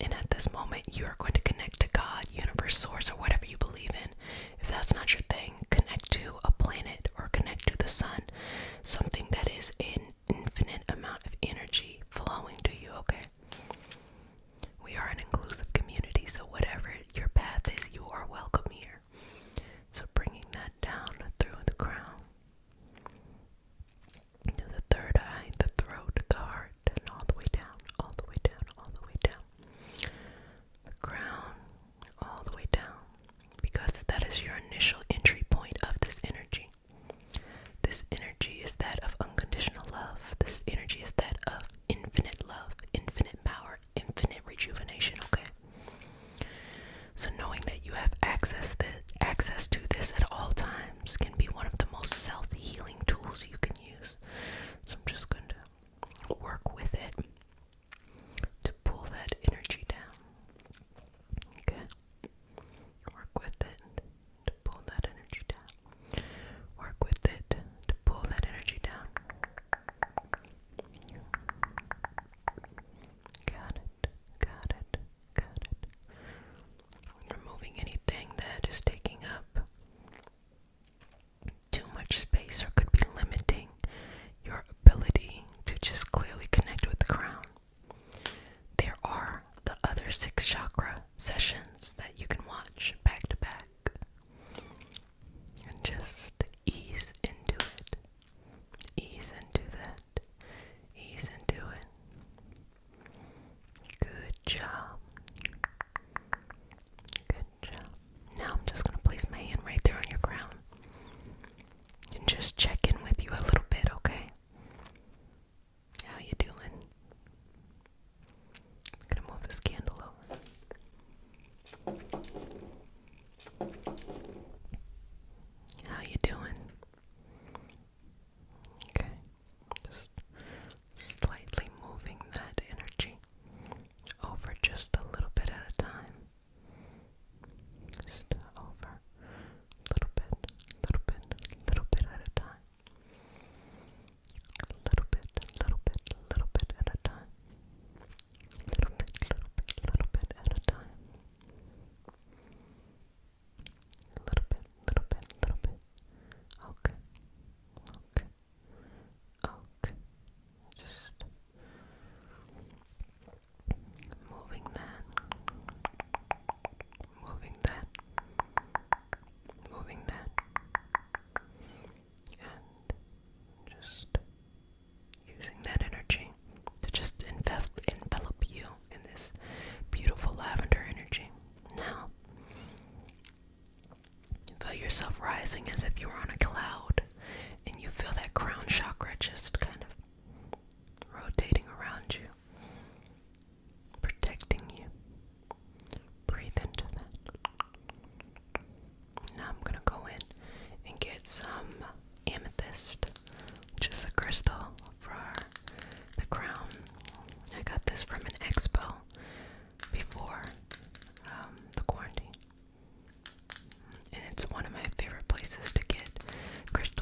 And at this moment, you are going to connect to God, universe, source, or whatever you believe in. If that's not your thing, connect to a planet or connect to the sun, something that is an infinite amount of energy flowing to you, okay? We are an inclusive community, so whatever your path is, you are welcome here. So bringing that down through the crown, to the third eye, the throat, the heart, and all the way down, all the way down, all the way down. The crown, all the way down, because that is your initial entry point of this energy. This energy is that of unconditional love. This energy is that of infinite love, infinite power, infinite rejuvenation, okay? So knowing that you have access to this at all times can be one of the most self-healing tools you can use. So I'm just going to work with it to pull that energy down. Okay? Work with it to pull that energy down. Work with it to pull that energy down. Got it, got it, got it. Removing anything that is taking up too much space or could be limiting your ability to just clearly connect with the crown. There are the other 6 chakra sessions that you can watch back to back and just ease into it. Ease into that. Ease into it. Good job. Good job. Now I'm just going to place my hand right there on your crown and just check in with you a little bit, okay? How you doing? I'm going to move this candle over. How you doing? Okay. Just slightly moving that energy over just a little bit at a time. Just over a little bit at a time. A little bit at a time. Little bit at a time. Little bit at a time. Little bit. Okay. Just moving that. And just using that energy to just envelop you in this beautiful lavender energy. Now, feel yourself rising as if you were on a cloud, and you feel that crown chakra just kind of rotating around you, protecting you. Breathe into that. Now I'm going to go in and get some amethyst, which is a crystal for the crown. I got this from an expo before the quarantine. And it's one of my favorite places to get crystals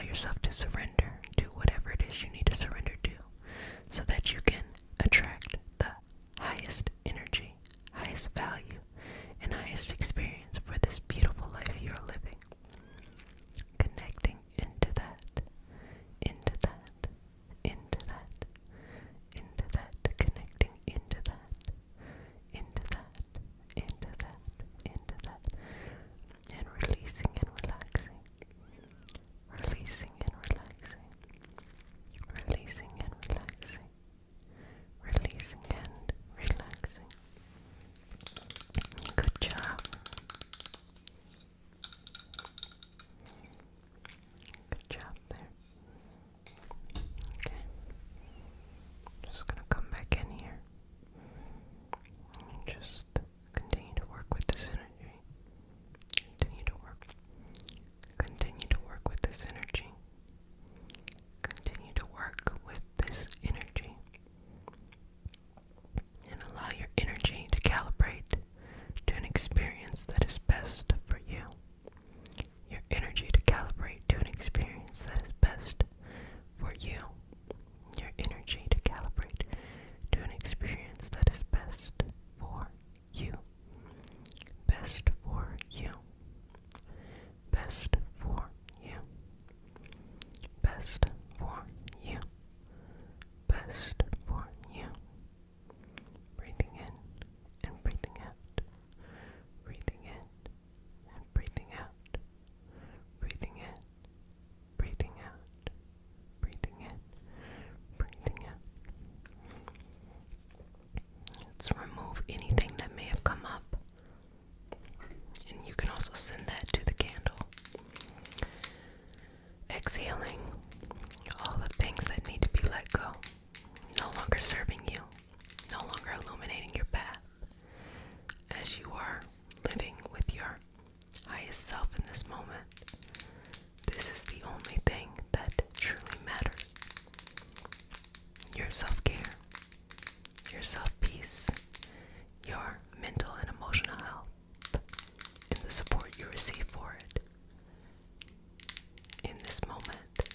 yourself to surrender to whatever it is you need to surrender to so that you can attract the highest energy, highest value, and highest experience for this beautiful life you're living. Connecting into that, into that, into that, into that, connecting into that, into that, into that, into that, and releasing and relaxing, releasing and relaxing, releasing and relaxing, releasing and relaxing. Good job. Good job there. Okay. Just gonna come back in here and just continue to work with this energy. Continue to work. Continue to work with this energy. Continue to work with this energy. And allow your energy to calibrate to an experience that is best for you. Your energy to calibrate to an experience that is best for you. Your energy to calibrate to an experience that is best for you. Best for you. Best for you. Best for you. Best for you. Breathing in and breathing out. Breathing in and breathing out. Breathing in, breathing out. Breathing in, breathing out. Let's remove anything that may have come up. And you can also send that to the candle. Exhaling all the things that need to be let go. No longer serving you. No longer illuminating your path. As you are living with your highest self in this moment. This is the only thing that truly matters. Your self-care, your self-peace, your mental and emotional health, and the support you receive for it in this moment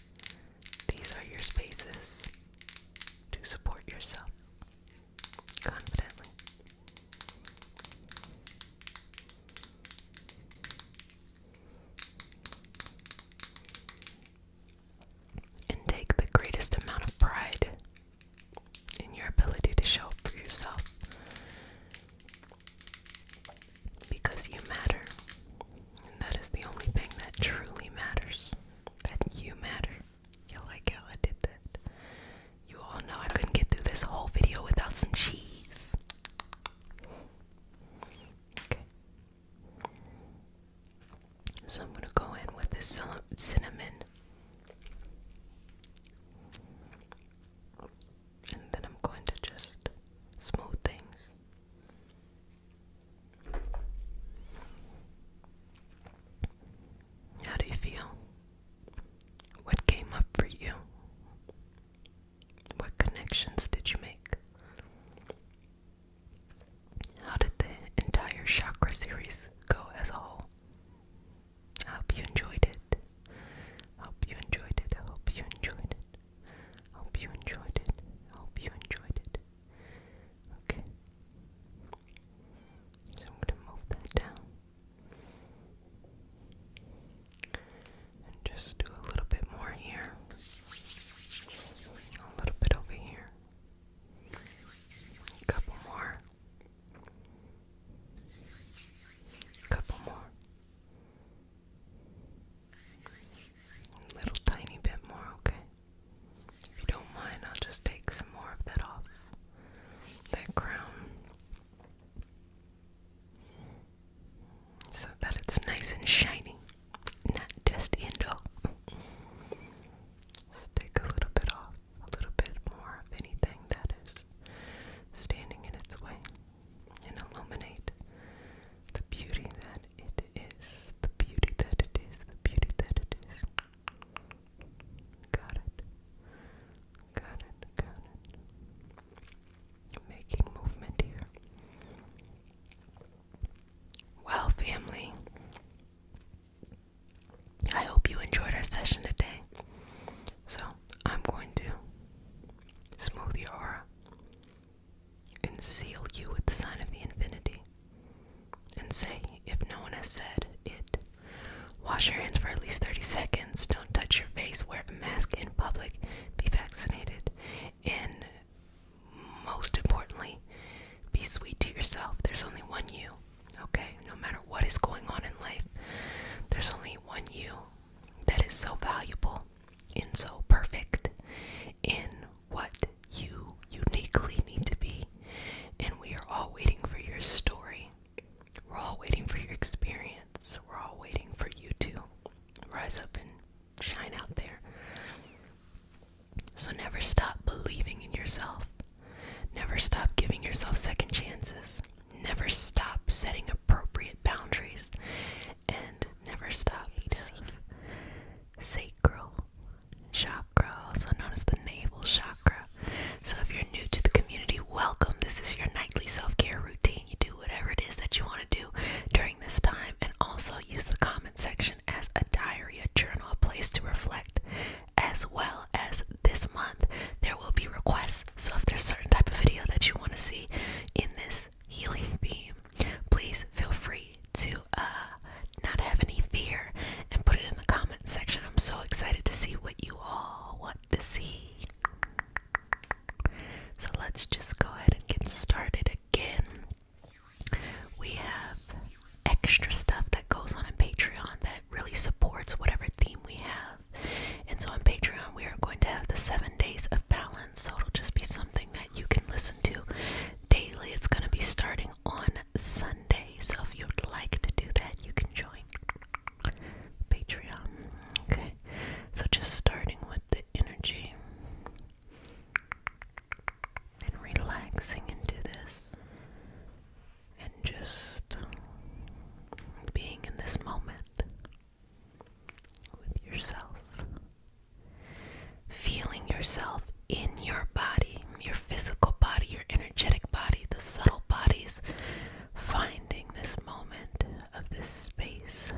yourself in your body, your physical body, your energetic body, the subtle bodies, finding this moment of this space,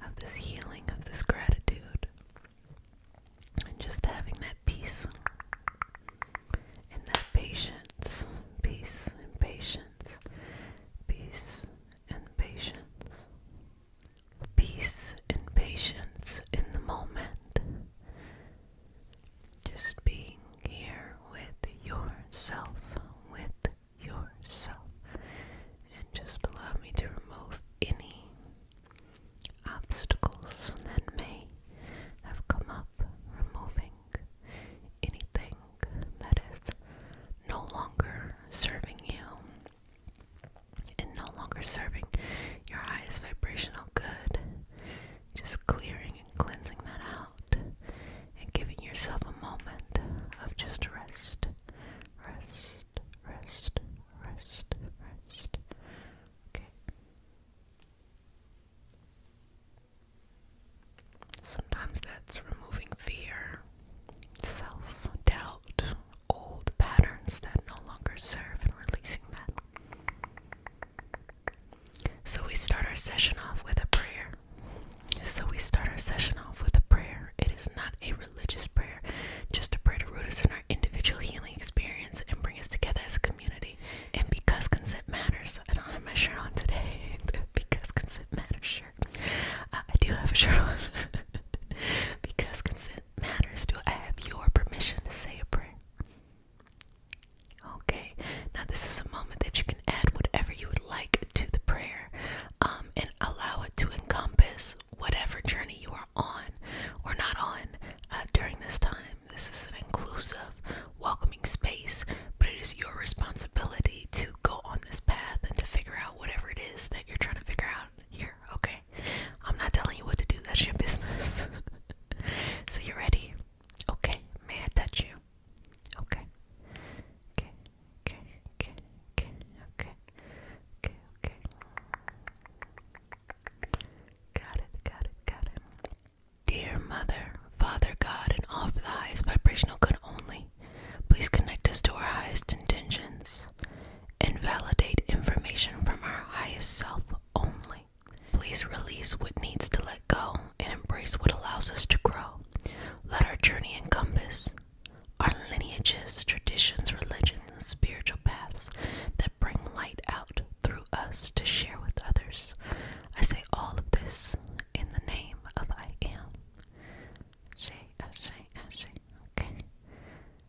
of this healing, of this gratitude, and just having that peace and that patience, peace and patience, peace and patience, peace and patience in the moment. Just being here with yourself, and just allow me to remove any obstacles that may have come up, removing anything that is no longer serving you and no longer serving your highest vibrational good. Just clearing and cleansing that out and giving yourself a moment of just rest. Okay. Sometimes that's removing fear, self-doubt, old patterns that no longer serve, and releasing that. So we start our session off with a prayer. It is not a religious prayer, just a prayer to root us in our individual healing experience and bring us together as a community. And because consent matters, I don't have my shirt on today. Because consent matters shirt. I do have a shirt on. Because consent matters, do I have your permission to say a prayer? Okay, now this is a moment that you can add whatever you would like to the prayer, and allow it to encompass whatever journey you are on or not on during this time. This is an inclusive, welcoming space, but it is your responsibility to go on this path and to figure out whatever it is that you're trying to figure out here, okay? I'm not telling you what to do, that's your business. So you ready? Okay, may I touch you? Okay. Okay. Got it. Dear Mother, Father, God, and all for the highest vibrational good only, please connect us to our highest intentions and validate information from our highest self only. Please release what needs to let go and embrace what allows us to grow. Let our journey encompass our lineages, traditions, religions, and spiritual paths that bring light out through us to share with others. I say all of this in the name of I am. Ashe. Okay.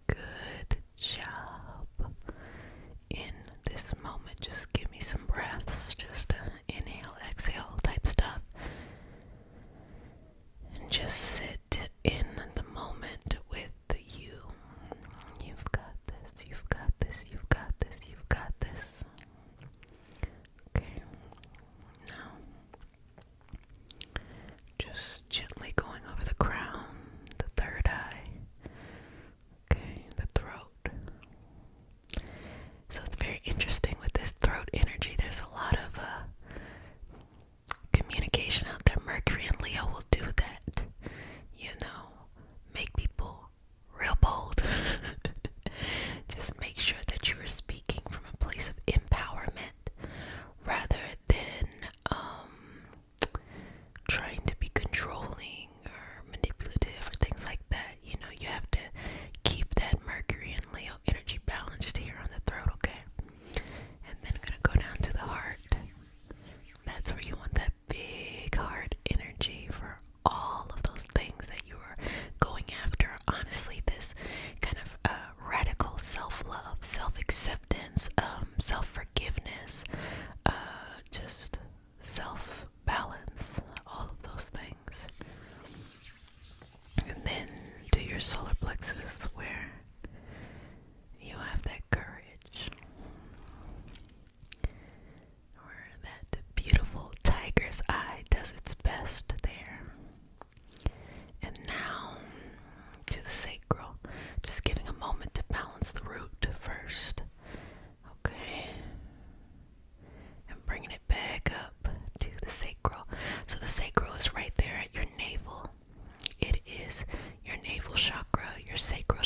Good job. In this moment, just give me some breaths. Just inhale, exhale type stuff. And just sit in the moment with you. You've got this. Okay. Now, just gently going over the crown, the third eye, okay, the throat. So it's very interesting with this throat energy. There's a lot of communication out there. Mercury and Leo will do that, make people real bold. Just make sure that you are speaking from a place of empowerment rather than trying to be controlling or manipulative or things like that. You have to keep that Mercury and Leo energy balanced here on the throat, okay? And then I'm gonna go down to the heart. That's where you want that big heart energy for all of those things that you are going after. Honestly, this kind of radical self-love, self-acceptance, self-forgiveness, just self-balance, all of those things. And then to your solar plexus, where you have that courage, where that beautiful tiger's eye does its best there. And now to the sacral, just giving a moment to balance the root first, okay, and bringing it back up to the sacral. So the sacral is right there at your navel. It is your navel chakra, your sacral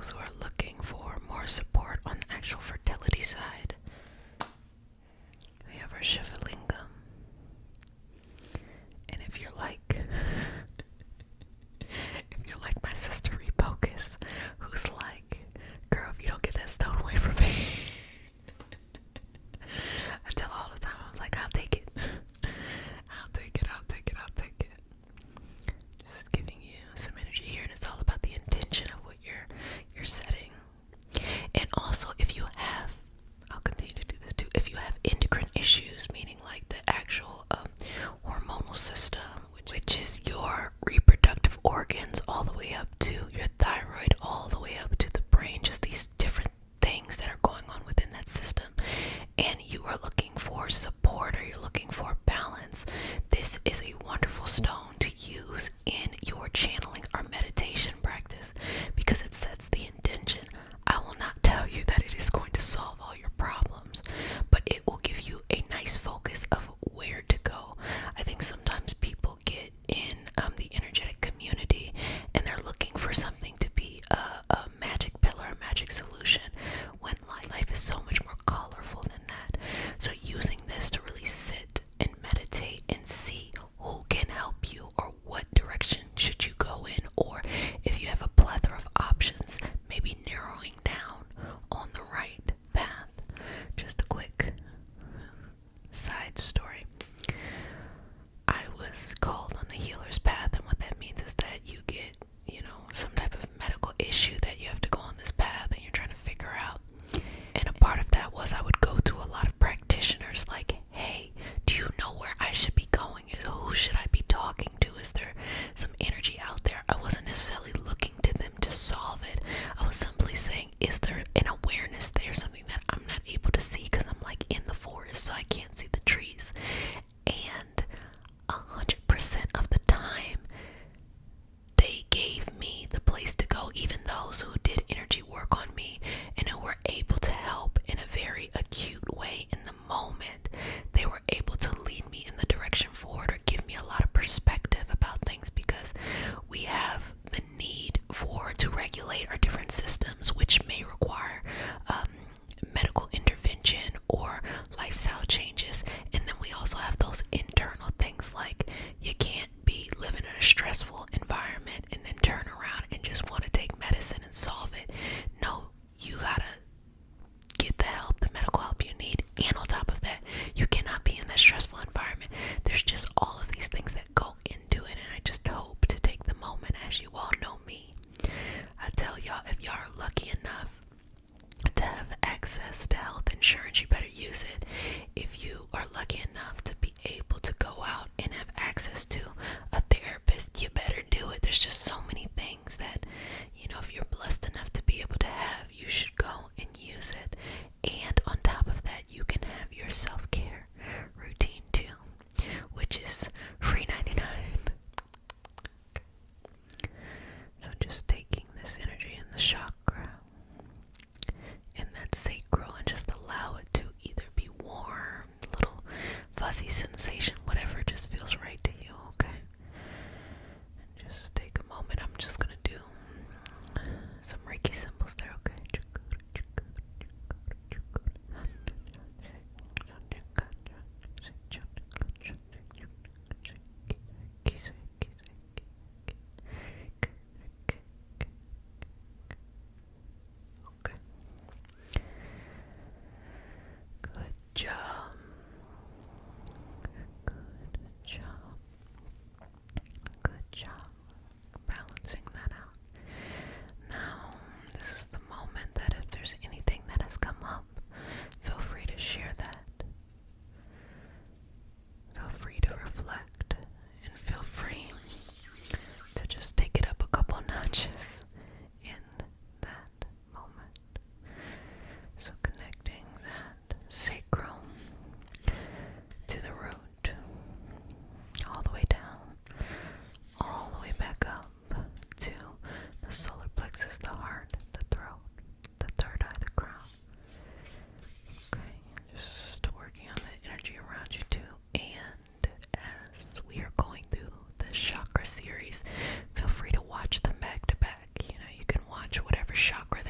those who are looking for more support on the actual fertility side, we have our Shivalingam. And if you're like my sister Rebocus, who's like, girl, if you don't get that stone away from me, I tell her all the time, I'm like, I'll take it. I'll take it. Just giving you some energy here, and it's all about the intention of what you're setting. And also, if you have, I'll continue to do this too, if you have endocrine issues, meaning like the actual hormonal system, which is your reproductive organs all the way up to your thyroid, all the way up to the brain, just these different things that are going on within that system, and you are looking for support or you're looking for balance, this is a wonderful stone to use in your channeling or meditation practice, because it sets the intention. I will not tell you that it is going to solve all your problems, but it will give you a nice focus of where to go. I think sometimes people get in the energetic community and they're looking for something to be a magic pillar, a magic solution, when life is so much more colorful than that. So using this to really sit and meditate and see who can help you, or what direction should you go in, or if you have a plethora of options, maybe narrowing down on the right path. Just a quick side story. I was called on the healer's path, and what that means is that you get, some type of medical issue that you have to go on this path and you're trying to figure out. And a part of that was I would go to a lot of practitioners like, hey, do you know where I should be going? Who should I be talking to? Is there some energy out there? I wasn't necessarily looking to them to solve it. I was simply saying, is there an awareness there, something that I'm not able to see because I'm like in the forest, so I can't see the trees. And 100% of the time, they gave me the place to go, even those who did energy work on me and who were able to help in a very acute way in the moment. They were able to lead me in the direction forward, or give me a lot of perspective about things, because we have the need to regulate our different systems, which may require medical intervention or lifestyle changes. And then we also have those internal things, like you can't be living in a stressful environment and then turn around and just want to take medicine and solve it. No, you gotta get the help, the medical help you need, and on top of that, you cannot be in that stressful environment. There's just all of these things that go into it, and I just hope to take the moment, as you all know me. I tell y'all, if y'all are lucky enough to have access to health insurance, you better use it. If you are lucky enough to be able to go out and have access to a therapist, you better do it. There's just so many things that, if you're blessed enough to be able to have, you should go and use it. And on top of that, you can have your self-care routine too, which is free 99. So just taking this energy in the chakra and that sacral, and just allow it to either be warm, little fuzzy sensation, whatever just feels right to you, okay? And just take a moment. I'm just gonna do some Reiki symbols there, okay? Okay. Good job. Good job. Balancing that out. Now, this is the moment that if there's anything that has come up, feel free to share that. Feel free to reflect, and feel free to just take it up a couple notches in that moment. So connecting that sacral to the root, all the way down, all the way back up to the solar plexus, the heart, the throat, the third eye, the crown. Okay, just working on the energy around you too. And as we are going through the chakra series, feel free to watch them back to back. You can watch whatever chakra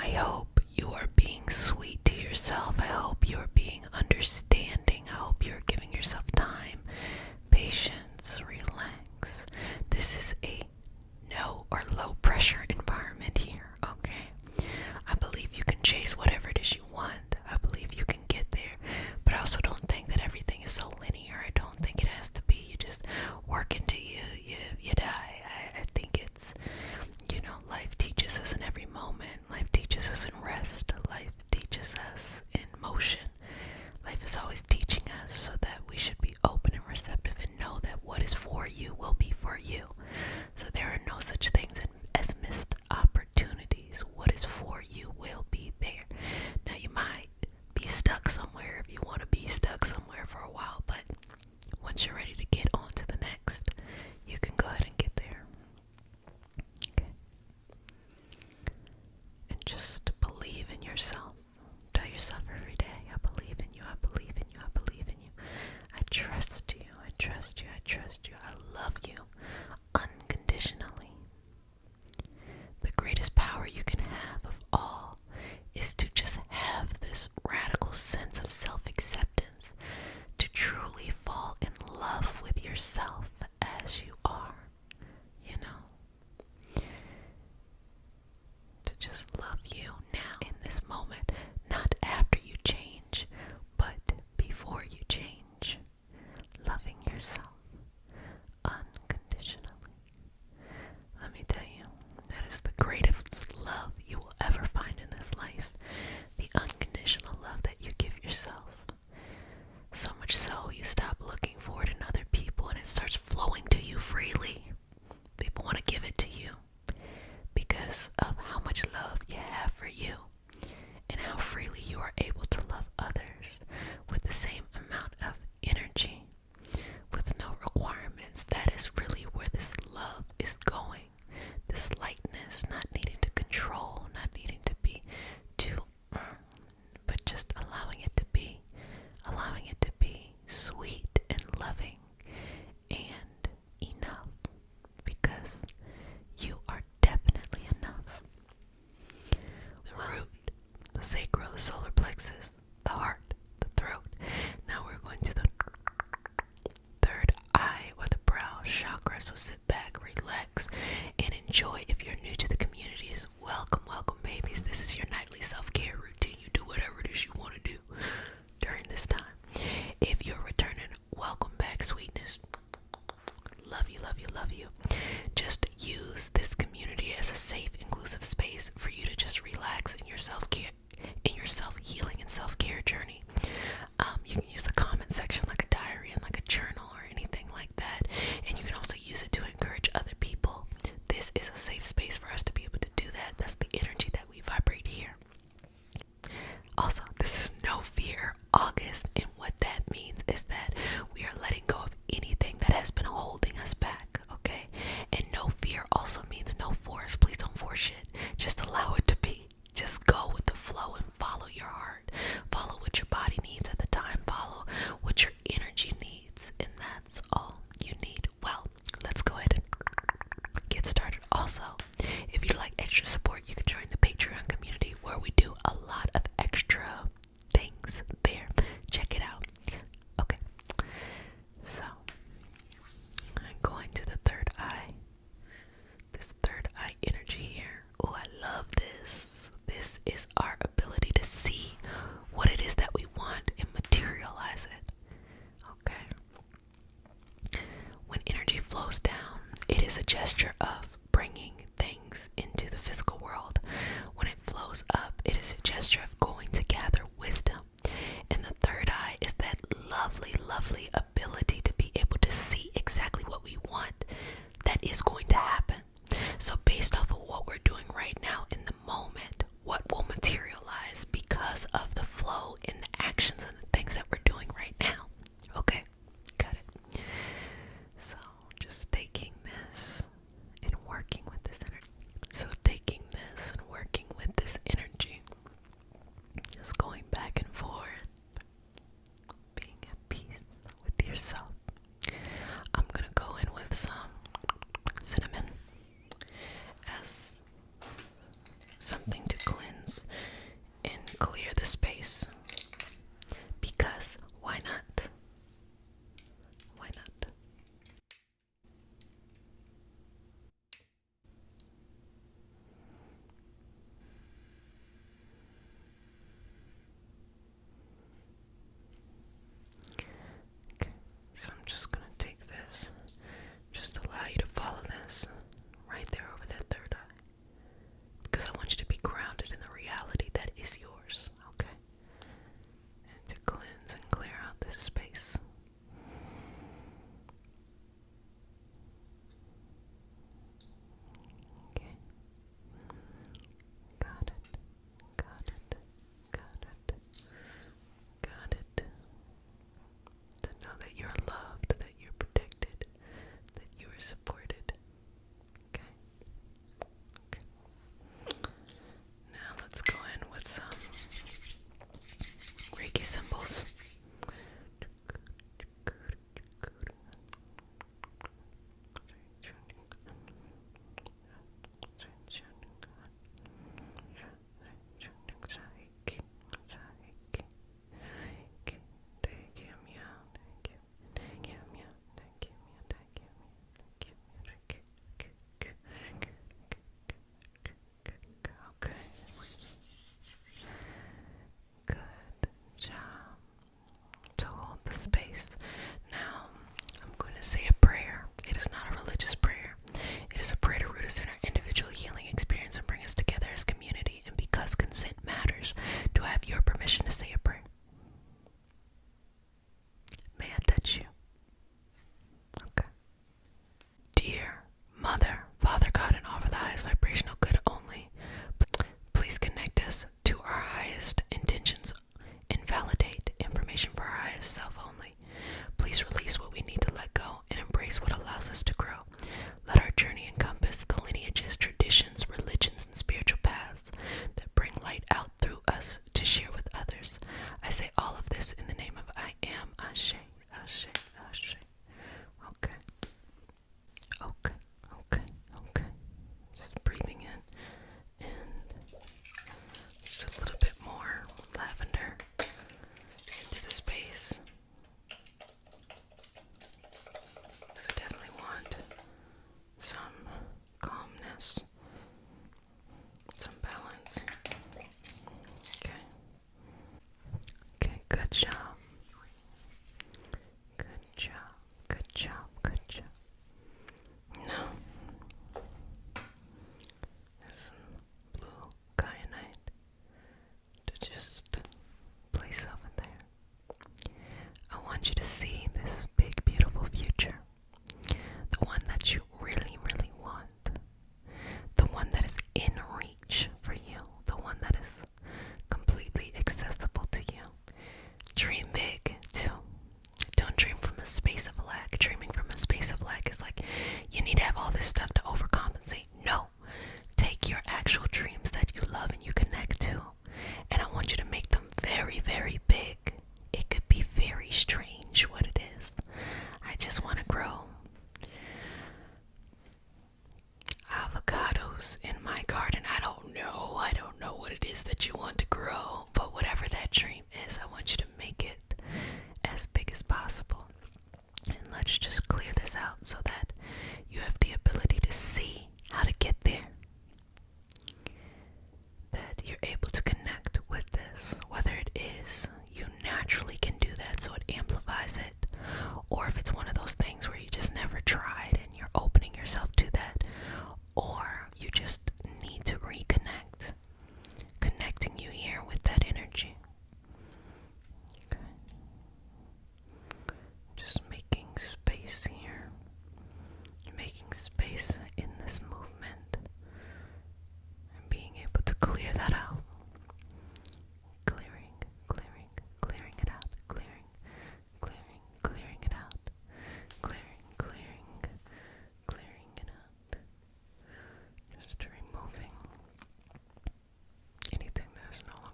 I hope you are being sweet to yourself. I hope you are being understanding. I hope you're giving yourself time, patience, relax. This is a no or low pressure environment here, okay? I believe you can chase whatever it is you want. I believe you can get there, but I also don't think that everything is so linear. I don't think it has to be you just work until you die. I think it's, life teaches us in every moment. Life teaches us in rest. Life teaches us in motion. Life is always teaching us, so that we should be open and receptive and know that what is for you will be for you. So there are no such things as missed opportunities. What is for you will be there. Now you might be stuck somewhere if you want to be stuck somewhere for a while, but once you're ready to get on to the next, you can go ahead and get there. Okay. And just believe in yourself. Tell yourself every day, I believe in you, I believe in you, I believe in you. I trust you, I trust you, I trust you. I love you unconditionally. The greatest power you can have of all is to just have this radical sense of self-acceptance, to truly fall in love with yourself as you are, to just love you now in this moment, not after you change, but before you change. Loving yourself unconditionally. Let me tell you, that is the greatest love you will ever find in this life. The unconditional love that you give yourself. So much so, you stop looking for it in other people and it starts flowing to you freely. People want to give it to you because of how much love you have for you.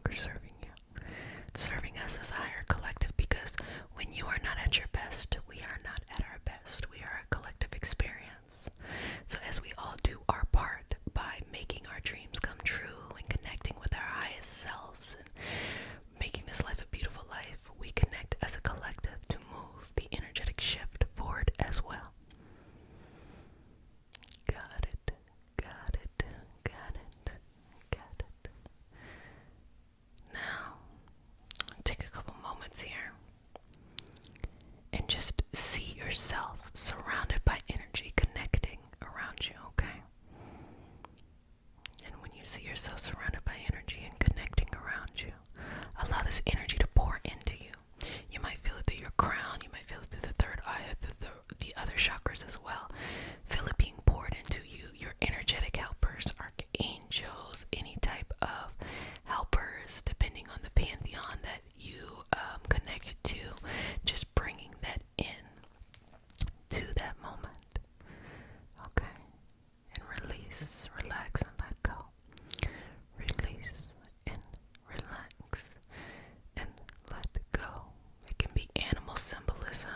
longer serving you, serving us as a higher collective, because when you are not at your best, we are not at our best. We are a collective experience. So as we all do our part by making our dreams come true and connecting with our highest selves and making this life a beautiful life, we connect as a collective to move the energetic shift forward as well. Got it, got it, got it, got it. Now, take a couple moments here and just see yourself surrounded by energy connecting around you, okay? And when you see yourself surrounded by energy and connecting around you, allow this energy to pour into you. You might feel it through your crown, you might feel it through the third eye, the other chakras as well. Feel it being poured into you. Your energetic helpers, archangels, any type of helpers, depending on the pantheon that you connect to, just bringing that in to that moment, okay? And release, relax, and let go. Release and relax and let go. It can be animal symbolism.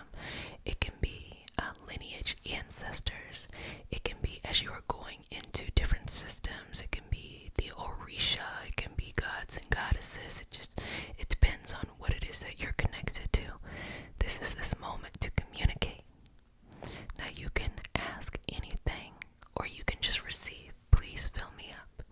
It can be lineage ancestors. It can be as you are going into different systems. It can be the Orisha. It can be gods and goddesses. It depends on what it is that you're connected to. This is this moment to communicate. Now you can ask anything or you can just receive. Please fill me up.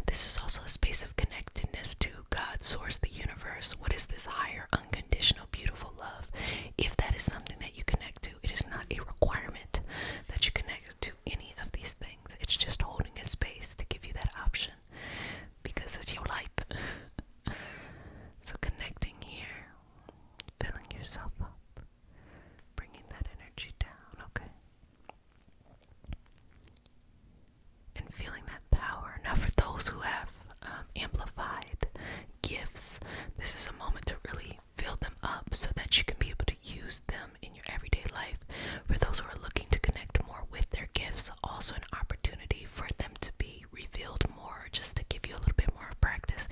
This is also a space of connectedness to God, Source, the universe. What is this higher, unconditional, beautiful love? If that is something that you connect to, it is not a requirement that you connect to any of these things. It's just holding a space to give you that option because it's your life. So connecting here, filling yourself up, bringing that energy down, okay? And feeling that power. Now for those who have amplified gifts, this is a moment to really fill them up so that you can be able to use them in your everyday life. For those who are looking to connect more with their gifts, also an opportunity for them to be revealed more, just to give you a little bit more practice.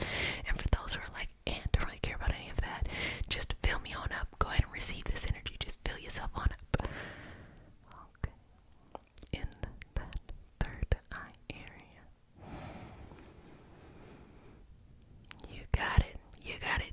And for those who are like, don't really care about any of that, just fill me on up. Go ahead and receive this energy. Just fill yourself on up. Okay. In that third eye area. You got it. You got it.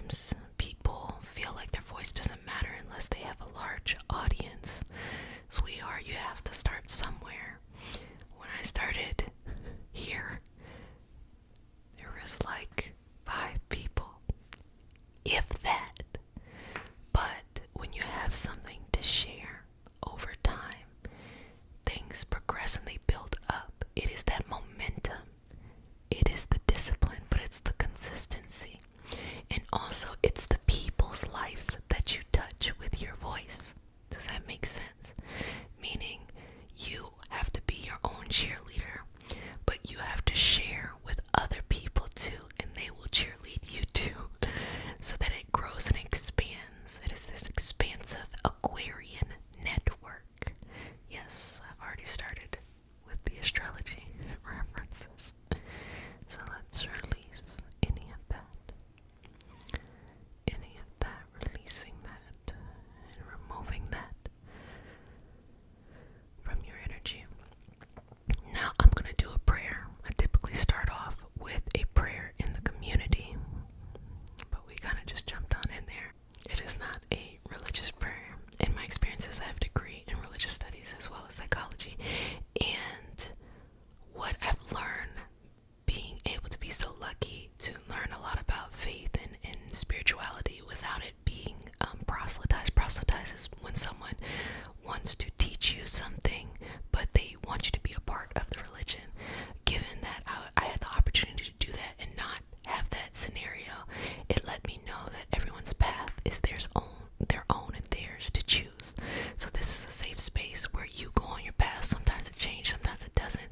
times people feel like their voice doesn't matter unless they have a large audience. Sweetheart, you have to start somewhere. When I started here, there was like 5 people, if that. But when you have something to share over time, things progress and they build up. It is that momentum. It is the discipline, but it's the consistency. And also, it's the people's life that you touch with your voice. Does that make sense? Meaning, you have to be your own cheerleader, but you have to share with other people too, and they will cheerlead you too, so that it grows and expands. It is this expansive Aquarian network. Yes, I've already started with the astrology references. So let's release any of that, releasing that, and removing that from your energy. Now I'm going to do a prayer. I typically start off with a prayer in the community, but we kind of just jumped on in there. It is not a religious prayer. In my experiences, I have a degree in religious studies as well as psychology, and what I've learned being able to be so lucky to learn a lot about faith and spirituality without it being proselytized. Proselytized is when someone wants to teach you something, but they want you to be a part of the religion. Given that I had the opportunity to do that and not have that scenario, it let me know that everyone's path is their own and theirs to choose. So this is a safe space where you go on your path. Sometimes it changes, sometimes it doesn't.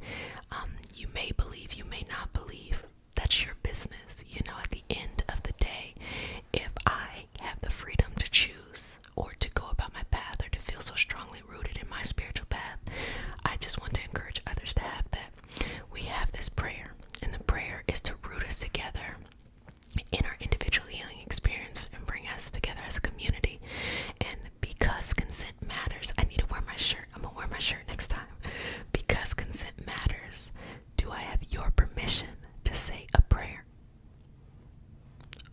You may believe, you may not believe. That's your business. You know, at the end of the day, if I have the freedom to choose or to go about my path or to feel so strongly rooted in my spiritual path, I just want to encourage others to have that. We have this prayer, and the prayer is to root us together in our individual healing experience and bring us together as a community. And because consent matters, I need to wear my shirt. I'm gonna wear my shirt next time. Because consent matters, do I have your permission to say a prayer?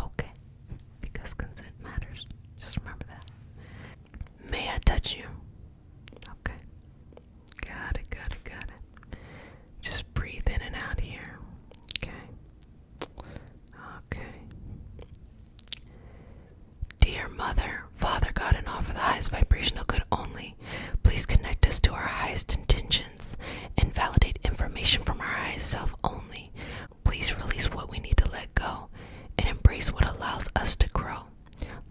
Okay. Because consent matters. Just remember that. May I touch you? Okay. Got it. Just breathe in and out here. Okay. Dear Mother, Father God, and all for the highest vibrational good only, please connect us to our highest intentions and validate information from our highest self only. Please release what we need to let go and embrace what allows us to grow.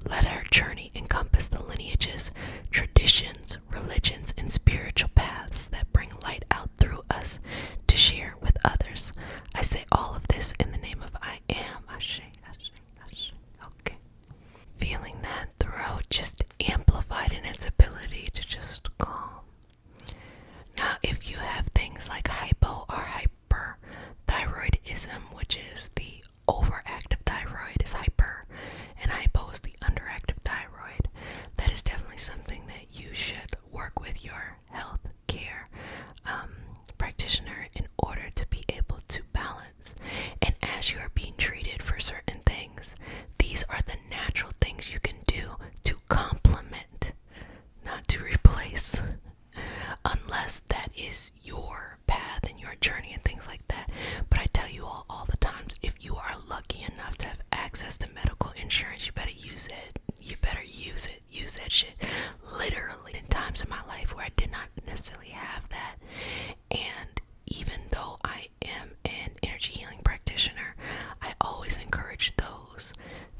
Let our journey encompass the lineages, traditions, religions, and spiritual paths that bring light out through us to share with others. I say all of this in the name of I am. Ashe. Okay. Feeling that throat just amplified in its ability to just calm. Now, if you have things like hypo or hyperthyroidism, which is the overactive thyroid is hyper, and hypo is the underactive thyroid, that is definitely something that you should work with your health care practitioner in order to be able to balance. And as you are being treated for certain things, these are the natural things you can do to complement, not to replace, unless that is your path and your journey and things like that. But I tell you all the times, if you are lucky enough to have access to medical insurance, you better use it. Use that shit. Literally, in times in my life where I did not necessarily have that, and even though I am an energy healing practitioner, I always encourage those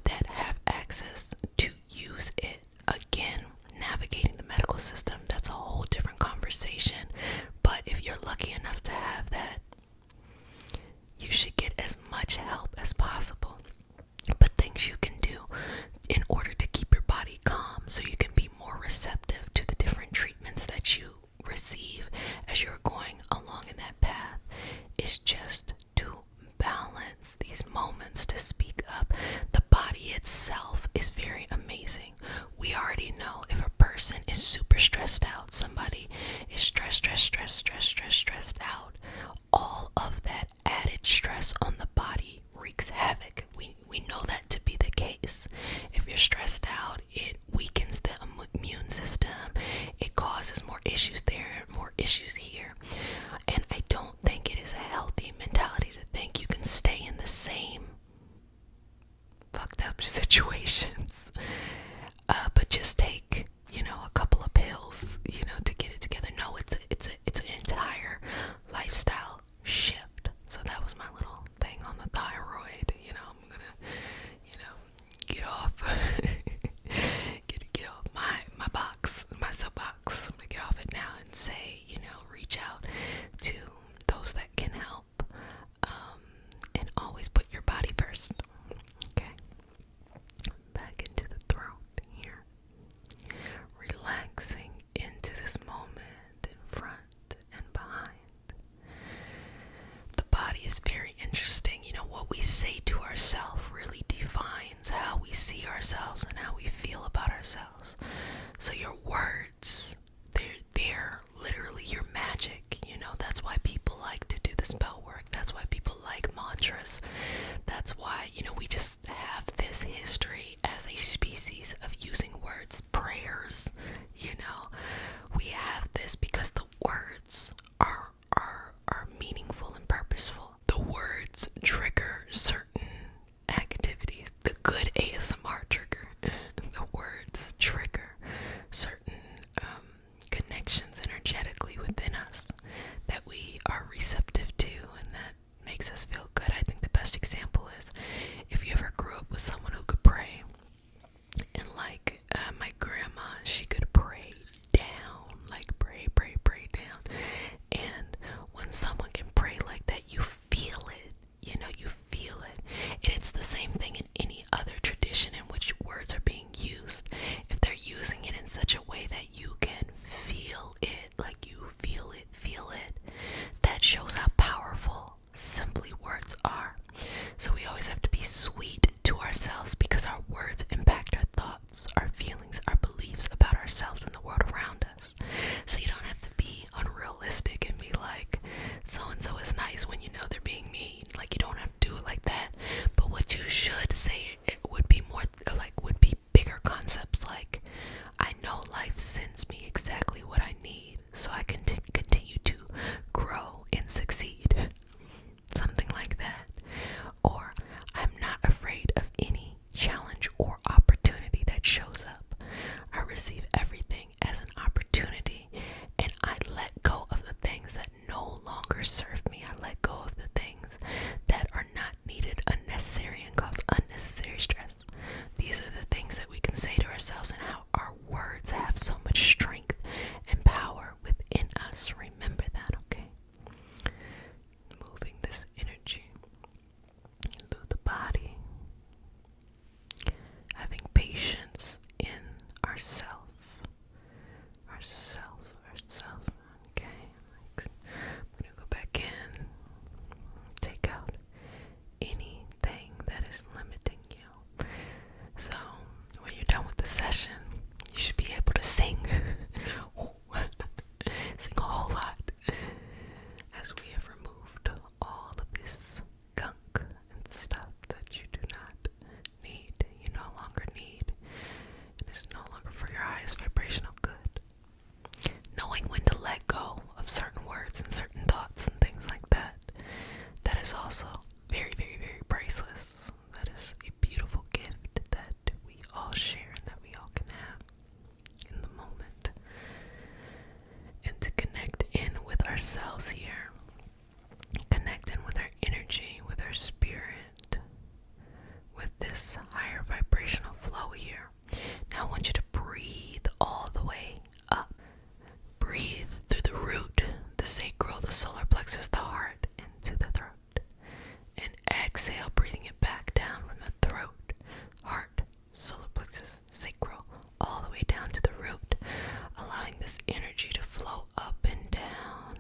that have access to use it. Again, navigating the medical system, that's a whole different conversation. But if you're lucky enough to have that, you should get as much help as possible. But things you can do in order to keep your body calm so you can be more receptive to the different treatments that you receive as you're going along in that path is just to balance these moments, to speak up. The body itself is very amazing. We already know if a person is super stressed out, somebody is stressed out, all of that added stress on the body wreaks havoc. We know that to be the case. ourselves and how we feel about ourselves. So your words, they're literally your magic, you know. That's why people like to do the spell work. That's why people like mantras. That's why, you know, we just have this history as a species of using words, prayers, you know. We have this because the words are meaningful and purposeful. The words trigger certain activities. The good ASMR trigger. The words trigger certain connections energetically within us that we are receptive to, and that makes us feel good. I think the best example is if you ever grew up with someone who could pray, and like my grandma, she could pray down, like pray down. And when someone can pray like that, you feel it, you know, you feel it. And it's the same thing in any other tradition in which words are being used. If they're using it in such a way that you can feel it, like you feel it, that shows how powerful simply words are. So we always have to be sweet to ourselves, because our words impact our thoughts, our feelings, our beliefs about ourselves and the world around us. So you don't have to be unrealistic and be like, so-and-so is nice when you know they're being mean. Like, you don't have to do it like that. But what you should say, it would be more like, would be bigger concepts like, I know life sends me exactly what I need so I can continue to grow and succeed. Something like that. Or, I'm not afraid of any challenge or opportunity that shows up. I receive everything as an opportunity, and I let go of the things that no longer serve me. I let go of the things that are not needed, unnecessary, and cause unnecessary stress. These are the things that we can say to ourselves, and how our words have so much strength and power within us. Remember that, okay? Moving this energy through the body, having patience in ourself, okay? I'm gonna go back in, take out anything that is limiting you. So when you're done with the session, you should be able to sing. Sing a whole lot, as we have removed all of this gunk and stuff that you do not need, you no longer need, and is no longer for your highest vibrational good. Knowing when to let go of certain words and certain thoughts and things like that, that is also very, very, very priceless. That is a beautiful gift that we all share and that we all can have in the moment. And to connect in with ourselves here, connect in with our energy, with our spirit, with this higher vibrational flow here. Now I want you to breathe all the way up. Breathe through the root, the sacral, the solar plexus, the heart, into the throat. And exhale, breathing it back down from the throat, heart, solar plexus, sacral, all the way down to the root, allowing this energy to flow up and down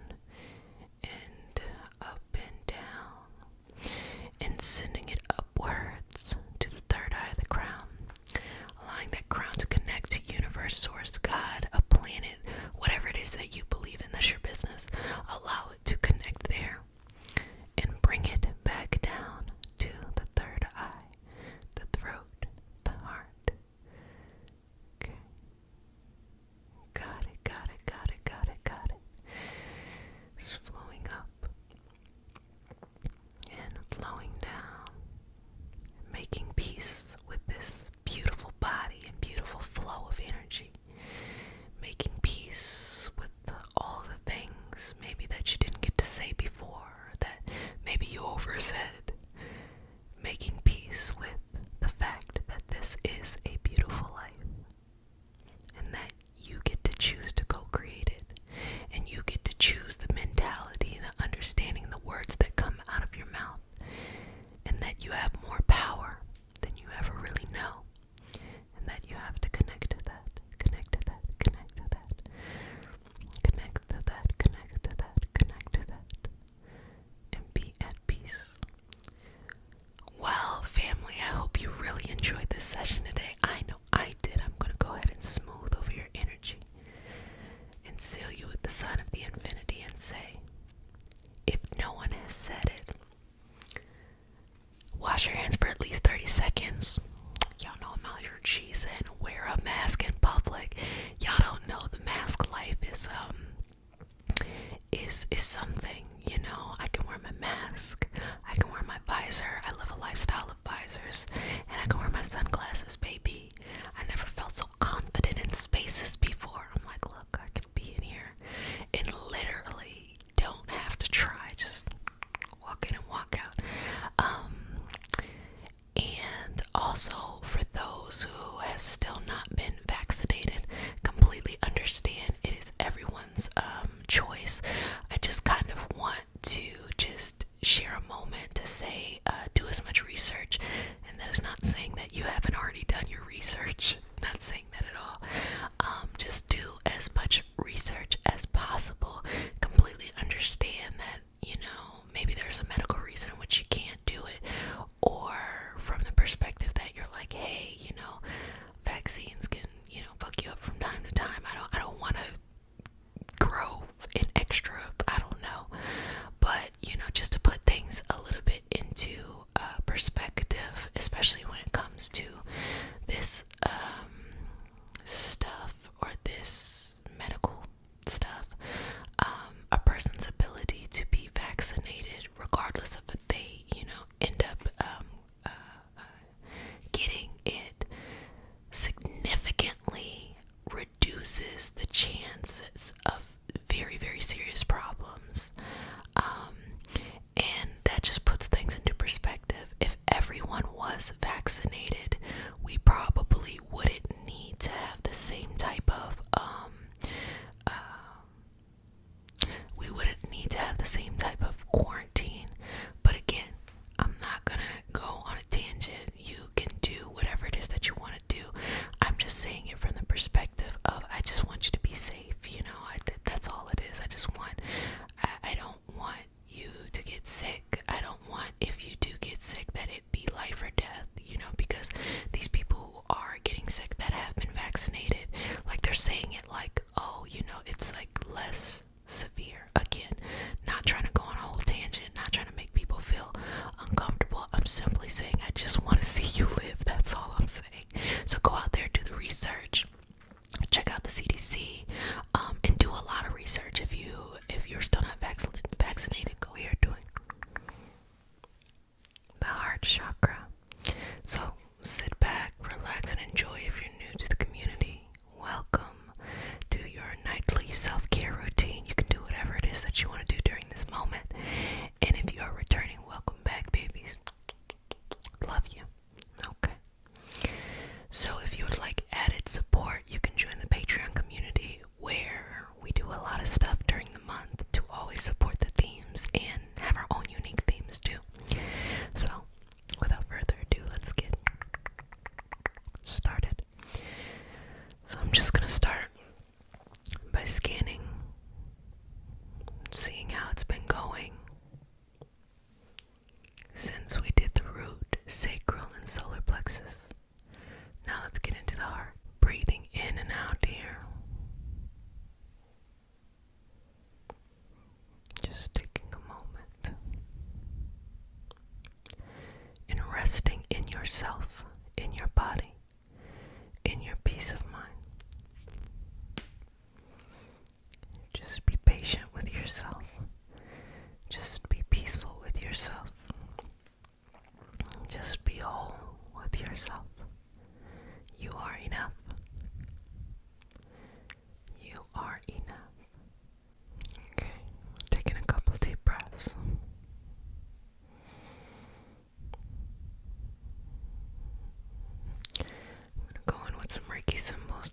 Reiki symbols.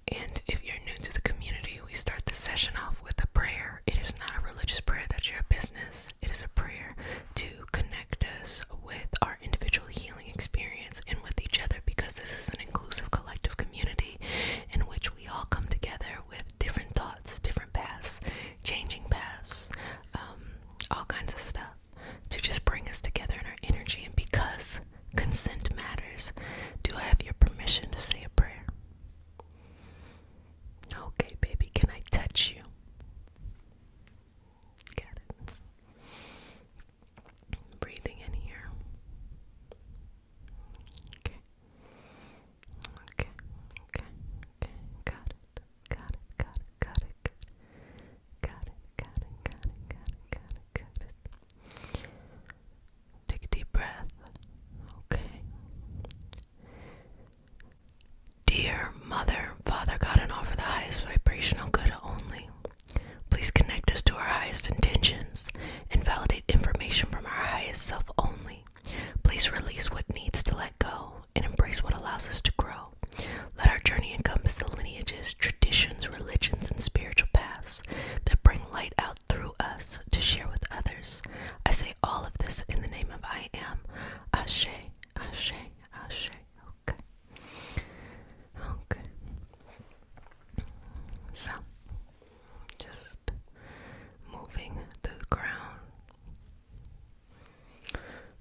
And if you're new to the community, we start the session off with a prayer. It is not a religious prayer that's your business. It is a prayer to connect us with our individual healing experience and with each other, because this is an inclusive collective community in which we all come together with different thoughts, different paths, changing paths, all kinds of stuff to just bring us together in our energy. And because consent matters, do I have your permission to say a prayer? Okay, baby, can I touch you? Got it. Breathing in here. Okay. Okay. Okay. Okay. Got it. Got it. Got it. Got it. Got it. Got it. Got it. Got it. Got it. Got it. Take a deep breath. Okay. Dear Mother, Father, God, and all for the highest vibrational good only, please connect us to our highest intentions and validate information from our highest self only. Please release what needs to let go and embrace what allows us to grow. Let our journey encompass the lineages, traditions, religions, and spiritual paths that bring light out through us to share with others. I say all of this in the name of I Am. Ashe, Ashe, Ashe. Okay. Okay. So, just moving through the crown,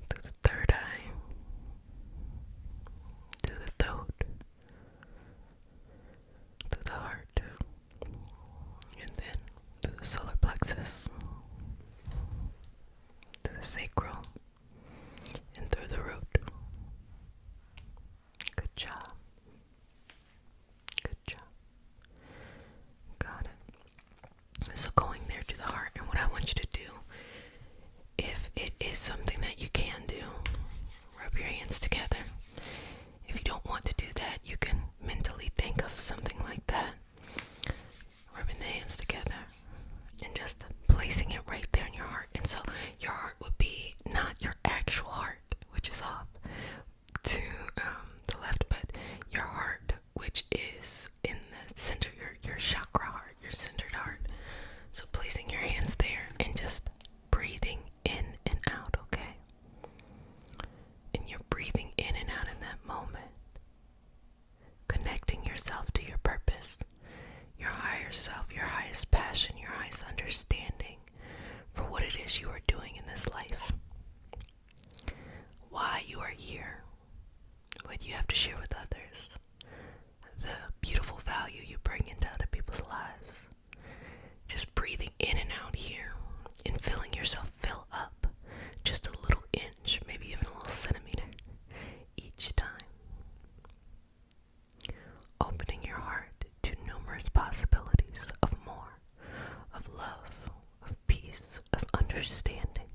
through the third eye, through the throat, through the heart, and then through the solar plexus, through the sacral, and through the root. Good job. Good job. Got it. So going there to the heart, and what I want you to do, if it is something that you can do, rub your hands together. If you don't want to do that, you can mentally think of something like that, rubbing the hands together and just placing it right there in your heart. And so your heart would be not your actual heart, which is off to the left, but your heart, which is in the center, your chakra heart, your centered heart. So placing your hands there and just breathing in and out, okay? And you're breathing in and out in that moment, connecting yourself to your purpose, your higher self, your highest passion, your highest understanding for what it is you are doing in this life, why you are here, what you have to share with others, the beautiful value you bring into other people's lives. Just breathing in and out here and feeling yourself fill up just a little inch, maybe even a little centimeter each time. Opening your heart to numerous possibilities of more, of love, of peace, of understanding.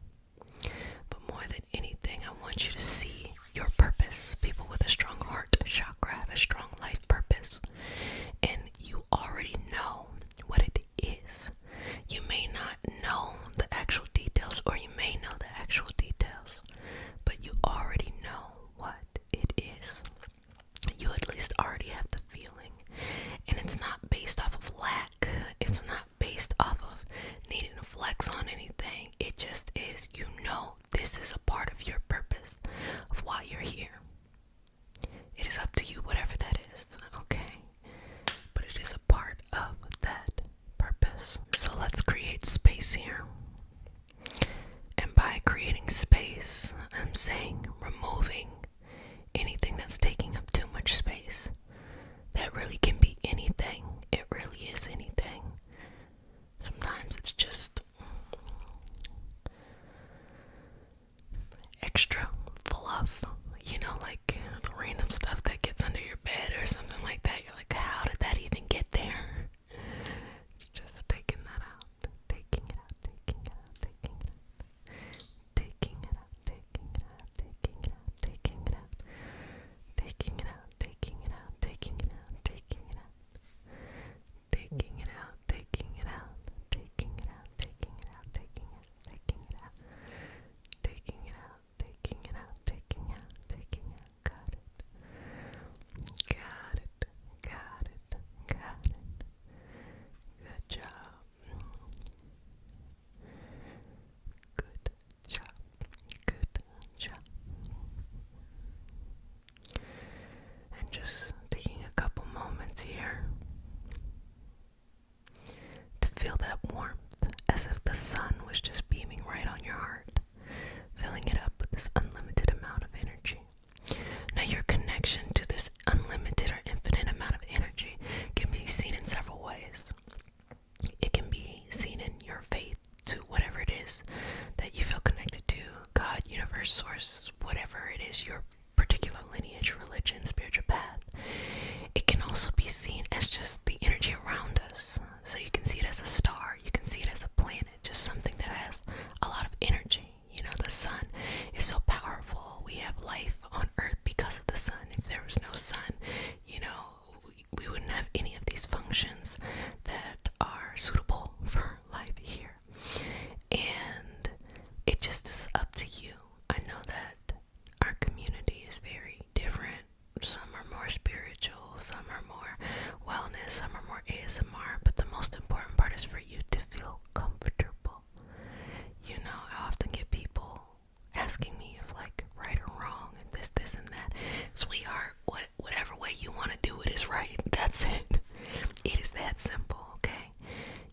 But more than anything, I want you to see your purpose. People with a strong heart chakra have a strong life purpose, and you already know what it is. You may not know the actual details, or you may know the actual details, but you already know what it is. You at least already have the feeling, and it's not based off of lack. It's not based off of needing to flex on anything. It just is. You know this is a part of your purpose, of why you're here. It is up to you, whatever that is, okay? But it is a part of that purpose. So let's create space here. And by creating space, I'm saying removing anything that's taking up too much space. That really can be anything. It really is anything. Sometimes it's just extra fluff, like the random stuff that gets under your bed or something like that. You're like, how did that even get there? It's just taking that out, taking it out, taking it out, taking it out. it just is up to you. I know that our community is very different. Some are more spiritual, some are more wellness, some are more ASMR, but the most important part is for you to feel comfortable. You know, I often get people asking me if like right or wrong and this and that. Sweetheart, whatever way you want to do it is right. That's it. It is that simple, okay?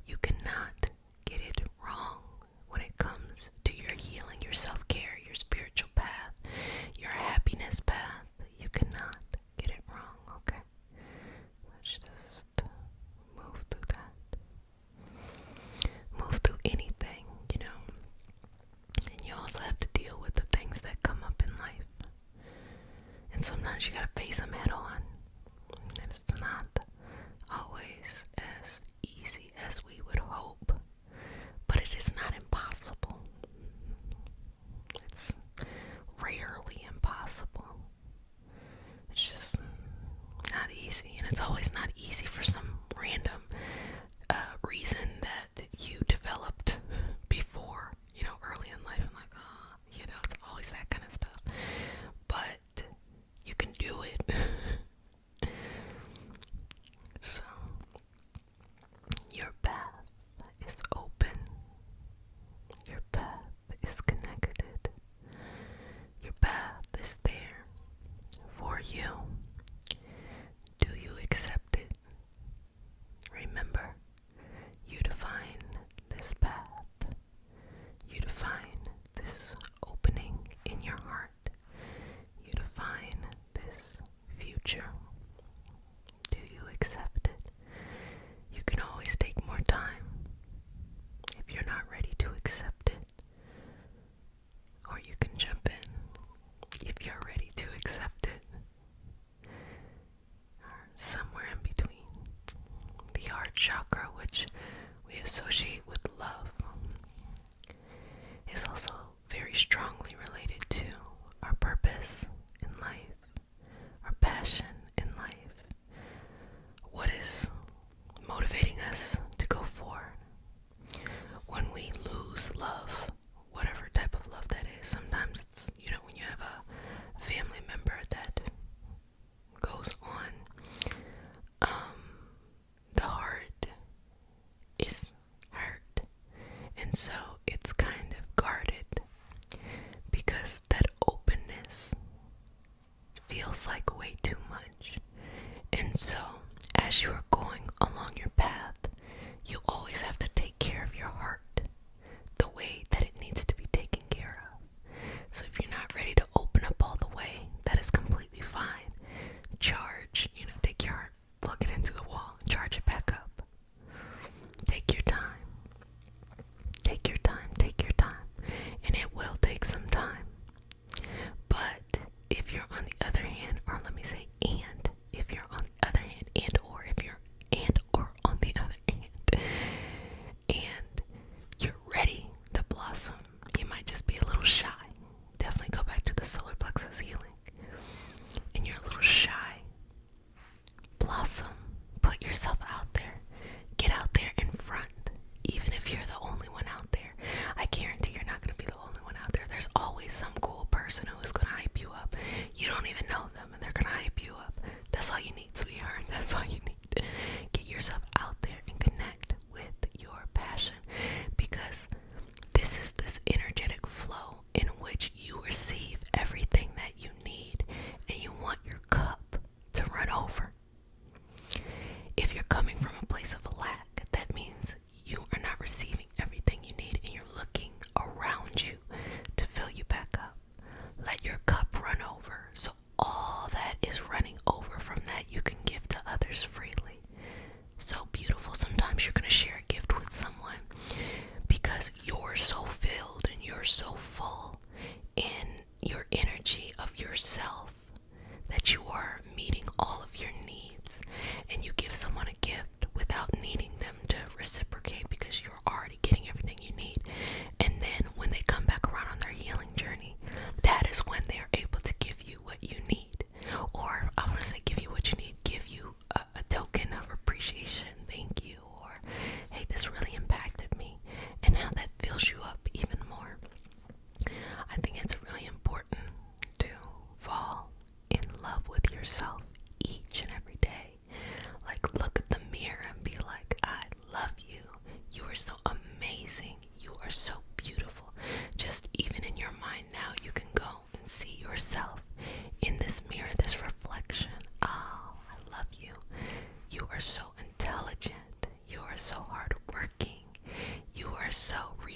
You cannot get it wrong when it comes to your healing, your self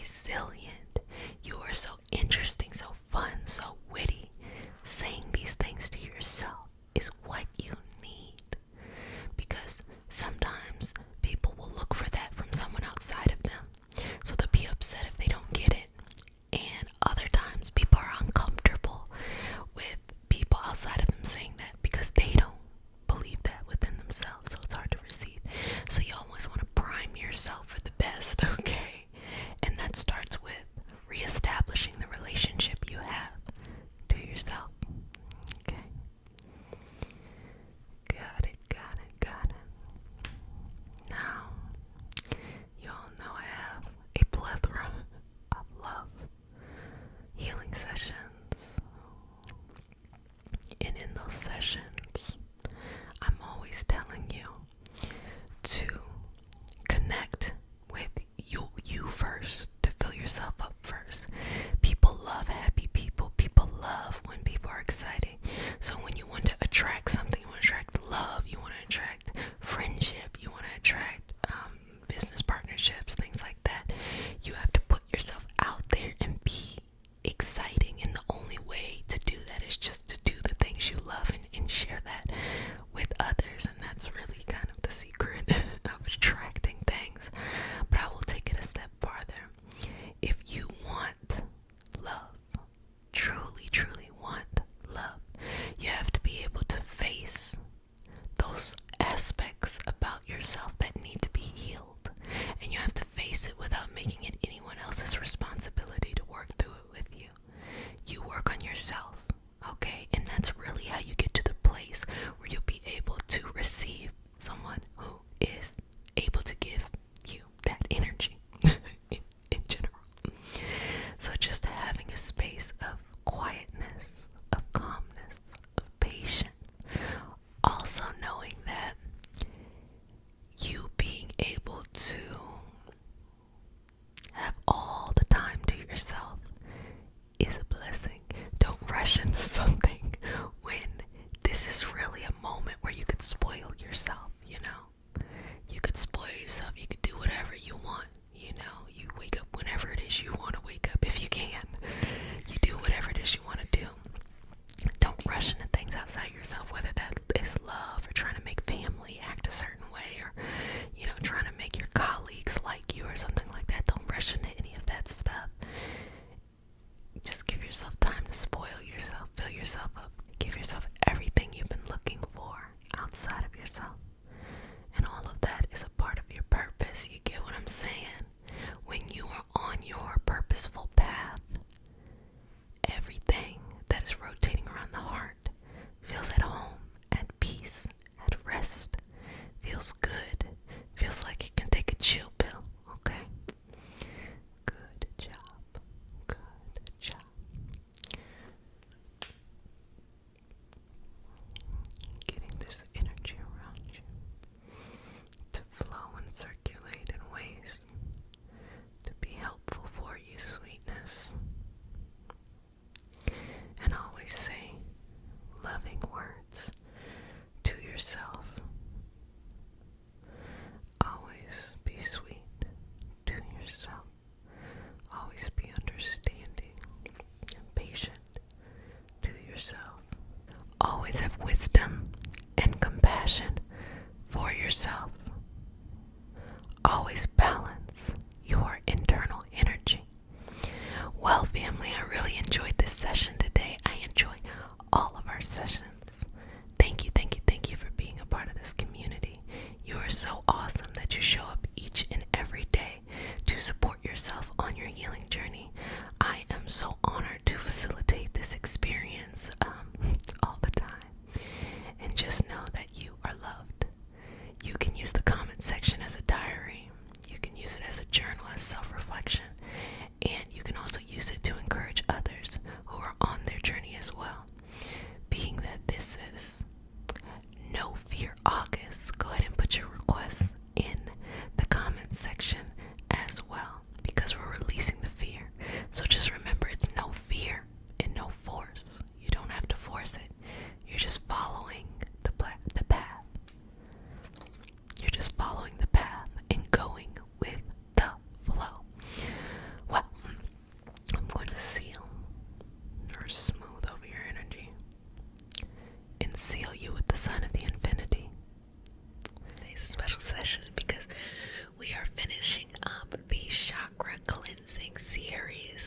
resilient. You are so interesting, so fun, so witty. Saying these things to yourself is what you need. Because sometimes people will look for that from someone outside of them. So they'll be upset if they don't get it. And other times people are uncomfortable with people outside of them saying that because they don't believe that within themselves. So it's hard to receive. So you always want to prime yourself for the best, okay? And that starts with reestablishing the relationship you have to yourself. Okay.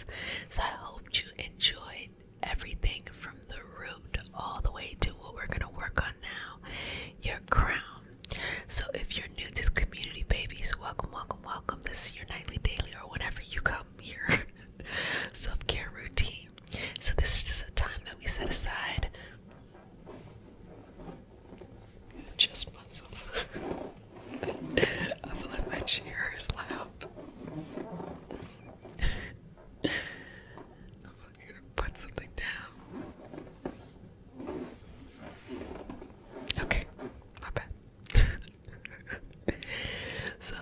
babies. So I hope you enjoyed everything from the root all the way to what we're going to work on now, your crown. So if you're new to the community, babies, welcome, welcome, welcome. This is your nightly, daily, or whenever you come here, self-care routine. So this is just a time that we set aside just myself. I feel like my chair is loud. I'm gonna put something down. Okay, my bad. So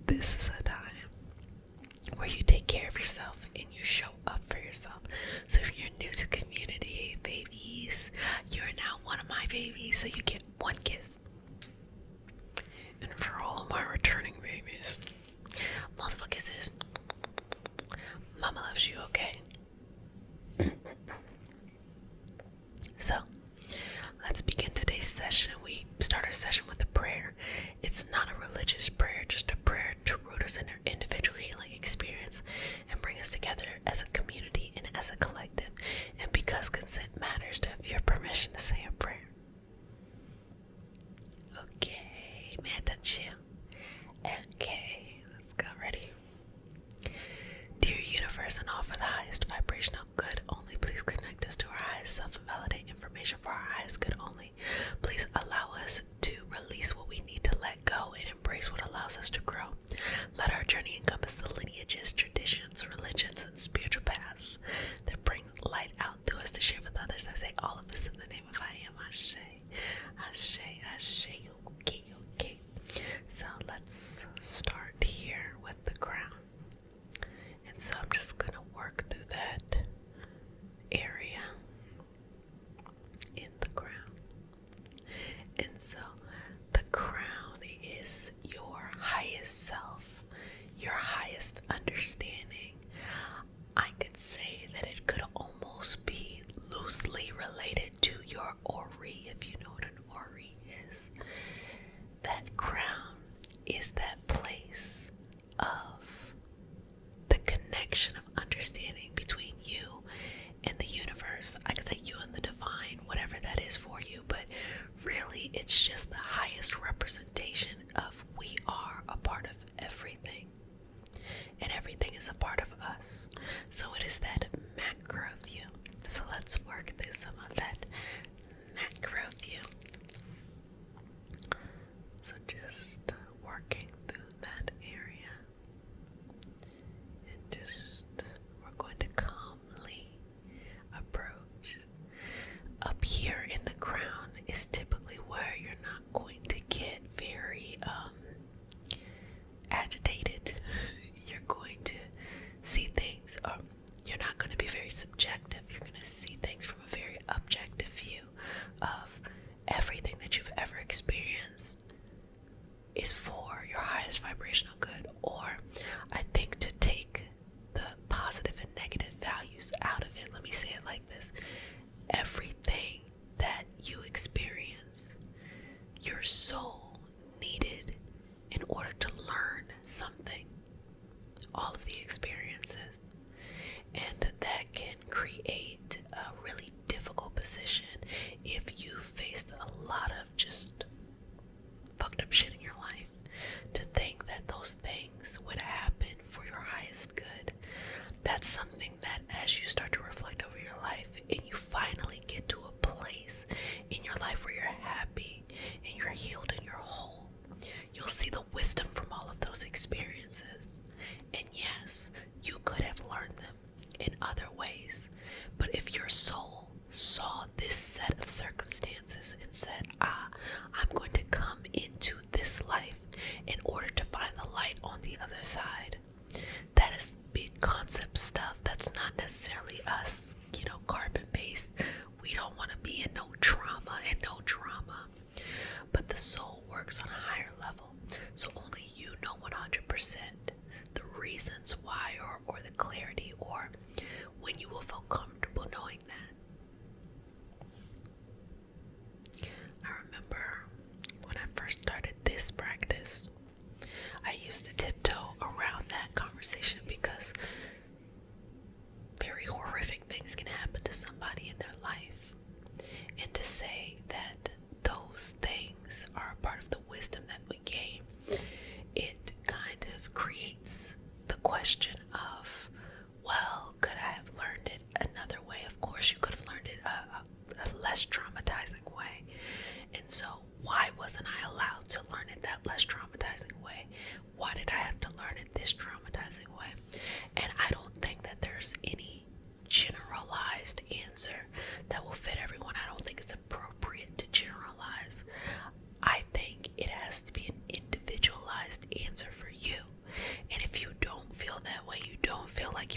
this is a time where you take care of yourself and you show up for yourself. So if you're new to community, babies, you're now one of my babies, so you get one kiss. And for all of my returning babies, multiple kisses. Mama loves you, okay? So, let's begin today's session. We start our session with a prayer. It's not a religious prayer, just a prayer to root us in our individual healing experience and bring us together as a community and as a collective. And because consent matters, to have your permission to say a prayer. Okay, may I touch you? Okay, let's go. Ready? Dear universe, and all for the highest vibrational good only, please connect us to our highest self and validate information for our highest good only. Please allow us to release what we need to let go and embrace what allows us to grow. Let our journey encompass the lineages, traditions, religions, and spiritual paths that bring light out through us to share with others. I say all of this in the name of I am. Ashe, Ashe, Ashe. Okay, okay. So let's start here with the crown. And so I'm just going to work through that area in the crown. And so the crown is your highest self, your highest understanding. I could say that it could almost be loosely related to your ori, if you know what an ori is. That crown is that place of the connection of understanding between you and the universe. I could say you and the divine, whatever that is for you, but really it's just the highest representation of we are a part of everything, and everything is a part of us. So it is that macro view. So let's work through some of that macro view. So just working through that area, and just we're going to calmly approach. Up here in the crown is typically where you're not going to get very agitated. You're going to see things, or you're not going to be very subjective. You're going to see things from a very objective view of everything that you've ever experienced is for your highest vibrational good. Or I think to take the positive and negative values out of it, let me say it like this: everything that you experience, your soul needed in order to learn something. All of the experiences. And that can create a really difficult position if you faced a lot of just fucked up shit in your life, to think that those things would happen for your highest good. That's something that as you start to reflect over your life and you finally get to a place in your life where you're happy and you're healed and you're whole, you'll see the wisdom from all of those experiences. And yes, you could have learned them in other ways, but if your soul saw this set of circumstances and said, I'm going to come into this life in order to find the light on the other side, that is big concept stuff. That's not necessarily us, carbon based. We don't want to be in no trauma and no drama, but the soul works on a higher level. So only you know 100% the reasons why, or the clarity, or when you will feel comfortable knowing that. I remember when I first started this practice, I used to tiptoe around that conversation because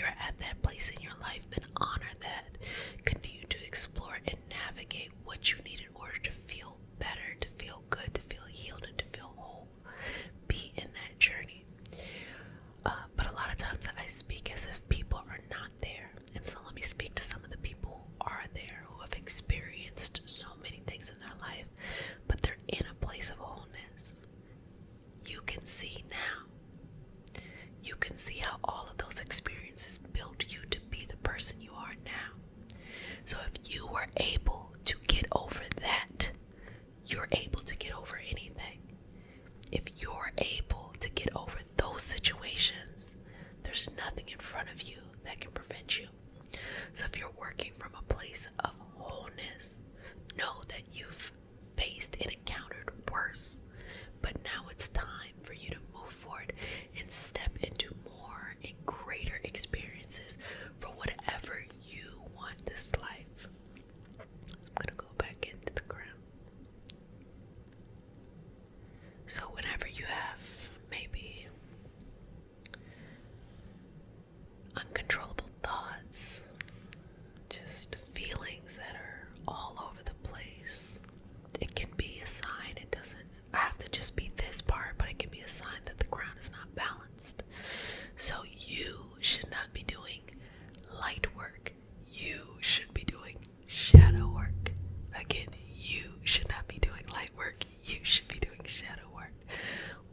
you're at that place in your life, then honor that. Continue to explore and navigate what you need in order to feel better, to feel good, to feel healed, and to feel whole. Be in that journey. But a lot of times I speak as if people are not there. And so let me speak to some of the people who are there, who have experienced so many things in their life, but they're in a place of wholeness. You can see now. You can see how all of those experiences built you to be the person you are now. So if you were able to get over that, you're able to get over anything. If you're able to get over those situations, there's nothing in front of you that can prevent you. So if you're working from a place of wholeness, know that you've faced and encountered worse. But now it's time for you to move forward and step into more and greater experiences for whatever you want this life. So I'm going to go back into the ground. So whenever you have maybe uncontrollable thoughts, just feelings that are all over the place, it can be a sign. It doesn't have to just be this part, but it can be a sign that the ground is not balanced. So you should not be doing light work. You should be doing shadow work. Again, you should not be doing light work. You should be doing shadow work.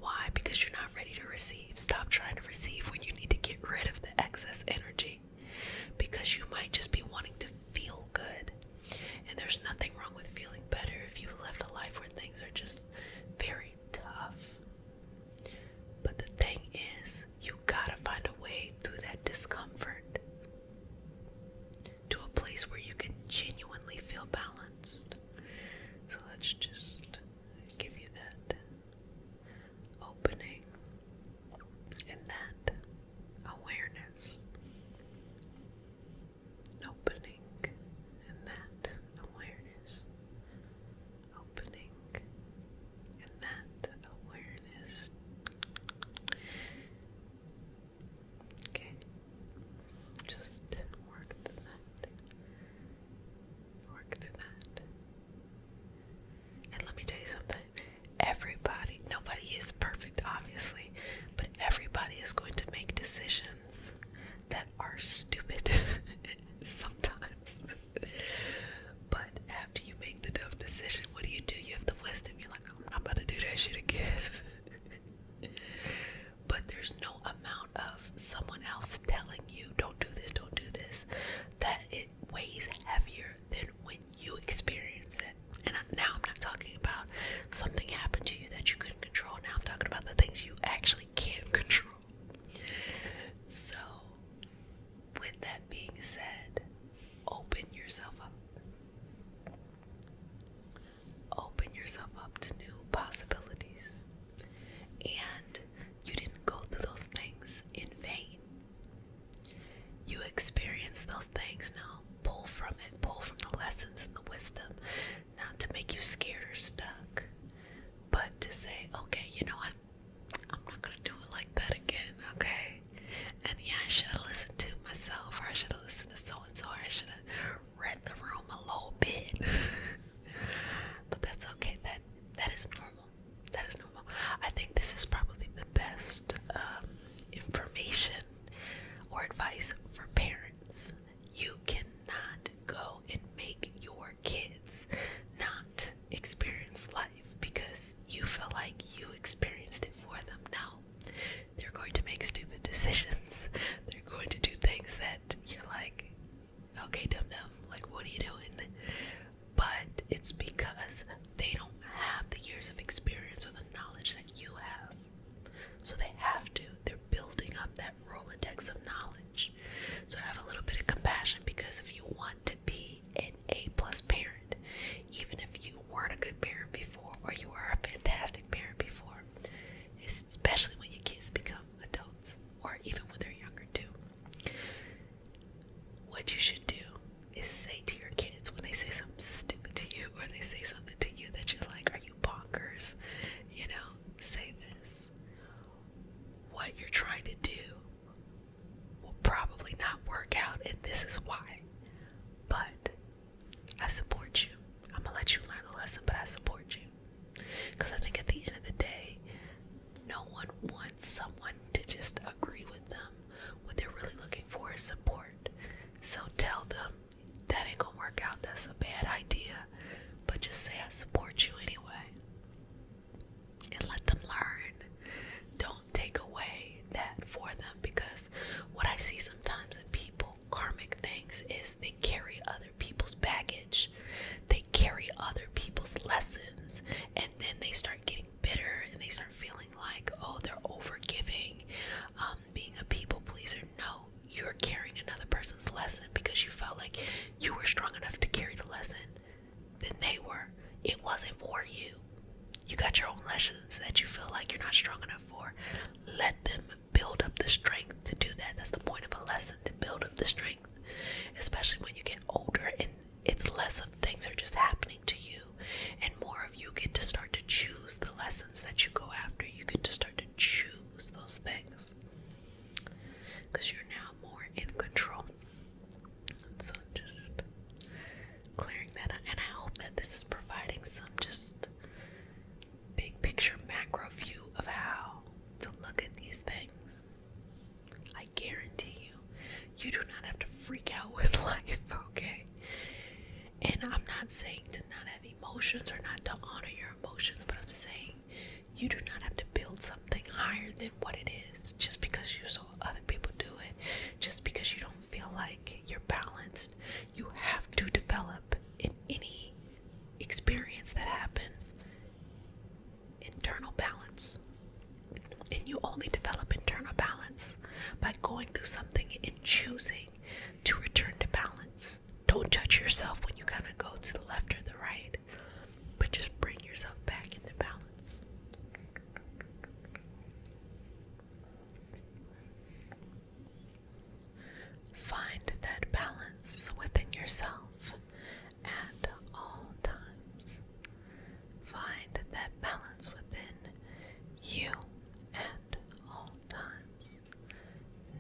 Why? Because you're not ready to receive. Stop trying to receive when you need to get rid of the excess energy. Because you might just be wanting to feel good. And there's nothing wrong with feeling better if you've lived a life where things are just very tough. But the thing is, you gotta find a way through that discomfort to a place where you can genuinely feel balanced. So let's just give you that opening and that awareness. Opening and that awareness. Opening and that awareness. Okay. Just work through that. Work through that. And let me tell you something. Nobody is perfect, obviously, but everybody is going to make decisions that are stupid sometimes. But after you make the dumb decision, what do? You have the wisdom. You're like, I'm not about to do that shit again. But there's no amount of someone else telling you, don't do this, that it weighs heavier than when you experience it. And now I'm not talking about something happened to you that you couldn't control. Now I'm talking about the things you actually can control. So, with that being said, open yourself up. Open yourself up to new possibilities. And you didn't go through those things in vain. You experienced those things. Now pull from it. Pull from the lessons and the wisdom. Not to make you scared or stuck, but to say, okay, you know what? I'm not going to do it like that again, okay? And yeah, I should have listened to myself, or I should have listened to so-and-so, or I should have read the room a little bit. But that's okay. That is normal. That is normal. I think this is probably the best information or advice for parents. You cannot go and make your kids not experience life because you feel like you experienced it for them. No, they're going to make stupid decisions. They're going to do things that you're like, okay, dum-dum, like, what are you doing? But it's because they don't have the years of experience or the knowledge that you have. So they have to. They're building up that Rolodex of knowledge. So have a little bit of compassion, because if you want to be an A-plus parent, even if you weren't a good parent before, or you were a fantastic parent before, especially when your kids become adults, or even when they're younger too, what you should do is say to your kids when they say something stupid to you, or they say something to you that you're like, are you bonkers? You know, say this. What you're trying to do will probably not this is why. But I support you. I'm gonna let you learn the lesson, but I support you. Because I think at the end of the day, no one wants someone to just agree with them. What they're really looking for is support. So tell them that ain't gonna work out. That's a bad idea. But just say I support you anyway. And let them learn. Don't take away that for them, because what I see sometimes in people, karmic things, is they carry other people's baggage. They carry other people's lessons, and then they start getting bitter and they start feeling like, oh, they're overgiving, being a people pleaser. No, you're carrying another person's lesson because you felt like you were strong enough to carry the lesson than they were. It wasn't for you. You got your own lessons that you feel like you're not strong enough for. Let them build up the strength to do that. That's the point of a lesson, to build up the strength. Especially when you get older and it's less of things are just happening to you, and more of you get to start to choose the lessons that you go after. You get to start to choose those things because you're now more in control. So just clearing that out, and I hope that this is providing some just big picture macro view of how to look at these things. I guarantee you do not have to freak out with life, okay? And I'm not saying to not have emotions or not to honor your emotions, but I'm saying you do not have to build something higher than what it is just because you saw other people do it, just because you don't feel like you're balanced. You have to develop in any experience that happens internal balance. And you only develop internal balance by going through something and choosing to return to balance. Don't judge yourself when you kind of go to the left or the right, but just bring yourself back into balance. Find that balance within yourself at all times. Find that balance within you at all times.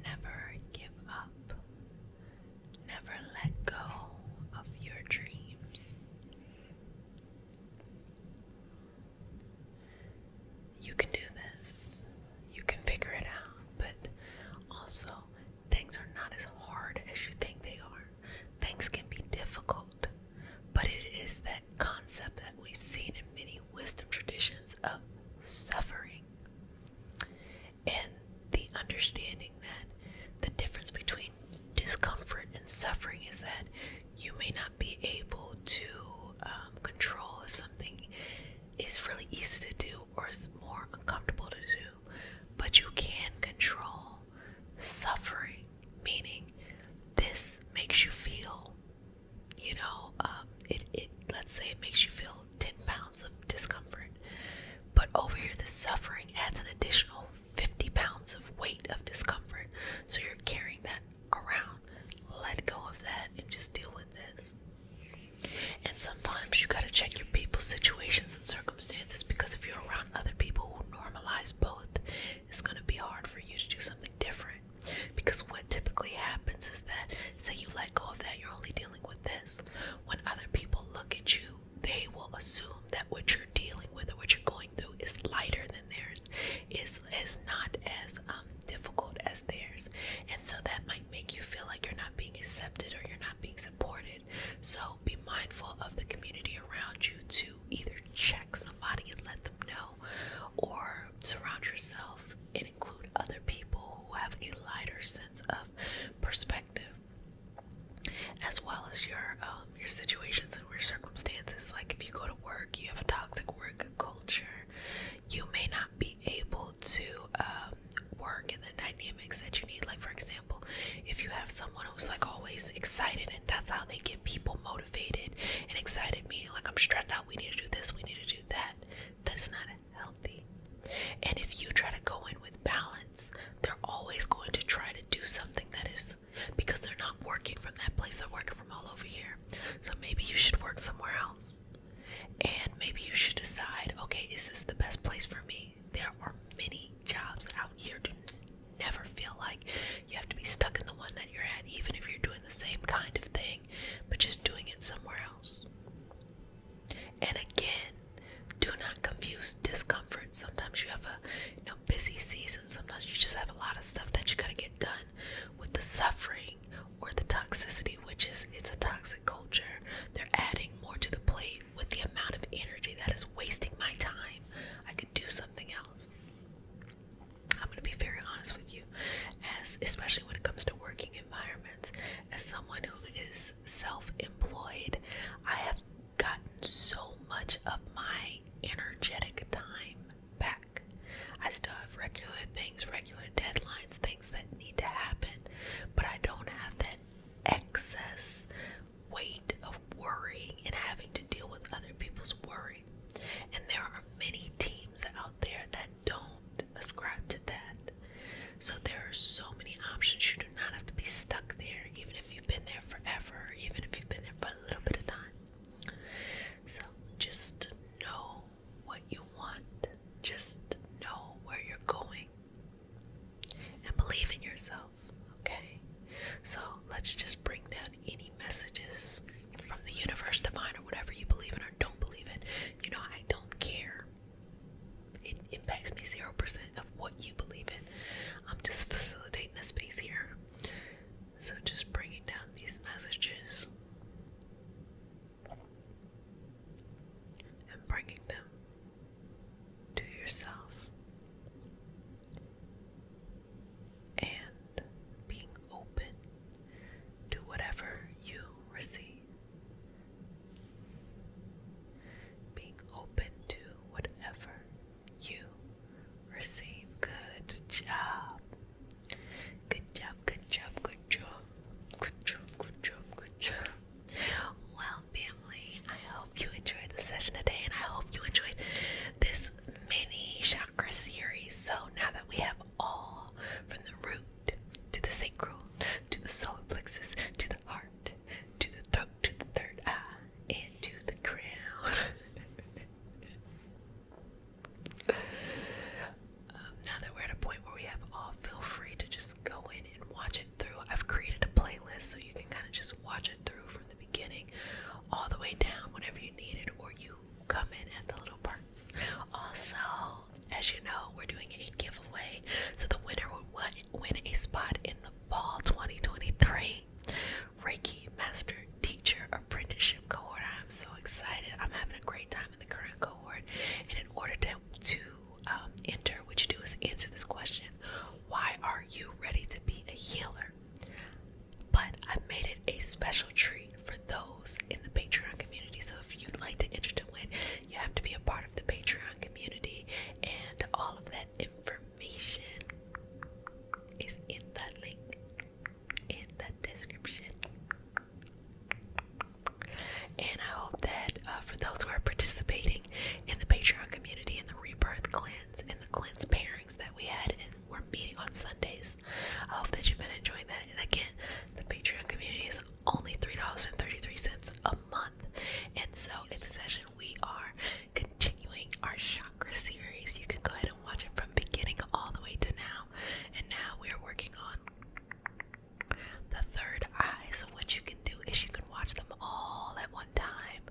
Never give up. Never let go of your dreams. You can do this. You can figure it out, but also things are not as hard as you think they are. Things can be difficult, but it is that concept that we've seen in many wisdom traditions of suffering, and the understanding that the difference between discomfort and suffering is that you may not be able to control if something is really easy to do or is more uncomfortable to do, but you can control suffering, meaning this makes you feel, let's say it makes you feel 10 pounds of discomfort, but over here the suffering adds an additional 50 pounds of weight of discomfort, so you're carrying that around. Let go of that and just deal with this. And sometimes you gotta check your people's situations and circumstances, because if you're around other people who normalize both, it's gonna be hard for you to do something different. Because what typically happens is that, say you let go of that, you're only dealing with this. When other people look at you, they will assume that what you're dealing with or what you're going through is lighter than theirs, is not as difficult as theirs. And so that might make you feel like you're not being accepted or you're not being supported. So be mindful of the community around you to either check somebody and let them know, or surround yourself and include other people who have a lighter sense of perspective, as well as your situations and your circumstances. Like if you go to work, you have a toxic work culture, you may not be able to work in the dynamics that you need. Like for example, if you have someone who's like always excited and that's how they get people motivated, and excited meaning like I'm stressed out, we need to do this, we need to do that, that's not healthy. And if you try to go in with balance, they're always going to try to do something that is, because they're not working from that place, they're working from all over here. So maybe you should work somewhere else. And maybe you should decide, okay, is this the best place for me? There are many jobs out here. Do never feel like you have to be stuck in the one that you're at, even if you're doing the same as someone who is self-employed, I have gotten so much of my energetic time back. I still have regular things, regular deadlines, things that need to happen, but I don't have that excess weight of worrying and having to deal with other people's worry. And there are many teams out there that don't ascribe to that. So there are so many options. You do not have to be stuck there, even if you've been there forever, even if you've been there for a little bit of time. So just know what you want. Just know where you're going. And believe in yourself, okay? So let's just bring down any messages from the universe, divine, or whatever you believe in or don't believe in. You know, I don't care. It impacts me 0% of what you believe in. I'm just facilitating a space here. So just bringing down these messages and bringing them to yourself. And being open to whatever you receive. Being open to whatever you receive. Good job. Good job, good job, good job. Good job, good job, good job. Well, family, I hope you enjoyed the session today, and I hope you enjoyed this mini chakra series. So now that we have all, from the root to the sacral, to the solar plexus, to the heart, to the throat, to the third eye, and to the crown. Now that we're at a point where we have all, feel free to just go in and watch it through. I've created a playlist so you can kind of just watch it through from the beginning all the way down whenever you need it, or you come in at the little parts. Also, as you know, we're doing a giveaway, so the winner will win a spot in the fall 2023 Reiki Master Teacher Apprenticeship cohort. I'm so excited. I'm having a great time in the current cohort, and in order to enter, what you do is answer this question: why are you ready to be a healer? But I made it a special treat for those in the Patreon community. So if you'd like to enter to win, you have to be a part of the Patreon community, and all of that information is in the link in the description. And I hope that for those who are participating in the Patreon community, in the rebirth cleanse, and the cleanse pairings that we had, and we're meeting on Sundays, I hope that you've been enjoying that. And again, the Patreon community is only $3.33 a month, and so it's a session we are continuing our chakra series. You can go ahead and watch it from beginning all the way to now, and now we're working on the third eye. So what you can do is you can watch them all at one time,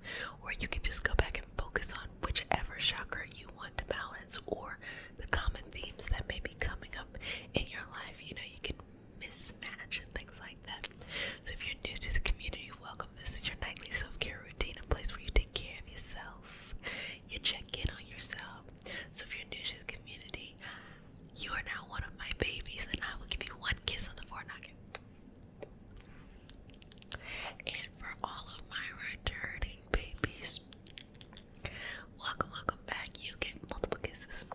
or you can just go back and focus on whichever chakra you want to balance, or the common themes that may be coming up in your life. You know, you can mismatch and things like that. So if you're new to the community, welcome. This is your nightly self-care routine, a place where you take care of yourself. You check in on yourself. So if you're new to the community, you are now one of my babies, and I will give you one kiss on the forehead. And for all of my returning babies, welcome, welcome back. You get multiple kisses.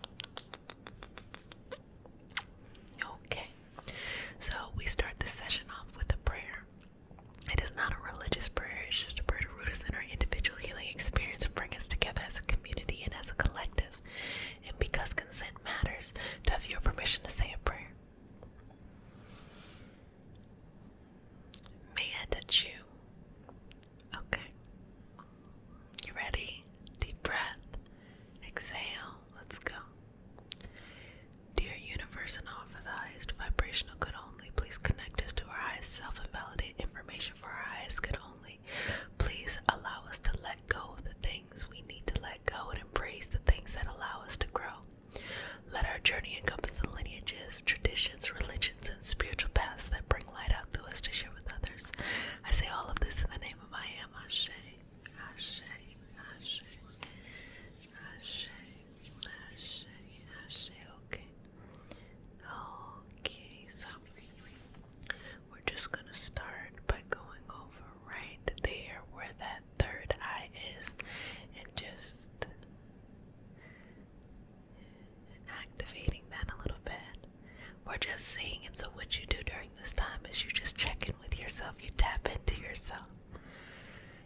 Okay, so we start this session off with a prayer. It is not a religious prayer, it's just a prayer to root us in our individual healing experience and bring us together as a community and as a collective. And because consent matters, to have your permission to say a prayer. May I touch you? yourself.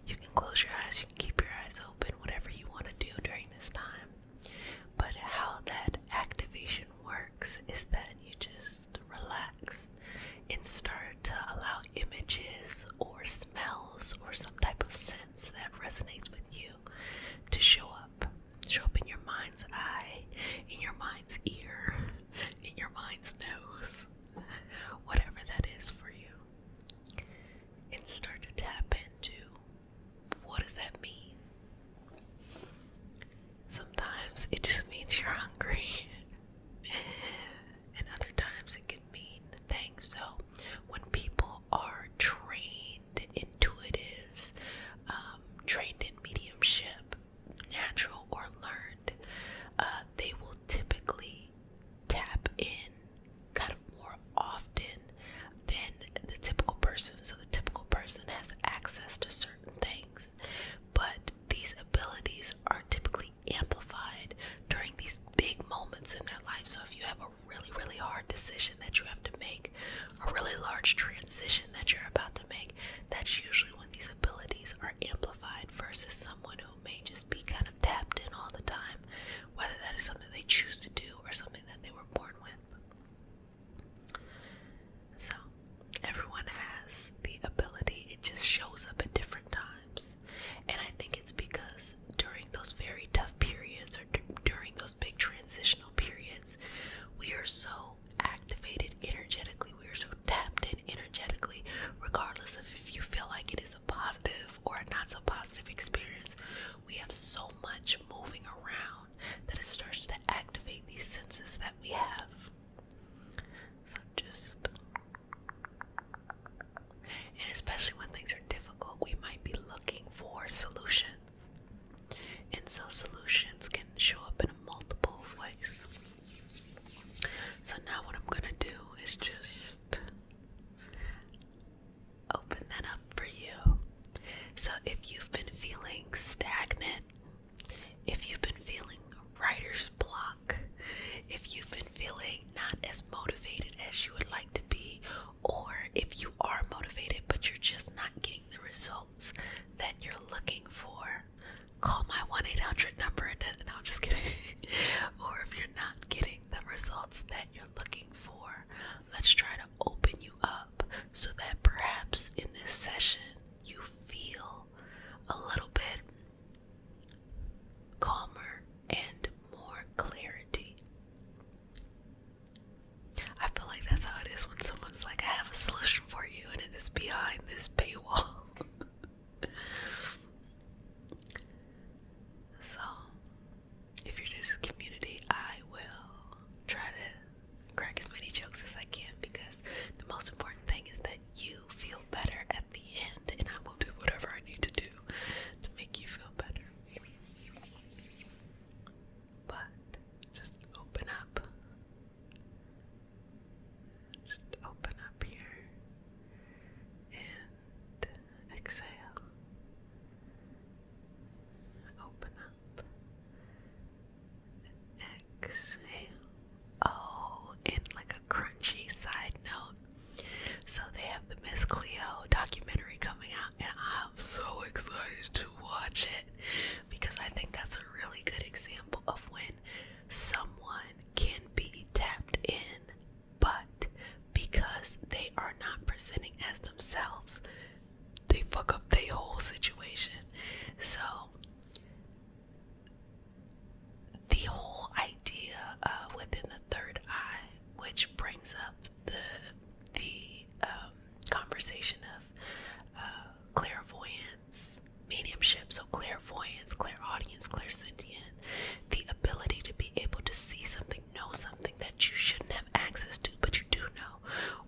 You can close your eyes, you can keep your eyes open, whatever you want to do during this time. But how that activation works is that you just relax and start to allow images or smells or some type of sense that resonates with you to show up in your mind's eye, in your mind's ear, in your mind's nose, whatever that is for you, and start to tap into what does that mean. Sometimes it just means you're hungry, and other times it can mean things. So when people are trained intuitives, trained in mediumship, natural or learned, they will typically tap in kind of more often than the typical person. So the typical person has access to certain things, but these abilities are typically amplified during these big moments in their life. So if you have a really, really hard decision that you have to make, a really large transition that you're about to make, that's usually when these abilities are amplified versus someone who may just be kind of tapped in all the time, whether that is something they choose to do or something that they were born with. So everyone has the ability, it just shows up at different times. And I think it's because during those very tough periods or during those big transitional periods, we are so activated energetically, we are so tapped in energetically, regardless of if you feel like it is a positive or a not so positive experience. We have so much moving around that it starts to activate these senses that we have. So just, and especially when things are difficult, we might be looking for solutions. And so solutions can show up in multiple ways. So now what I'm gonna do is just open that up for you. So if you've been feeling stagnant, if you've been feeling writer's block, if you've been feeling not as motivated as you would like to be, or if you are motivated but you're just not getting the results that you're looking for, call my 1-800 number and no, I'm just kidding. Or if you're not getting the results that you're looking for, let's try to open you up so that perhaps in this session you feel a little bit calmer and more clarity. I feel like that's how it is when someone's like, I have a solution for you, and it is behind this paywall. So, if you're just a community, I will try to crack as many jokes as I can, because the most important thing is that you feel better at the end, and I will do whatever I need to do to make you feel better. But just open up. Just open up here and exhale. Open up. Exhale. Oh, and like a crunchy side note. So they have the Miss Cleo documentary coming out, and I'm so excited to watch it because I think that's a really good example of when someone can be tapped in, but because they are not presenting as themselves, they fuck up their whole situation. So the whole idea within the third eye, which brings up the conversation of clairvoyance, mediumship, so clairvoyance, clairaudience, clairsentient, the ability to be able to see something, know something that you shouldn't have access to, but you do know,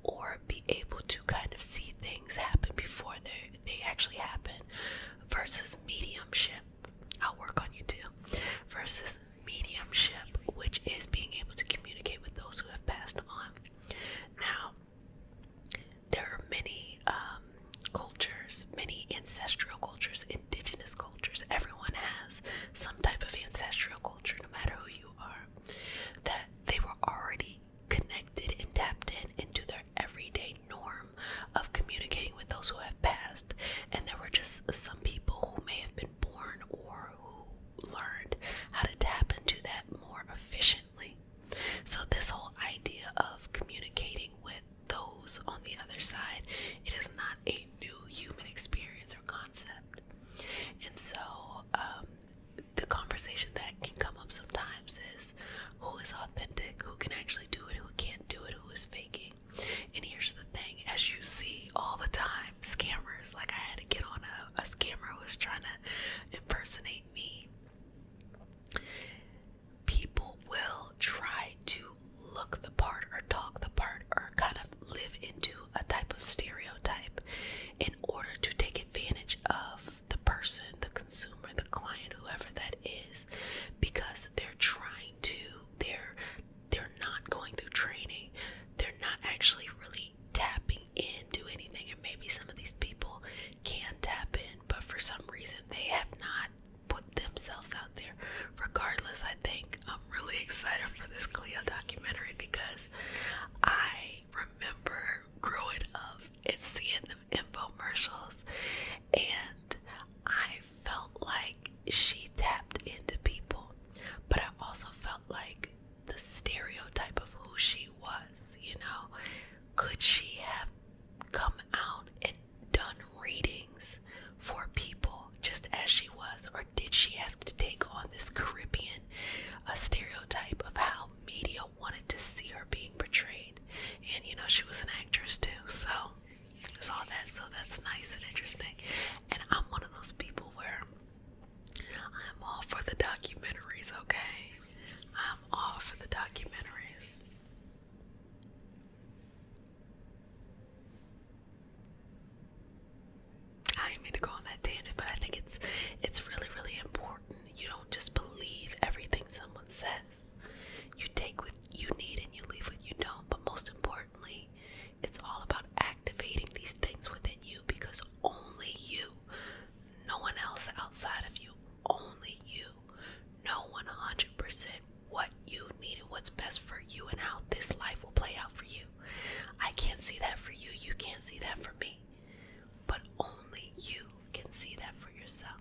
or be able to kind of see things happen before they actually happen, versus mediumship. I'll work on you too. Versus mediumship, which is being able to communicate with those who have passed on. Now, there are many cultures, many ancestral cultures, indigenous cultures. Everyone has some type of ancestral culture, no matter who you are, that they were already connected and tapped into their everyday norm of communicating with those who have passed. isn't interesting. And I'm one of those people where I'm all for the documentaries, okay? I'm all for the documentaries. I didn't mean to go on that tangent, but I think it's really, really important. You don't just believe everything someone says. You take what you need and you leave what you don't. But most importantly, it's all about activating these things within you, because only you, no one else outside of you, only you know 100% what you need and what's best for you and how this life will play out for you. I can't see that for you. You can't see that for me. But only you can see that for yourself.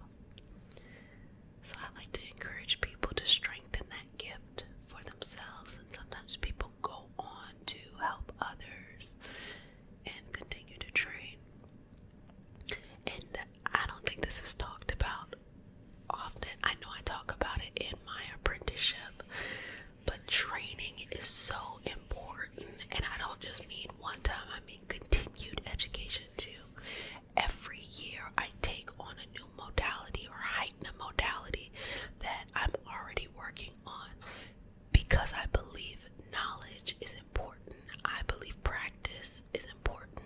So I like to encourage people to strengthen that gift for themselves. And sometimes people go on to help others and continue to train. And I don't think this is talked about often. I know I talk about it in my apprenticeship, but training is so important. And I don't just mean one time, I mean continued education too. Every year I take on a new modality or heighten a modality that I'm already working on, because I believe knowledge is important. I believe practice is important.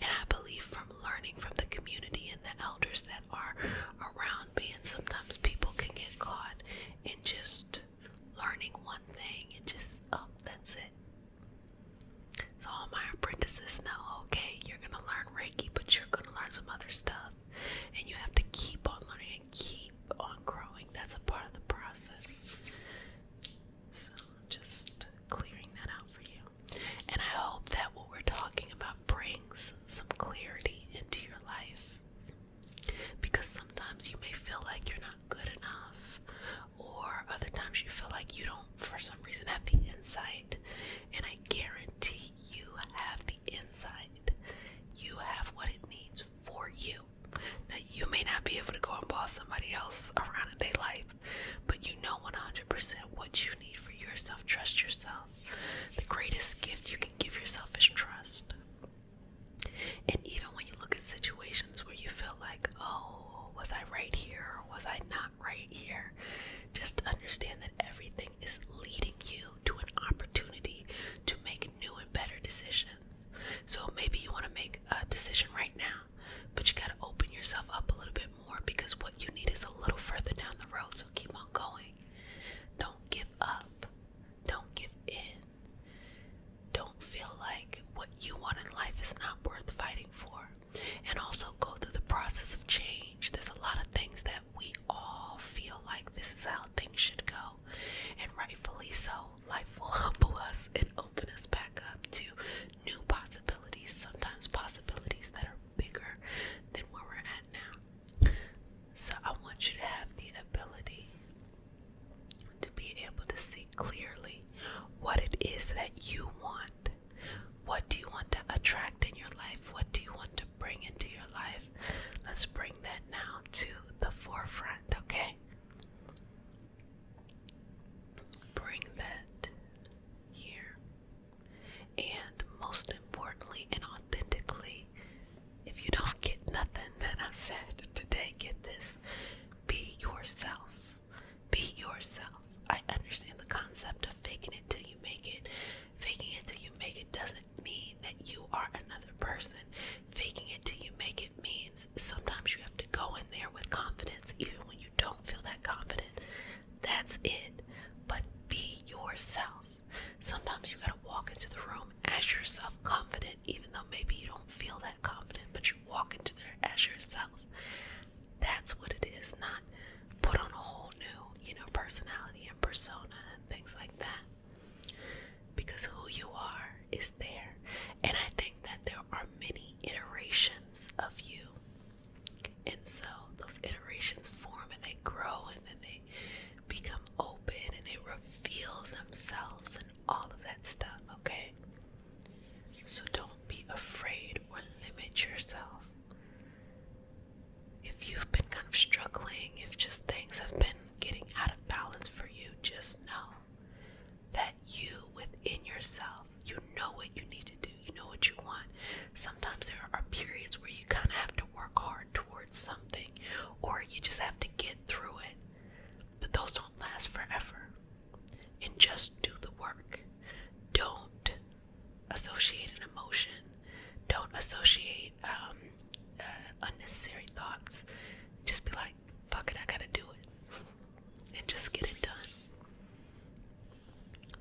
And I believe from learning from the community and the elders that are around me. And sometimes people can get caught in just learning one thing and just, oh, that's it. So all my apprentices know, okay, you're going to learn Reiki, but you're going to learn some other stuff. And you have to keep on learning and keep on growing. That's a part of the process. So just clearing that out for you. And I hope that what we're talking about brings some clarity into your life. Because sometimes you may feel like you're not good enough, or other times you feel like you don't, for some reason, have the insight. And I guarantee you have the insight. You have what it needs for you. Now, you may not be able to go and boss somebody else around in their life, but you know 100% what you need for yourself. Trust yourself. The greatest gift you can give yourself is trust. And even when you look at situations where you feel like, oh, was I right here or was I not right here? Just understand that everything is leading you to an opportunity to make new and better decisions. So maybe you want to make a decision right now, but you got to open yourself up a little bit more, because what you need is a little further down the road. So keep on going. Don't give up. Don't give in. Don't feel like what you want in life is not worth fighting for. And also go through the process of change. There's a lot of things that we all feel like this is how things should go. And rightfully so. Life will humble us and open us back up to new possibilities. Sometimes possibilities that are bigger than where we're at now. things, just be like, fuck it, I gotta do it. And just get it done.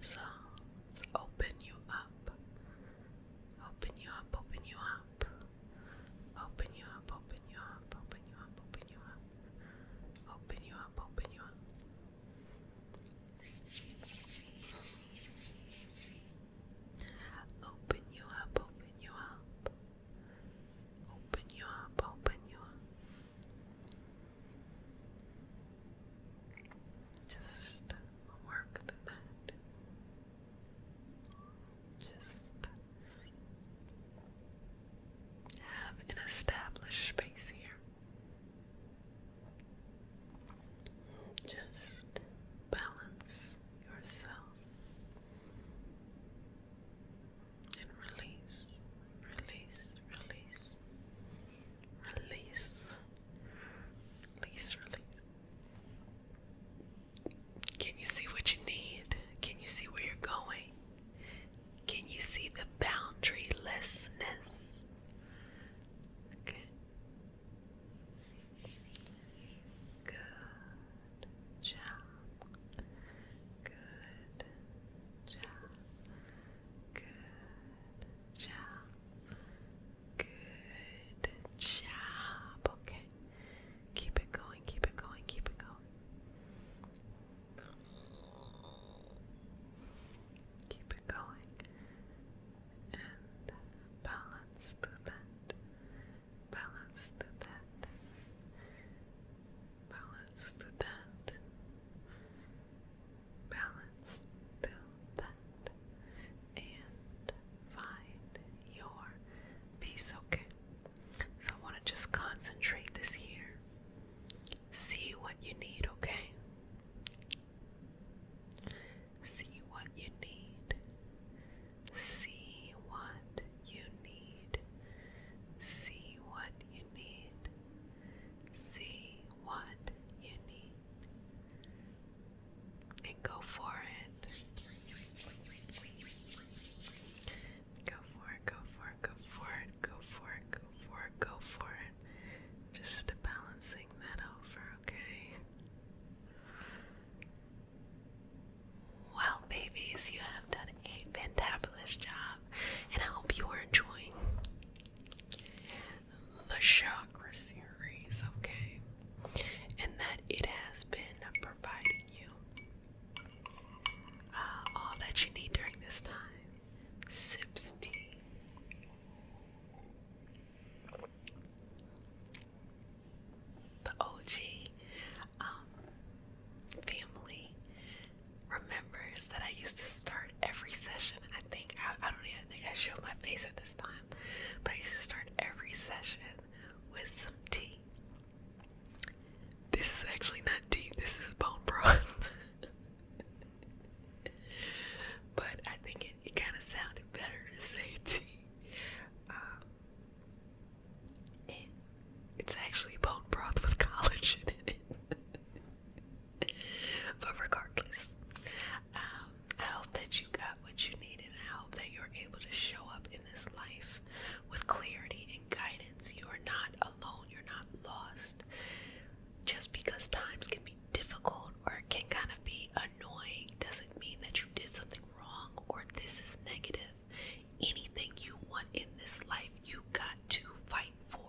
So, let's open you up. Open you up, open you up. Open you up, open you up, open you up, open you up. Open you up, open you up. Open you up, open you up. Open you up, open you up. Just work through that. Just have an established space here. Just balance yourself and release, release, release, release, release, release. Can you see what you need? Can you see where you're going? Can you see the boundarylessness? Okay. Good job. Good job. Good job. Good job. Okay. Keep it going, keep it going, keep it going. Keep it going. And balance through that. Balance through that. Balance through that. Balance through that. And find your peace, okay? So I want to just concentrate this here. See what you need, okay? See what you need. See what you need. See what you need. See what you need. And go for it. Go for it, go for it, go for it, go for it, go for it, go for it. Just balancing that over, okay? Well, babies, you have done a fantabulous job, and I hope you are enjoying the chakra series, okay? And that it has been providing you all that you need during this time. Sips tea. The OG family remembers that I used to start every session. I don't even think I showed my face at this time, but I used to start every session with some tea. This is actually not tea, this is bone broth. But I think it kind of sounded better to say tea. It's actually bone broth with collagen in it. But regardless, I hope that you got what you needed, and I hope that you're able to show up in this life with clarity and guidance. You are not alone, you're not lost. Just because times can be difficult or it can kind of be annoying doesn't mean that you did something wrong or this is negative. Anything you want in this life, you got to fight for.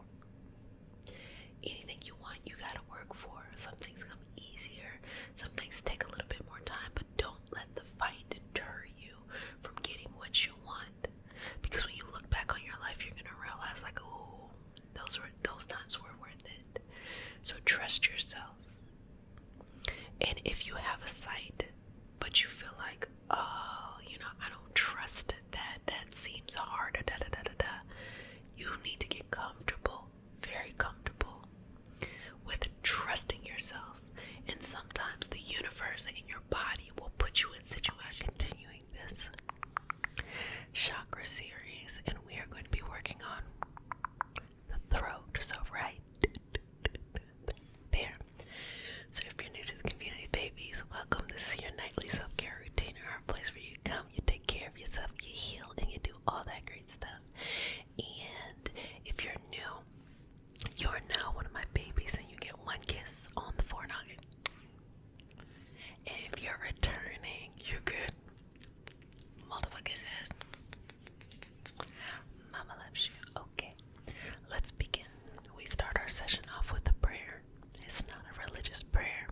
Anything you want, you got to work for. Some things come easier, some things take a little bit more time, but don't let the fight deter you from getting what you want. Because when you look back on your life, you're going to realize like, oh, those times were worth it. So trust yourself. And if you have a sight, but you feel like, oh, I don't trust it, that seems hard, you need to get comfortable, very comfortable with trusting yourself. And sometimes the universe and your body will put you in situations. Continuing this chakra series, and we are going to be working on the throat. So right there. So if you're new to the community, babies, welcome. This is your nightly self-care routine, or a place where you come, you take care of yourself, you heal, and you do all that great stuff. And if you're new, you are now one of my baby one kiss on the forenoggin. And if you're returning, you're good. Multiple kisses. Mama loves you. Okay, let's begin. We start our session off with a prayer. It's not a religious prayer.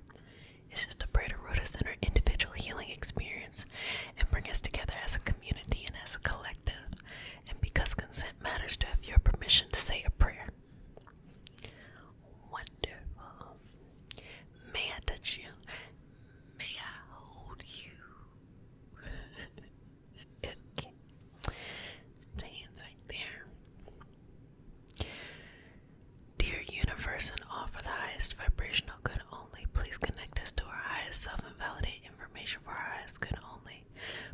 It's just a prayer to root us in our individual healing experience and bring us together as a community and as a collective. And because consent matters, to have your permission to say a prayer. Wonderful. May I touch you? May I hold you? Okay. The hands right there. Dear universe, and all for the highest vibrational good only, please connect us to our highest self and validate information for our highest good only.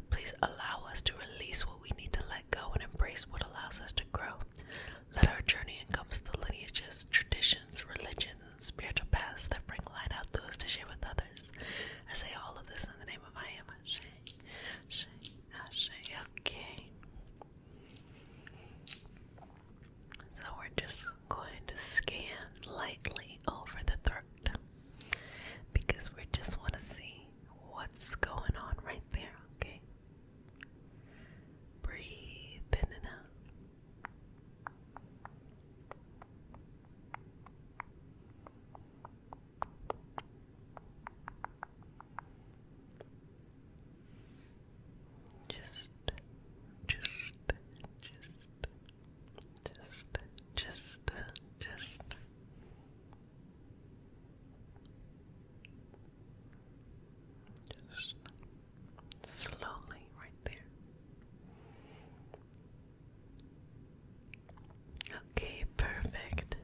Please allow us to release what we need to let go and embrace what allows us to grow. Let our journey encompass the lineages, traditions, religions, and spiritual paths that bring light out to us to share with others. I say all of this in the name of I am. Ashe, Ashe, Ashe. Okay. So we're just going to scan lightly over the throat because we just want to see what's going on right there, okay? Breathe in and out. Just slowly right there. Okay, perfect.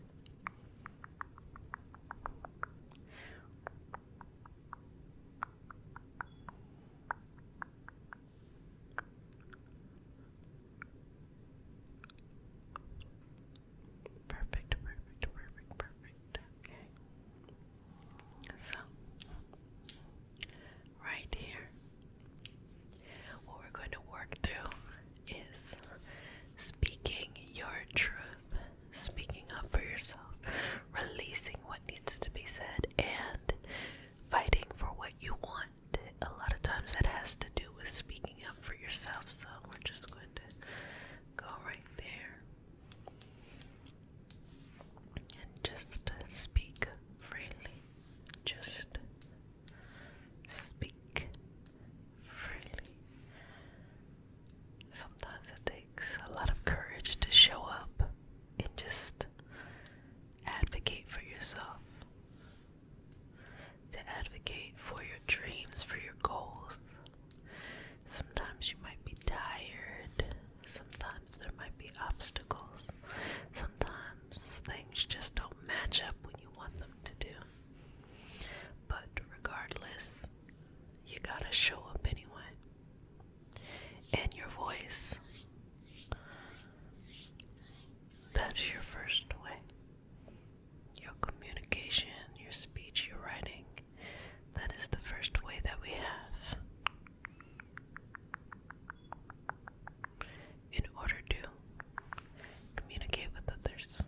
Perfect. Okay. So, right here, what we're going to work through is speaking your truth, speaking up for yourself, releasing what needs to be said, and fighting for what you want. A lot of times that has to do with speaking up for yourself, so we're just going to go right there and just speak freely. Just speak freely. Sometimes it takes a lot of courage to show up and just advocate for yourself, to advocate for your dreams, for your goals. Sometimes you might be tired. Sometimes there might be obstacles. Sometimes things just don't match up when you want them to do. But regardless, you gotta show up anyway. And your voice, that's your first way. Your communication, your speech, your writing, that is the first way that we have in order to communicate with others.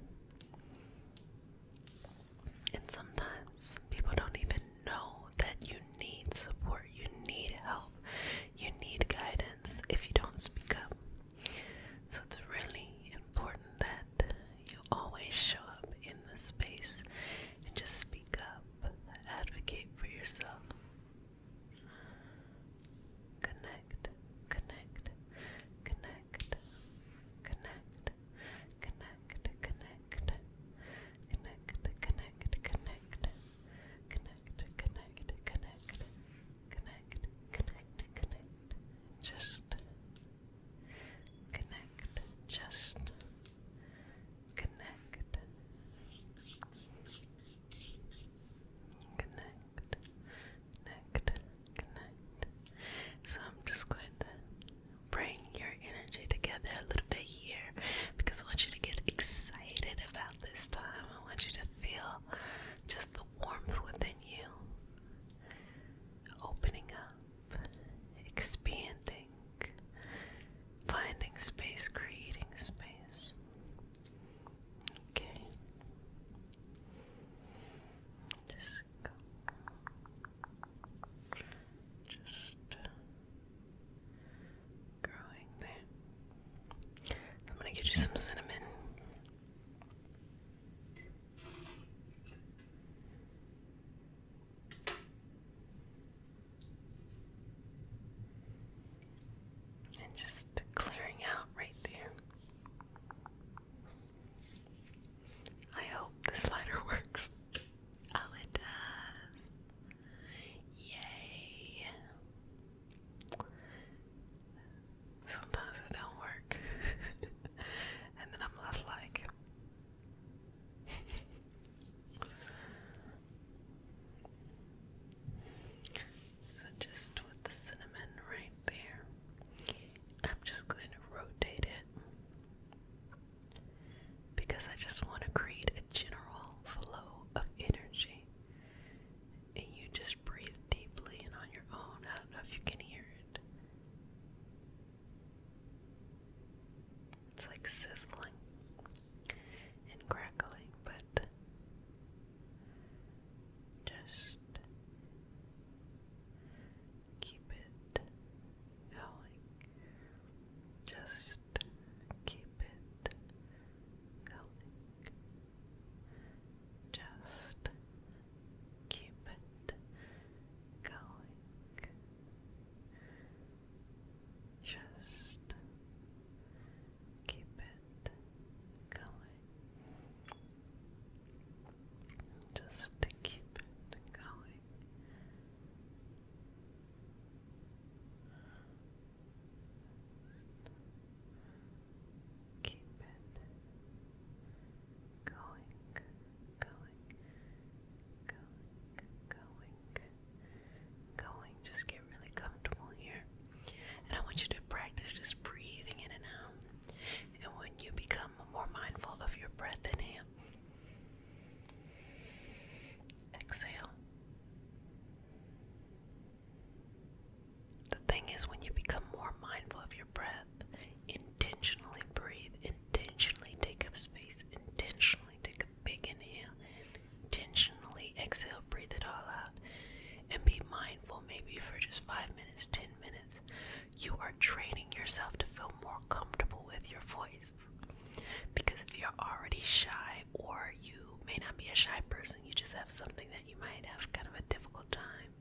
something that you might have kind of a difficult time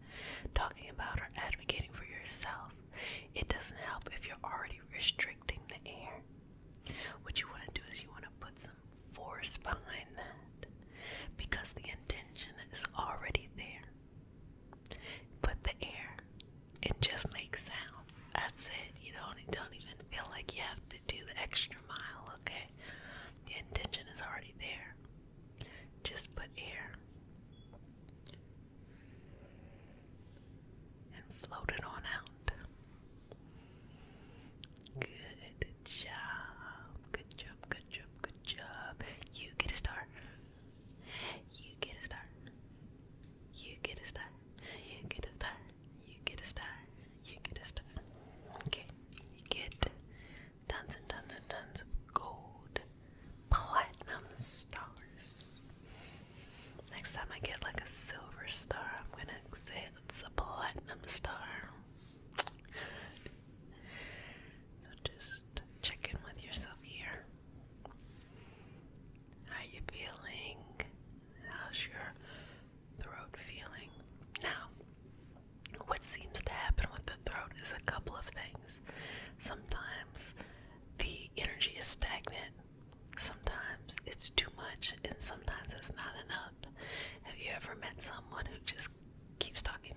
talking about or advocating for yourself, it doesn't help if you're already restricting the air. What you want to do is you want to put some force behind that, because the intention is already there. Put the air and just make sound. That's it. You don't even feel like you have to do the extra mile, okay? The intention is already there. Just put air and float it on out. Good job. Good job, good job, good job. You get a star. You get a star. You get a star. You get a star. You get a star. You get a star. Okay. You get tons and tons and tons of gold, platinum stars. Next time I get like a silver star, I'm gonna say it's a platinum star. So just check in with yourself here. How you feeling? How's your throat feeling? Now, what seems to happen with the throat is a couple of things. Sometimes the energy is stagnant. Sometimes it's too much, and sometimes it's not enough. Have you ever met someone who just keeps talking,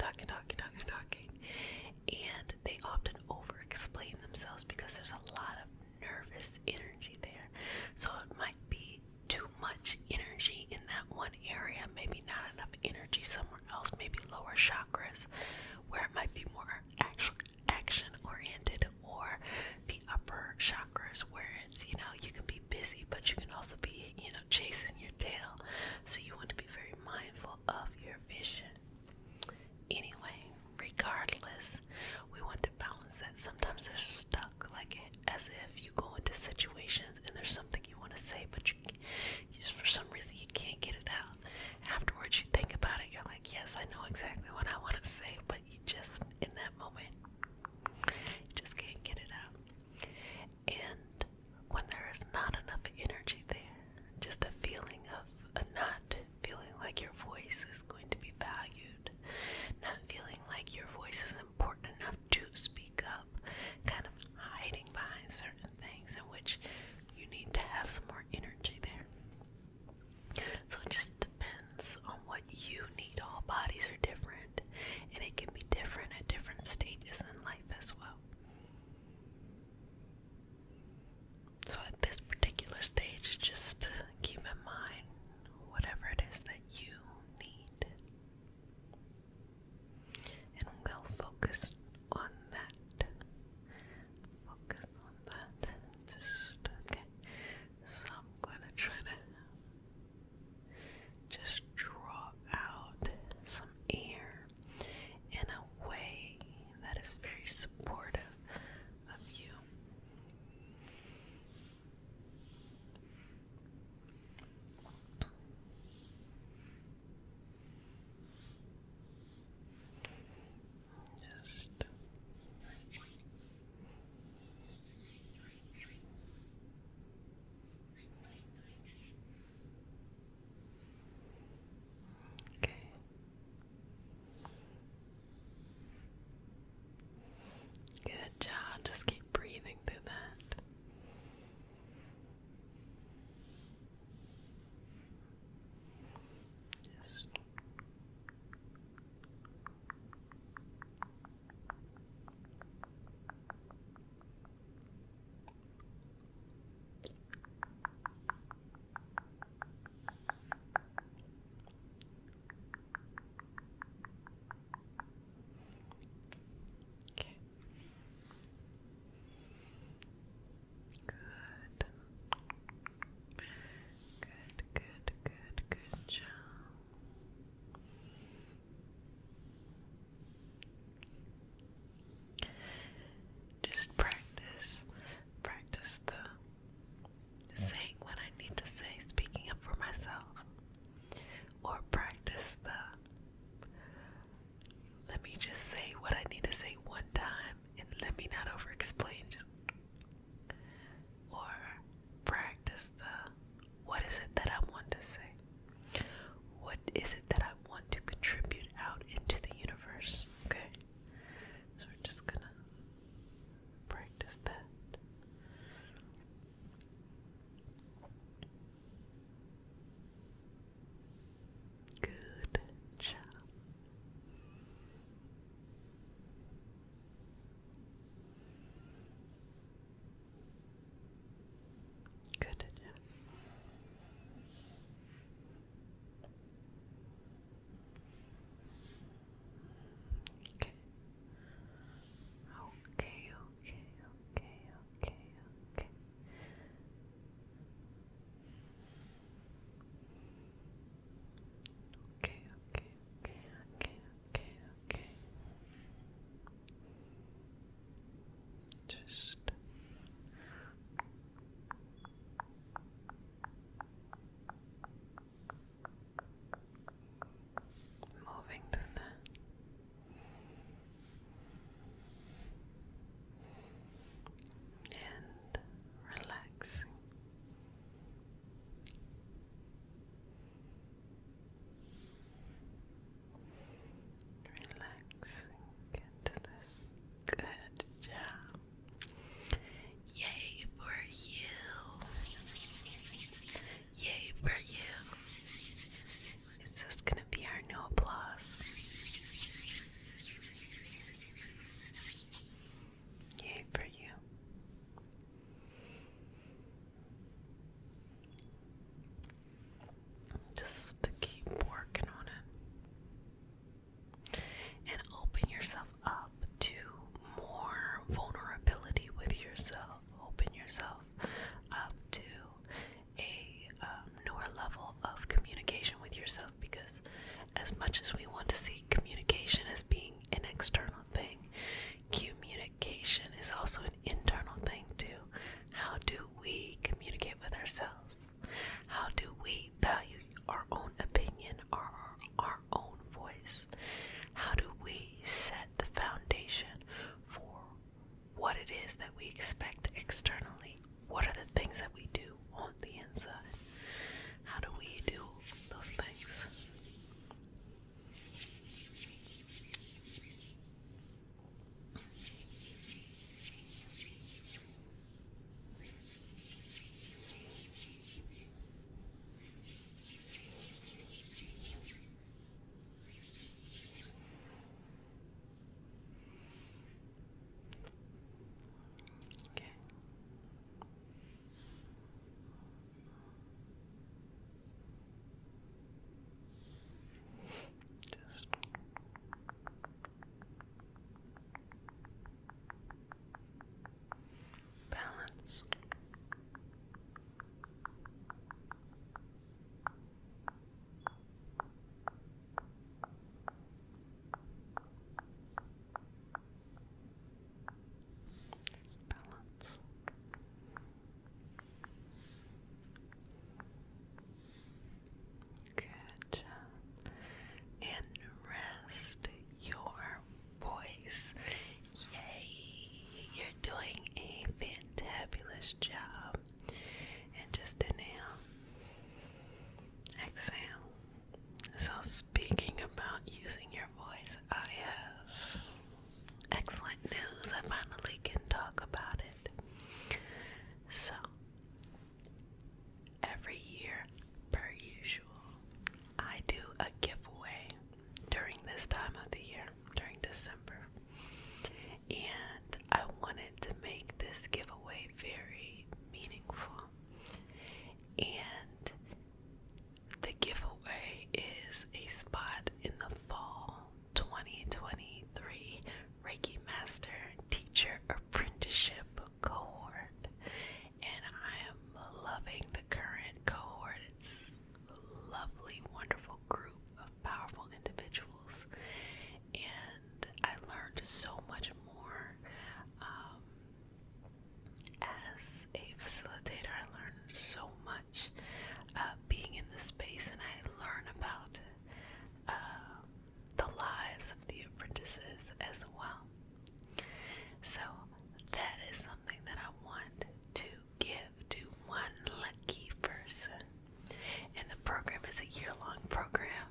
program.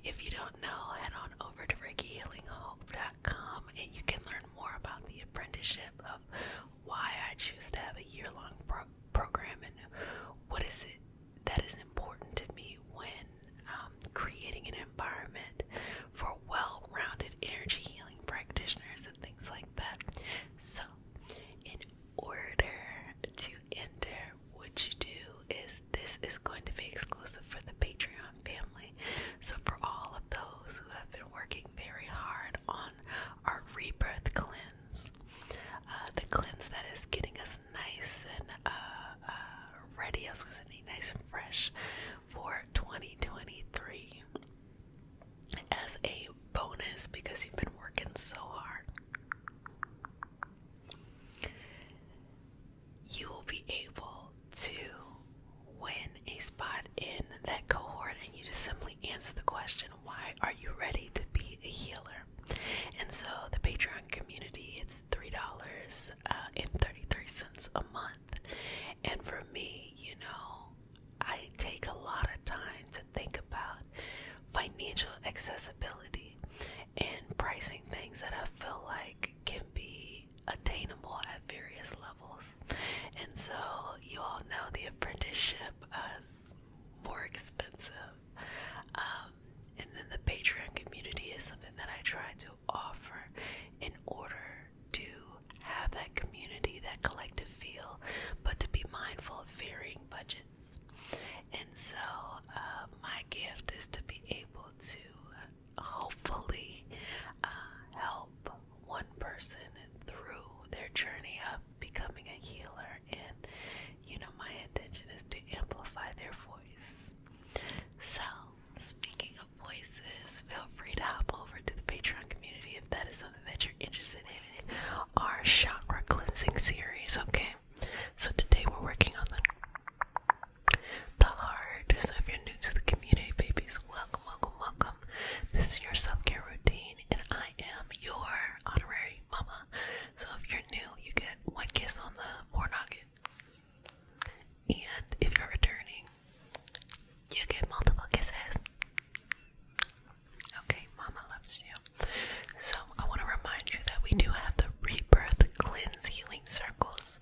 If you don't know, head on over to ReikiHealingHope.com and you can learn more about the apprenticeship of why I choose to have a year-long program and what is it that is important to me when creating an environment for well-rounded energy healing practitioners and things like that. So, in order to enter, what you do is this is going to be exclusive for the Patreon family. So for all of those who have been working very hard on our rebirth cleanse, the cleanse that is getting us nice and ready, I was going to say nice and fresh for 2023 as a bonus because you've been working so hard. You will be able to win a spot in that cohort, and you just simply answer the question, why are you ready to be a healer? And so the Patreon community, it's $3.33 a month. And for me, I take a lot of time to think about financial accessibility and pricing things that I feel like can be attainable at various levels. And so you all know the apprenticeship is more expensive. And then the Patreon community is something that I try to offer in order to have that community, that collective feel, but to be mindful of varying budgets. And so my gift is to be able to hopefully help one person through their journey of becoming a healer. And my intention is to amplify their voice. So speaking of voices, feel free to hop over to the Patreon community if that is something that you're interested in. Our chakra cleansing series, okay? So today we're working on the heart. So if you're new to the community, babies, welcome, welcome, welcome. This is your self-care routine, and I am your honorary mama. So if you're new, you get one kiss on the forenoggin. And if you're returning, you get multiple kisses. Okay, mama loves you. So I want to remind you that we do have the rebirth cleanse healing circles.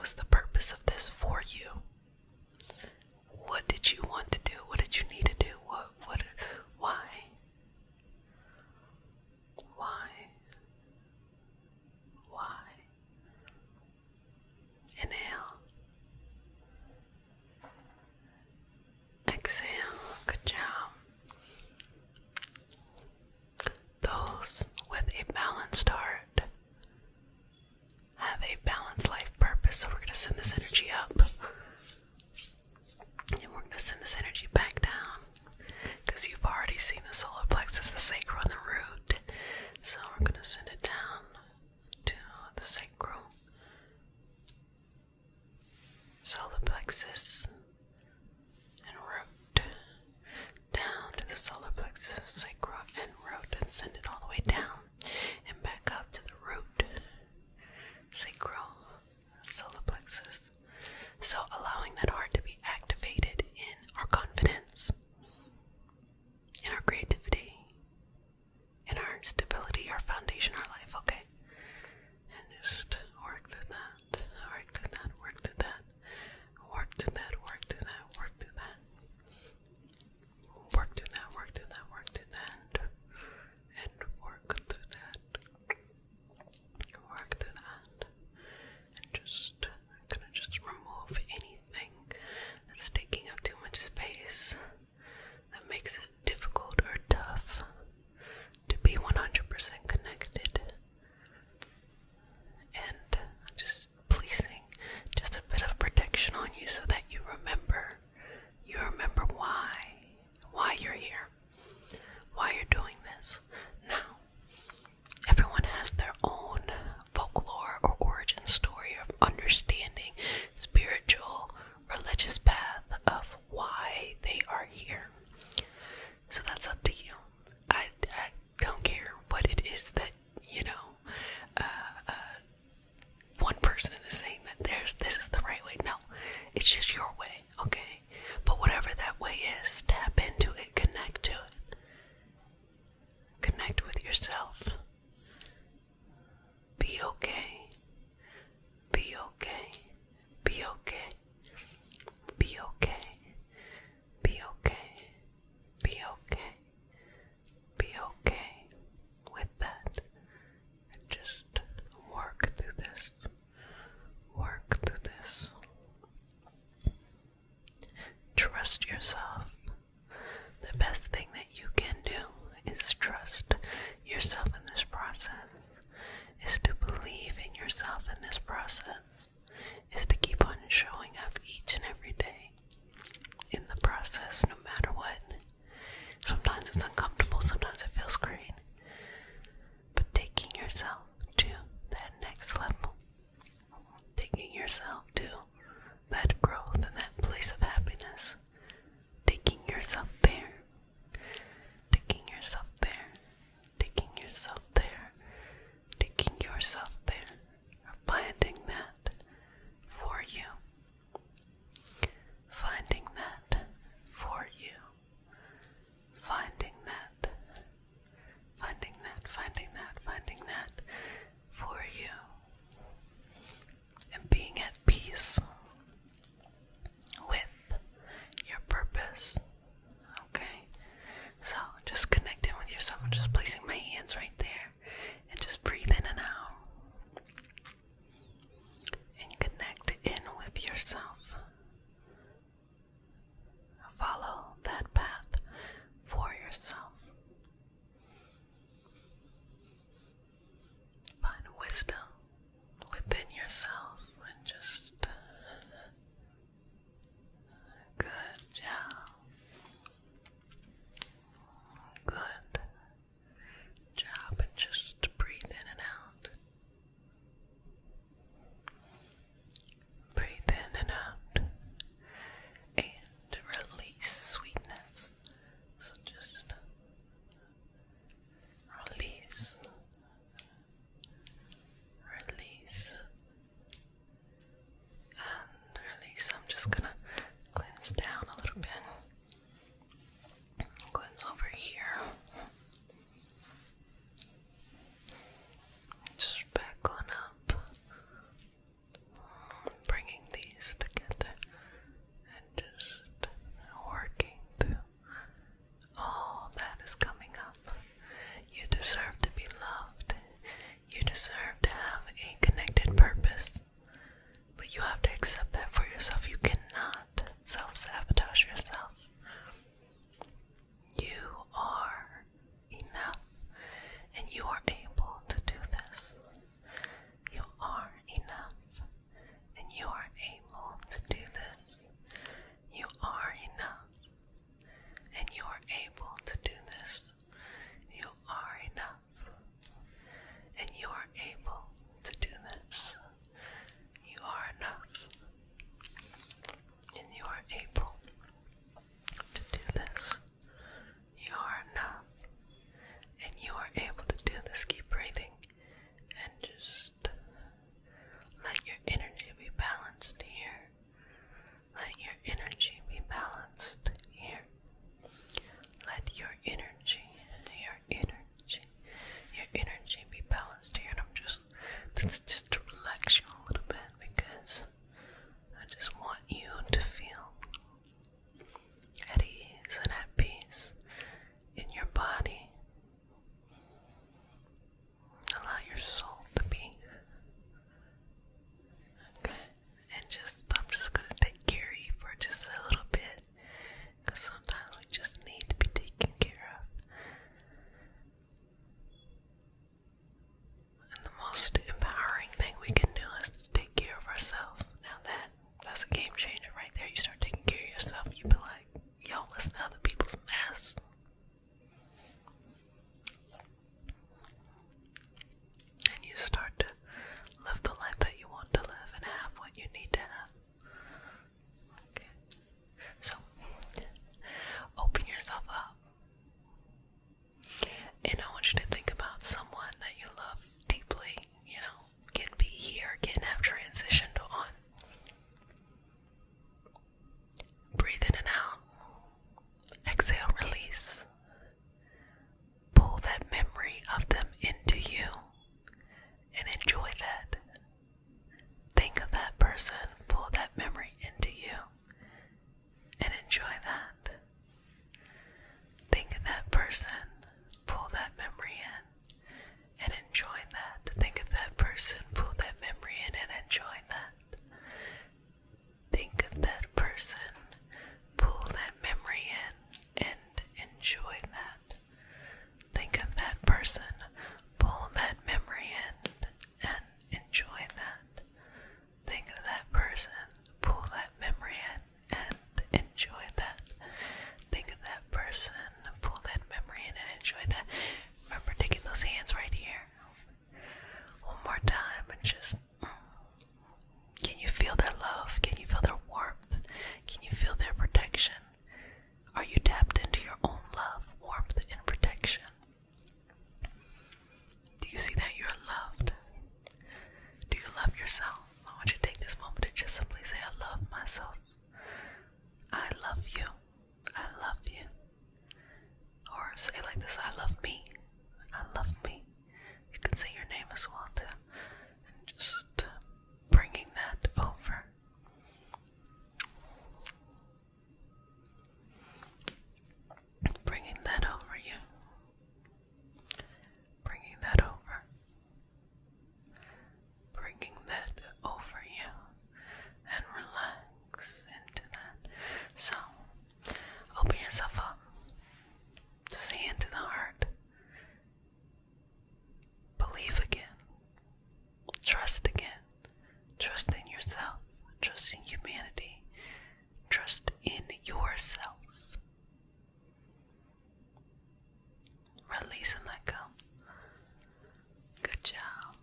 was the purpose of this for you? What did you want to do? What did you need to do? Why? Inhale. Exhale. Good job. Those with a balanced heart have a balanced life purpose. So we're going to send this energy up. And we're going to send this energy back down. Because you've already seen the solar plexus, the sacral, and the root. So we're going to send it down to the sacral, solar plexus, and root. Down to the solar plexus, sacral, and root. And send it all the way down. And back up to the root, sacral, solar plexus. So allowing that heart to be activated in our confidence, in our creativity, in our stability, our foundation, our life, okay? And just work through that, work through that, work through that, work through that, work through that, work through that, work through that, work through that, work through that, and work through that, work through that, and just, I'm gonna just remove anything that's taking up too much space that makes it difficult or tough to be 100% connected, and just placing just a bit of protection on you so that you remember why you're here, why you're doing this. Now, everyone has their own folklore or origin story of understanding spiritual, religious path of why they are here. So that's up to you. I don't care what it is that, one person is saying that this is the right way. No, it's just your way, okay? But whatever that way is, tap into it, connect to it. Connect with yourself. Be okay. Be okay. Be okay. Be okay. Be okay. Be okay. Be okay with that. And just work through this. Work through this. Trust yourself. The best thing that you can do is trust yourself in this process. Is to believe in yourself in this process. Is to keep on showing up each and every day in the process, no matter what. Sometimes it's uncomfortable, sometimes it feels great. But taking yourself to that next level, taking yourself to that growth and that place of happiness, taking yourself there, taking yourself there, taking yourself there, taking yourself there, finding that for you. Finding that for you. Finding that. Finding that, finding that, finding that for you. And being at peace with your purpose. Okay? So just connecting with yourself. I'm just placing my hands right there. And just breathe in and out. it's just to relax you a little bit, because I just want you to feel at ease and at peace in your body. Allow your soul to be. Okay, and I'm just gonna take care of you for just a little bit, because sometimes we just need to be taken care of. And the most empowering thing we can do is to take care of ourselves. Now that's a game changer right there. You start taking care of yourself, you be like, yo, listen to other people's mess. And you start to live the life that you want to live and have what you need to have. Okay. So, open yourself up. And I want you to think about someone that you love deeply, can be here, can have transitioned on. Breathe in and out. Exhale, release. Pull that memory of them into you and enjoy that. Think of that person, pull that memory into you and enjoy that. Think of that person, pull that memory in and enjoy that. Think of that person, pull that memory in and enjoy that. Think of that person, pull that memory in and enjoy that. Think of that person, pull that memory in and enjoy that. Think of that person, pull that memory in and enjoy that. Think of that person, pull that memory in and enjoy that. Remember taking those hands right here. One more time and just, can you feel their love? Can you feel their warmth? Can you feel their protection? Are you tapped into your own love, warmth, and protection? Do you see that you're loved? Do you love yourself? I want you to take this moment to just simply say, I love myself. I love you. I love you. Or say it like this, I love me. I love me. You can say your name as well too. And just bringing that over. Bringing that over you. Bringing that over. Bringing that over you. And relax into that. So, open yourself up. See into the heart. Believe again. Trust again. Trust in yourself. Trust in humanity. Trust in yourself. Release and let go. Good job.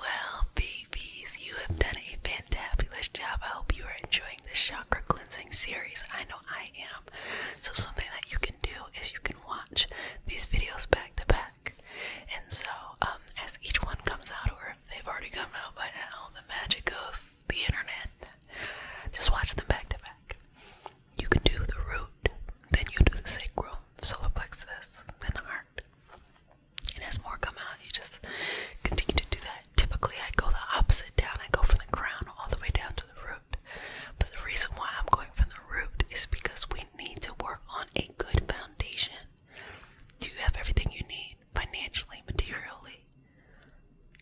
Well, babies, you have done a fantabulous job. I hope you are enjoying this chakra cleansing series. I know I am. So something that you can do is you can watch these videos back to back. And so as each one comes out, or if they've already come out by now, the magic of the internet, just watch them back to back. You can do the root, then you do the sacral, solar plexus, then the heart. And as more come out, you just continue to do that. Typically I go the opposite down. I go from the crown all the way down to the root. But the reason why I'm going from the root is because we need to work on a good foundation. Do you have everything you need? Financially, materially,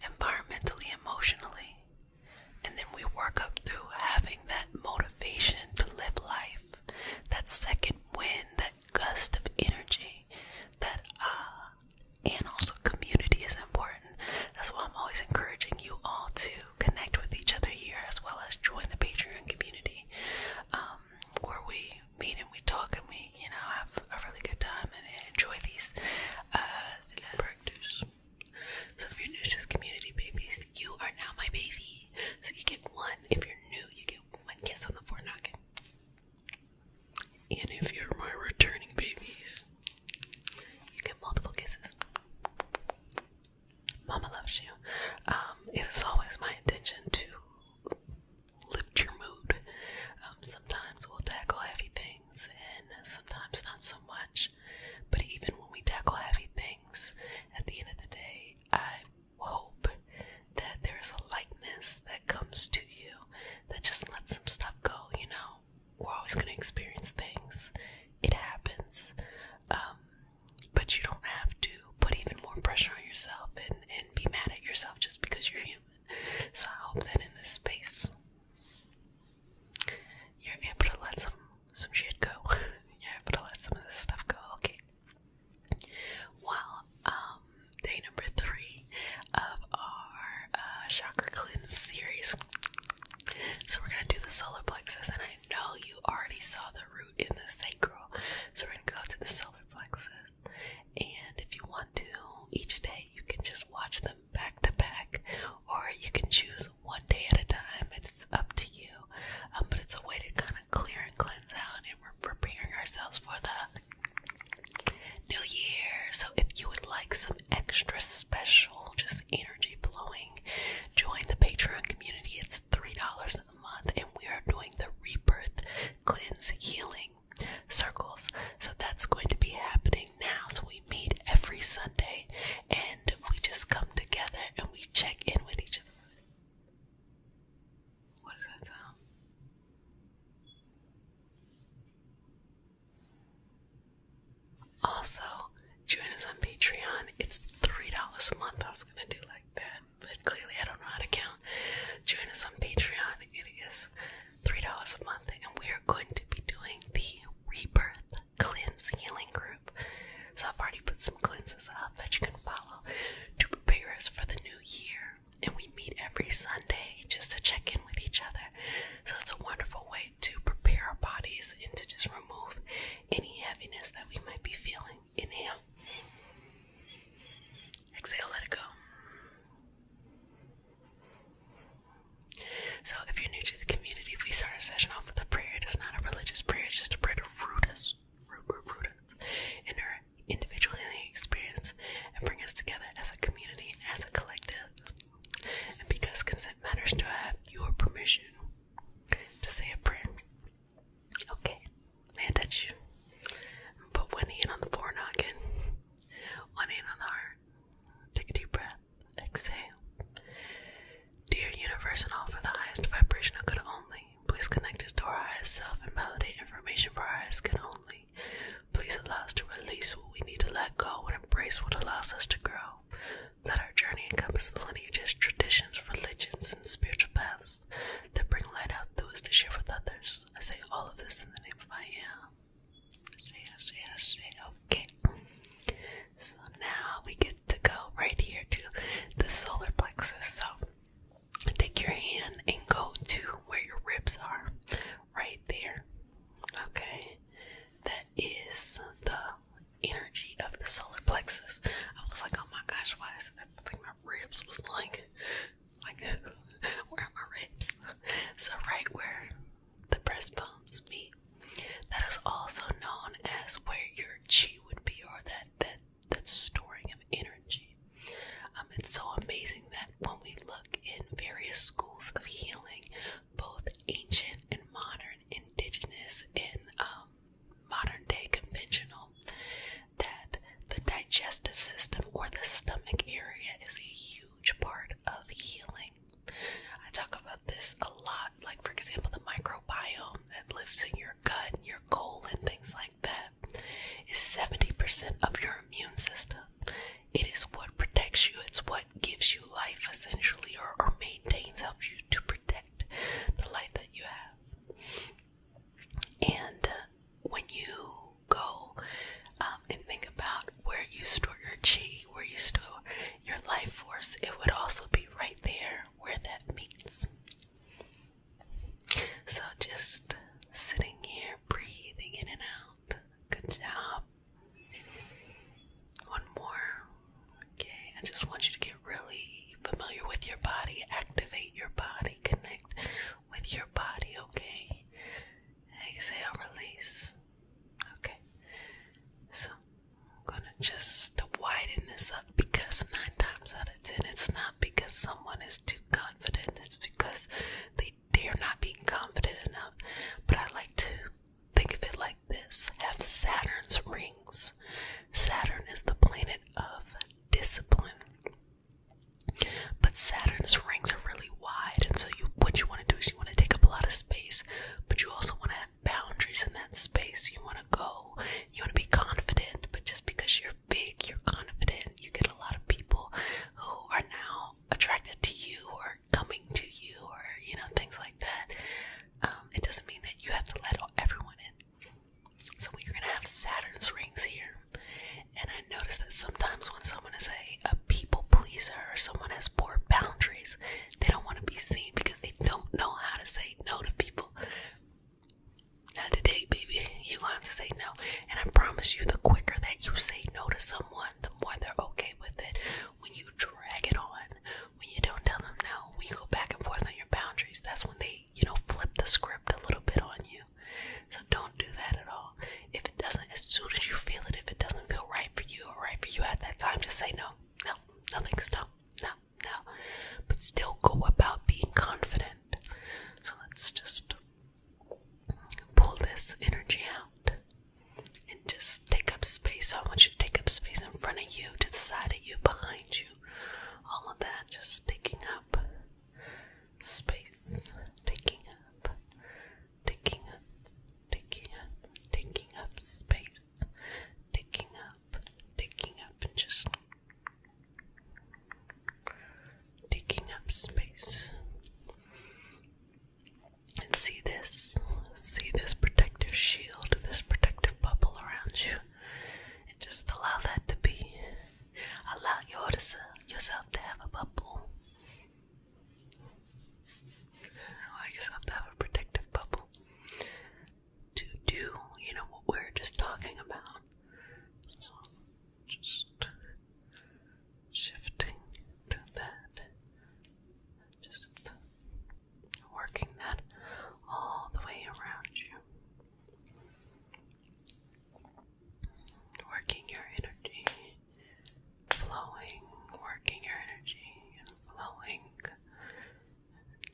environmentally, emotionally. And then we work up through having that motivation to live life, that second wind, that gust of energy, that and also community is important. That's why I'm always encouraging you all to connect with each other here, as well as join the Patreon community, where we meet and we talk and we, have a really good time and enjoy these practice. So if you're new to this community, babies, you are now my baby. So you get one. If you're new, you get one kiss on the forehead. And if you're my returning babies, you get multiple kisses. Mama loves you. It is always my intention saw the root in the sacral. So we're going to go to the solar plexus. And if you want to, each day you can just watch them back to back, or you can choose one day at a time. It's up to you. But it's a way to kind of clear and cleanse out, and we're preparing ourselves for the new year. So if you would like some extra special, just energy flowing, join the Patreon community. It's $3 a month, and we are doing the rebirth, cleanse, healing circles. So that's going to be happening now. So we meet every Sunday, and we just come together and we check in with each other. What does that sound? Also, join us on Patreon. It's $3 a month. I was gonna do like that, but clearly I don't know how to count. Join us on Patreon. It is $3 a month, and we are going to be doing the Rebirth Cleanse Healing Group. So I've already put some cleanses up that you can follow to prepare us for the new year. And we meet every Sunday just to check in with each other. So it's a wonderful way to prepare our bodies and to just remove any heaviness that we might be feeling. Inhale. Exhale, let it go. So if you're new to the community, we start our session off with a prayer. It's not a religious prayer, it's just a prayer to root us in our individual healing experience and bring us together as a community, as a collective. And because consent matters, do I have your permission to say a prayer? Okay, may I touch you? Put one hand on the forenoggin, one hand on the heart. Take a deep breath. Exhale. Dear universe and all for the highest vibration of good only, please connect us to our highest self and validate information for our highest good only. Please allow us to release what we need to let go and embrace what allows us to grow. Let our journey encompass the lineages, traditions, religions, and spiritual paths that bring light out through us to share with others. I say all of this in the name of I am. Okay. So now we get to go right here to the solar plexus. So take your hand and go to where your ribs are. Right there. Okay. That is the energy of the solar plexus. I was like, oh my gosh, why is it? I think my ribs was like, where are my ribs? So right where the breastbones meet, that is also known as where your chi would be, or that storing of energy. It's so amazing that when we look in various schools of healing, both ancient and modern, indigenous and modern day conventional, that the digestive system or the stomach area is a huge part of healing. I talk about this a lot, like for example the microbiome that lives in your gut and your colon, things like that, is 70% of your immune system. It is what protects you. It's what gives you life, essentially, or maintains, helps you to protect the life that you have. And when you go and think about where you store your chi, where you store your life force, it would also be right there where that meets. So just sitting here, breathing in and out. Good job. One more. Okay, I just want you to get really familiar with your body, activate your body, connect with your body, okay? Exhale, release. Okay, so I'm gonna just widen this up, because 9 times out of 10, it's not because someone is too confident, it's because they're not being confident enough. But I like to think of it like this: have Saturn's rings. Saturn is the planet of discipline, but Saturn's rings are really wide, and so what you want to do is you want to take up a lot of space, but you also want to have boundaries in that space. You want to go, you want to be confident, but just because you're big, you're confident, you get a lot of people who are now attracted to you, or still go about being confident. So let's just pull this energy out and just take up space. I want you to take up space in front of you, to the side of you, behind you. All of that, just taking up space, taking up, taking up, taking up, taking up space, taking up, and just taking up space. And see this protective shield, this protective bubble around you, and just allow that to be. Allow yourself to have a bubble. Allow yourself to have a protective bubble to do, what we're just talking about. So just shifting to that, just working that all the way around you, working your energy, flowing, working your energy and flowing.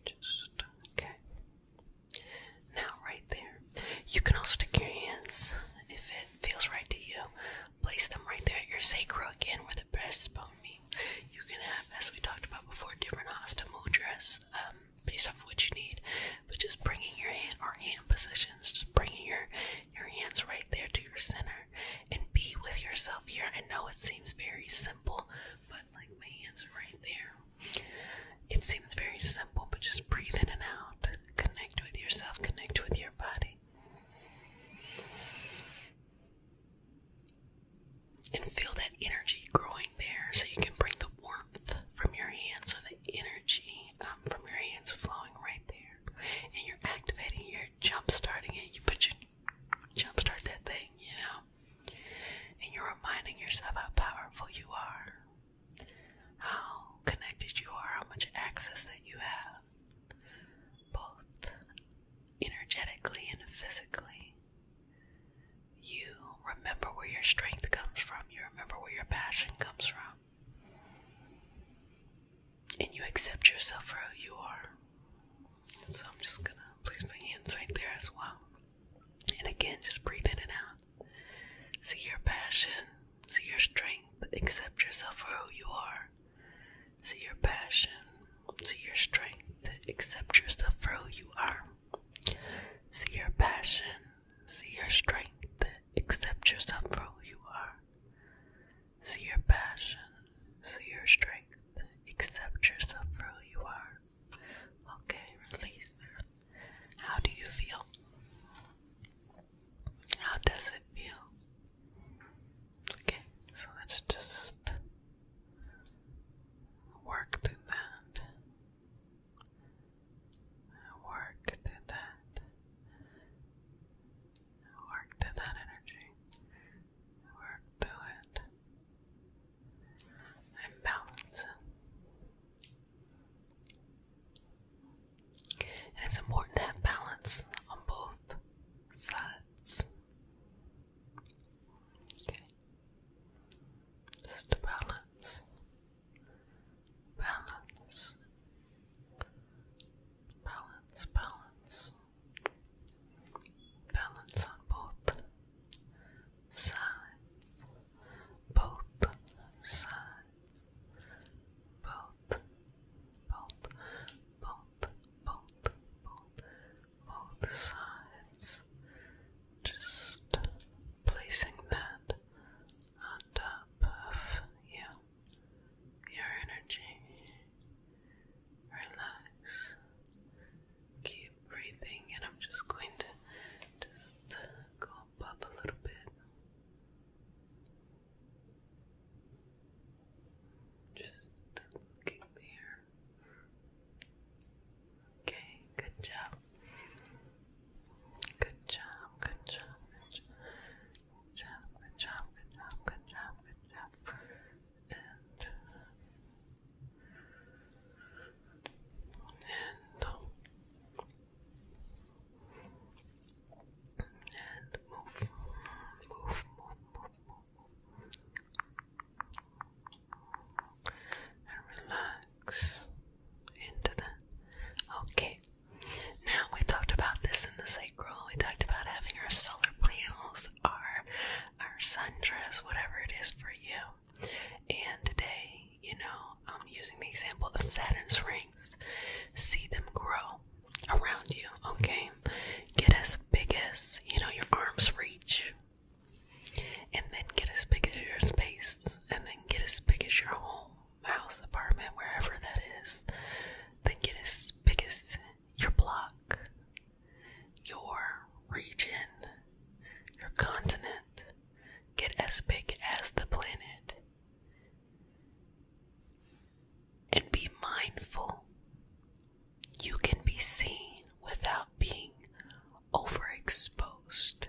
Just okay. Now right there, you can all stick your hands, if it feels right to you, place them right there at your sacral again, where the breastbone meets. You can have, as we talked about before, different hasta mudras based off what you need, but just bringing your hand positions, just bringing your hands right there to your center and be with yourself here. I know it seems very simple, but like my hands are right there. It seems very simple, but just breathe in and out. Connect with yourself, connect with your body. And feel that energy growing there, so you can bring the warmth from your hands, or the energy from your hands flowing right there. And you're activating, you're jump-starting it. You jump-start that thing, And you're reminding yourself how powerful you are, how connected you are, how much access that you have, both energetically and physically. You remember where your strength comes from. You remember where your passion comes from. And you accept yourself for who you are. And so I'm just going to place my hands right there as well. And again, just breathe in and out. See your passion. See your strength. Accept yourself for who you are. See your passion. See your strength. Accept yourself for who you are. See your passion. See your strength. Accept yourself for who you are. See your passion. See your strength. Accept yourself for who you are. Okay, release. How do you feel? How does it feel? Okay, so let's just work through that. see them grow around you, okay? Get as big as, your arms reach. And then get as big as your space. And then get as big as your home, house, apartment, wherever that is. Then get as big as your block, your region, your continent. Get as big as the planet. And be mindful. You can be seen without being overexposed.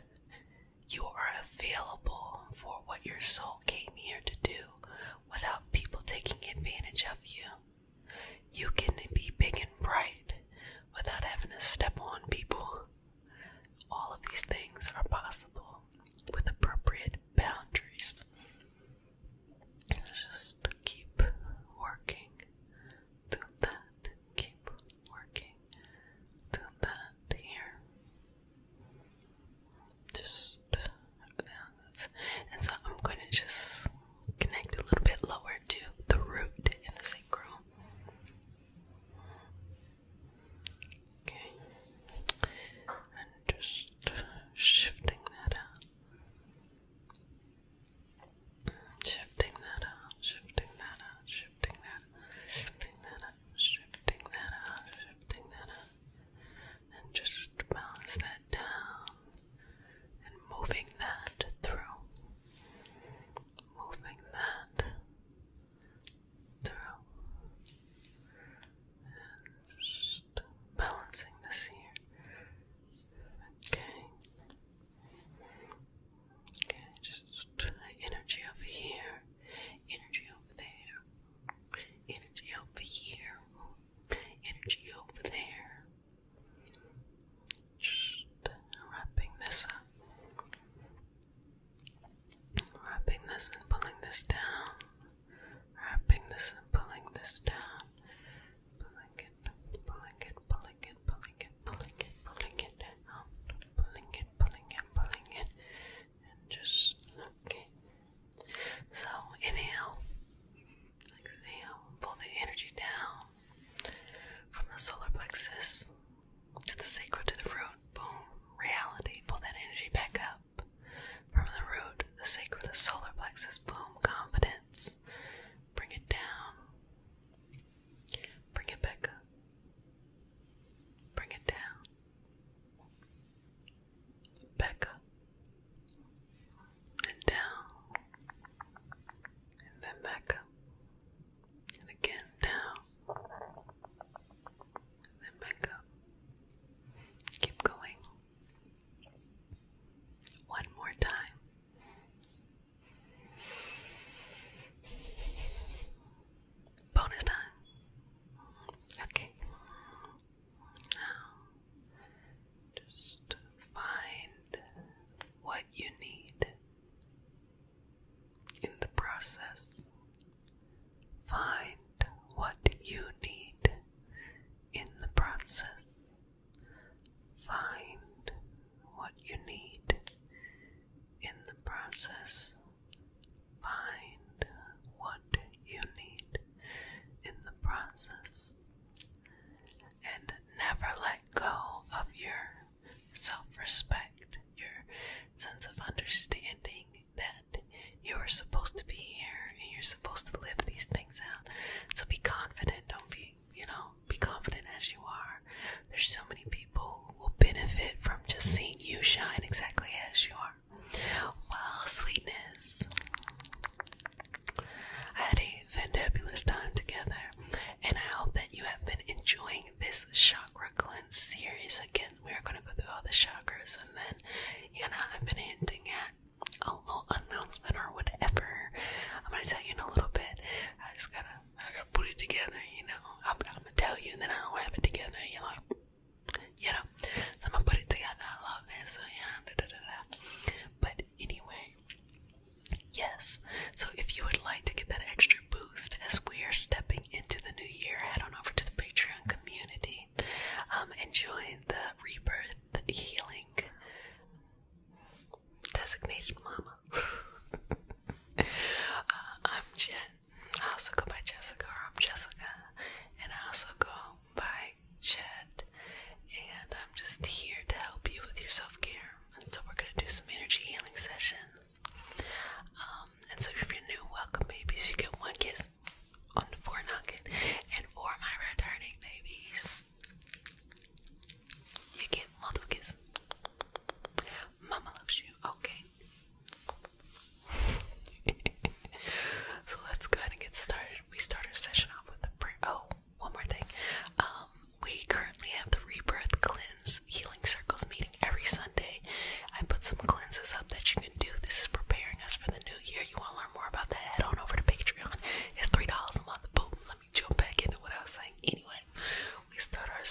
You are available for what your soul came here to do without people taking advantage of you. You can be big and bright without having to step on people. All of these things are possible with appropriate boundaries. Just keep working. Do that. Keep working. Do that here. And so I'm going to just connect a little bit lower to the root and the sacral. Okay. And just shifting that out. Shifting that out. Shifting that out. Shifting that out. Shifting that out. Shifting that out. Shifting that out. And just balance that down. And moving that through. Moving that through. And just balancing this here. Okay. Okay, just energy over here. Energy over there. Energy over here. Energy over there. Just wrapping this up. Wrapping this and pulling this down. Wrapping this and pulling this down. Pulling it, pulling it, pulling it, pulling it, pulling it, pulling it down. Pulling it, pulling it, pulling it. And just, okay. So inhale. Exhale. Pull the energy down from the solar plexus to the sacral to the root. Boom. Reality. Pull that energy back up. From the root, the sacral, the solar plexus, boom, confidence. Bring it down. Bring it back up. Bring it down. Back up. Then down. And then back up. And again down. And then back up. Keep going. One more time. Bonus time. Okay. Now, just find what you need in the process. Find what you need in the process. Find what you need in the process. Find what you need in the process. And never let go of your self-respect, your sense of understanding that you are supposed to be here and you're supposed to live these things out. So be confident. Don't be, be confident as you are. There's so many people who will benefit from just seeing you shine exactly as you are. Well, sweetness. I had a fantabulous time together, and I hope that you have been enjoying this chakra cleanse series. Again, we're going to go through all the chakras, and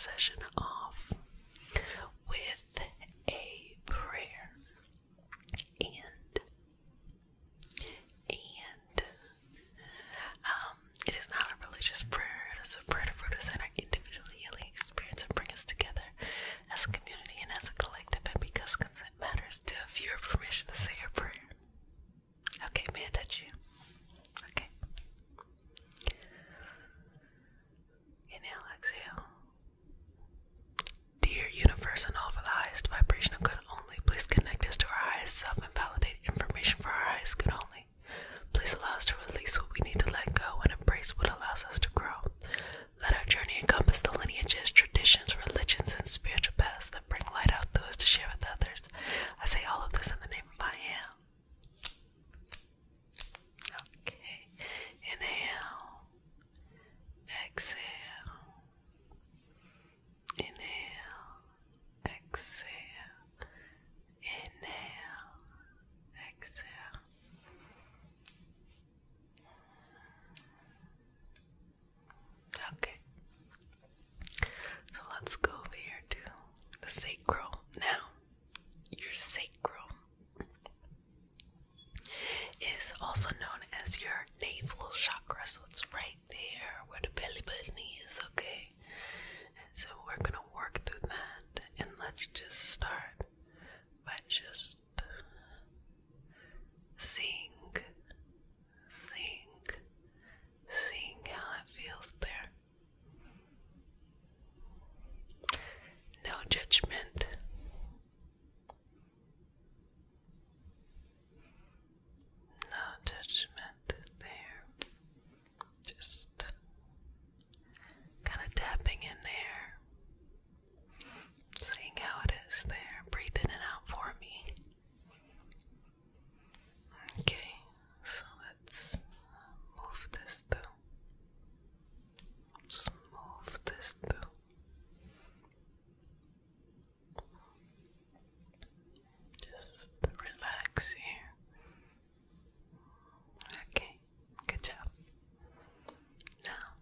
session off with a prayer. And it is not a religious prayer. It is a prayer to root us in our individual healing experience and bring us together as a community and as a collective. And because consent matters, to have your permission to say your prayer. Okay, may I touch you? Okay. Inhale, exhale. Dear universe and all for the highest vibration of good only, please connect us to our highest self and validate information for our highest good only. Please allow us to release what we need to let go and embrace what allows us to grow. Let our journey encompass the lineages, traditions, religions, and spiritual paths that bring light out through us to share with others. I say all of this in the name of I am. Okay. Inhale. Exhale. Inhale. Exhale. Inhale. Exhale. Okay. So let's go over here to the sacral. Now, your sacral is also known as your navel chakra. So it's right there where the belly button is, okay? And so we're going to work through that. And let's just start by just seeing how it feels there. No judgment. No judgment there. Just kind of tapping in there. Seeing how it is there. Breathe in and out for me. Okay, so let's move this through. Just move this through. Just relax here. Okay, good job. Now,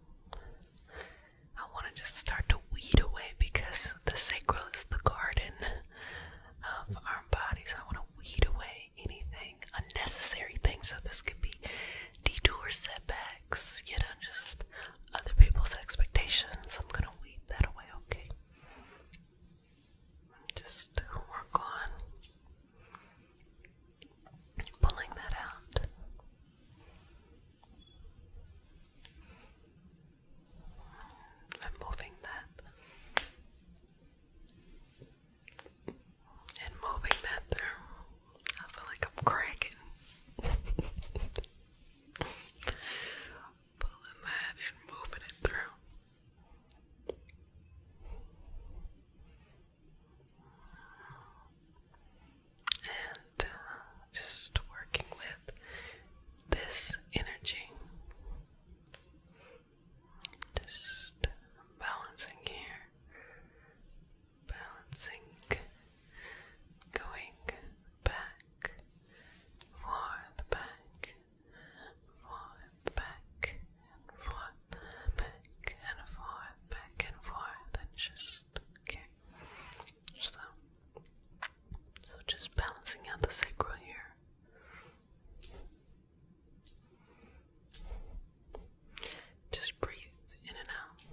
I want to just start to weed away because the sacral is the garden of our bodies. I want to weed away anything, unnecessary things. So this could be detour setbacks, just other people's expectations. I'm going to weed that away, okay? Just work on pulling that out. And moving that. And moving that through. I feel like I'm cracking. Pulling that and moving it through. And just working with this energy. Just balancing here. Balancing. Going back. Forth, back. Forth, back. Forth, back and forth, back and forth. And just, okay. So just balancing out the sacral here. Just breathe in and out.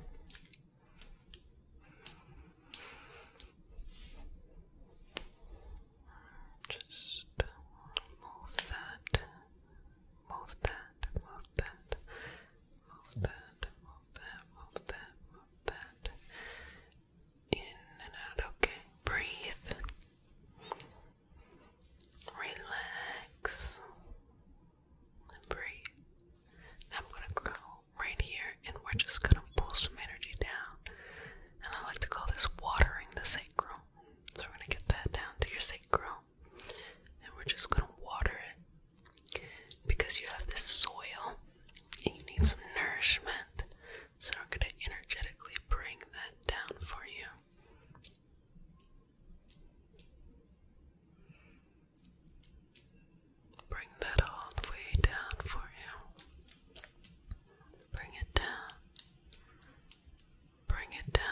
Just move that, move that, move that, move that, move that, move that, move that. In and out, okay. Breathe. Relax. And breathe. Now I'm going to grow right here and we're just going to pull some energy down. And I like to call this watering the sacral. So we're going to get that down to your sacral. And we're just going to water it. Because you have this soil and you need some nourishment. So we're going to energetically bring that down for you. Bring that all the way down for you. Bring it down. Bring it down.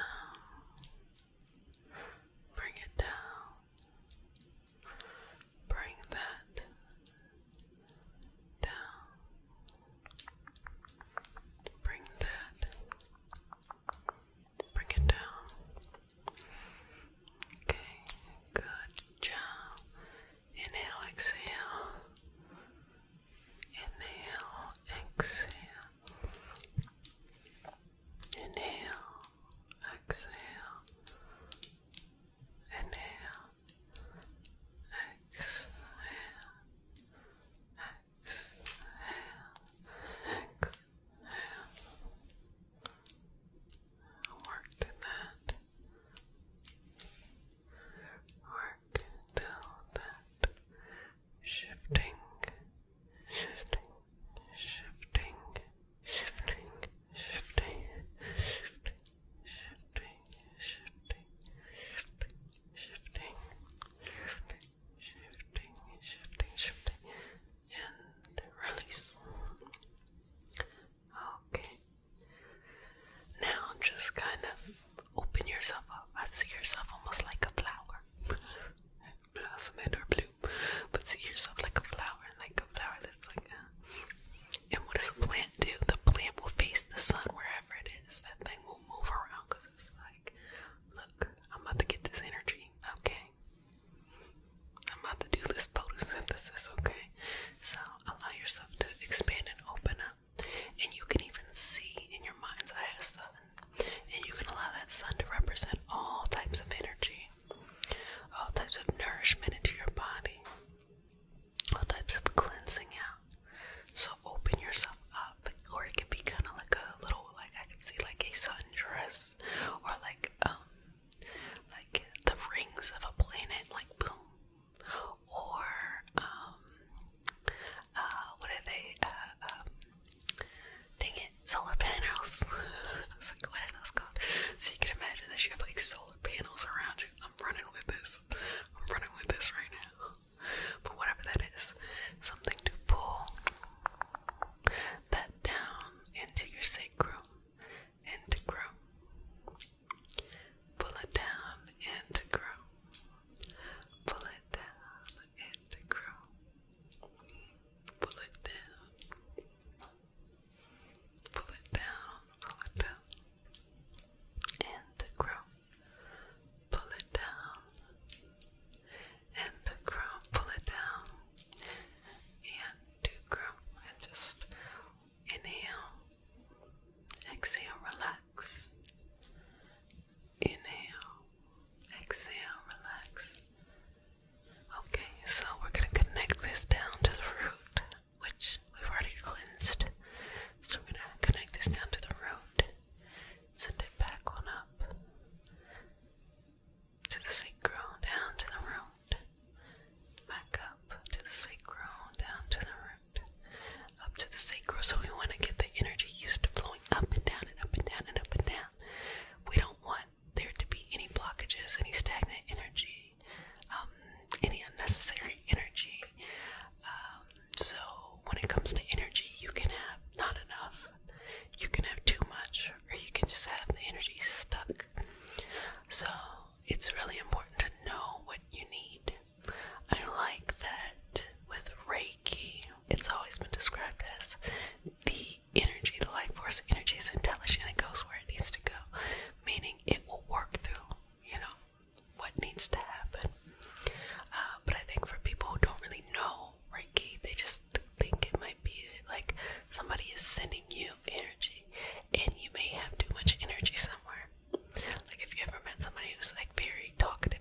So it's really important to know what you need. I like that with Reiki, it's always been described as the energy, the life force energy is intelligent. It goes where it needs to go, meaning it will work through, what needs to happen. But I think for people who don't really know Reiki, they just think it might be like somebody is sending you energy, and you may have too much energy somewhere. Like if you ever met somebody who's like very talkative,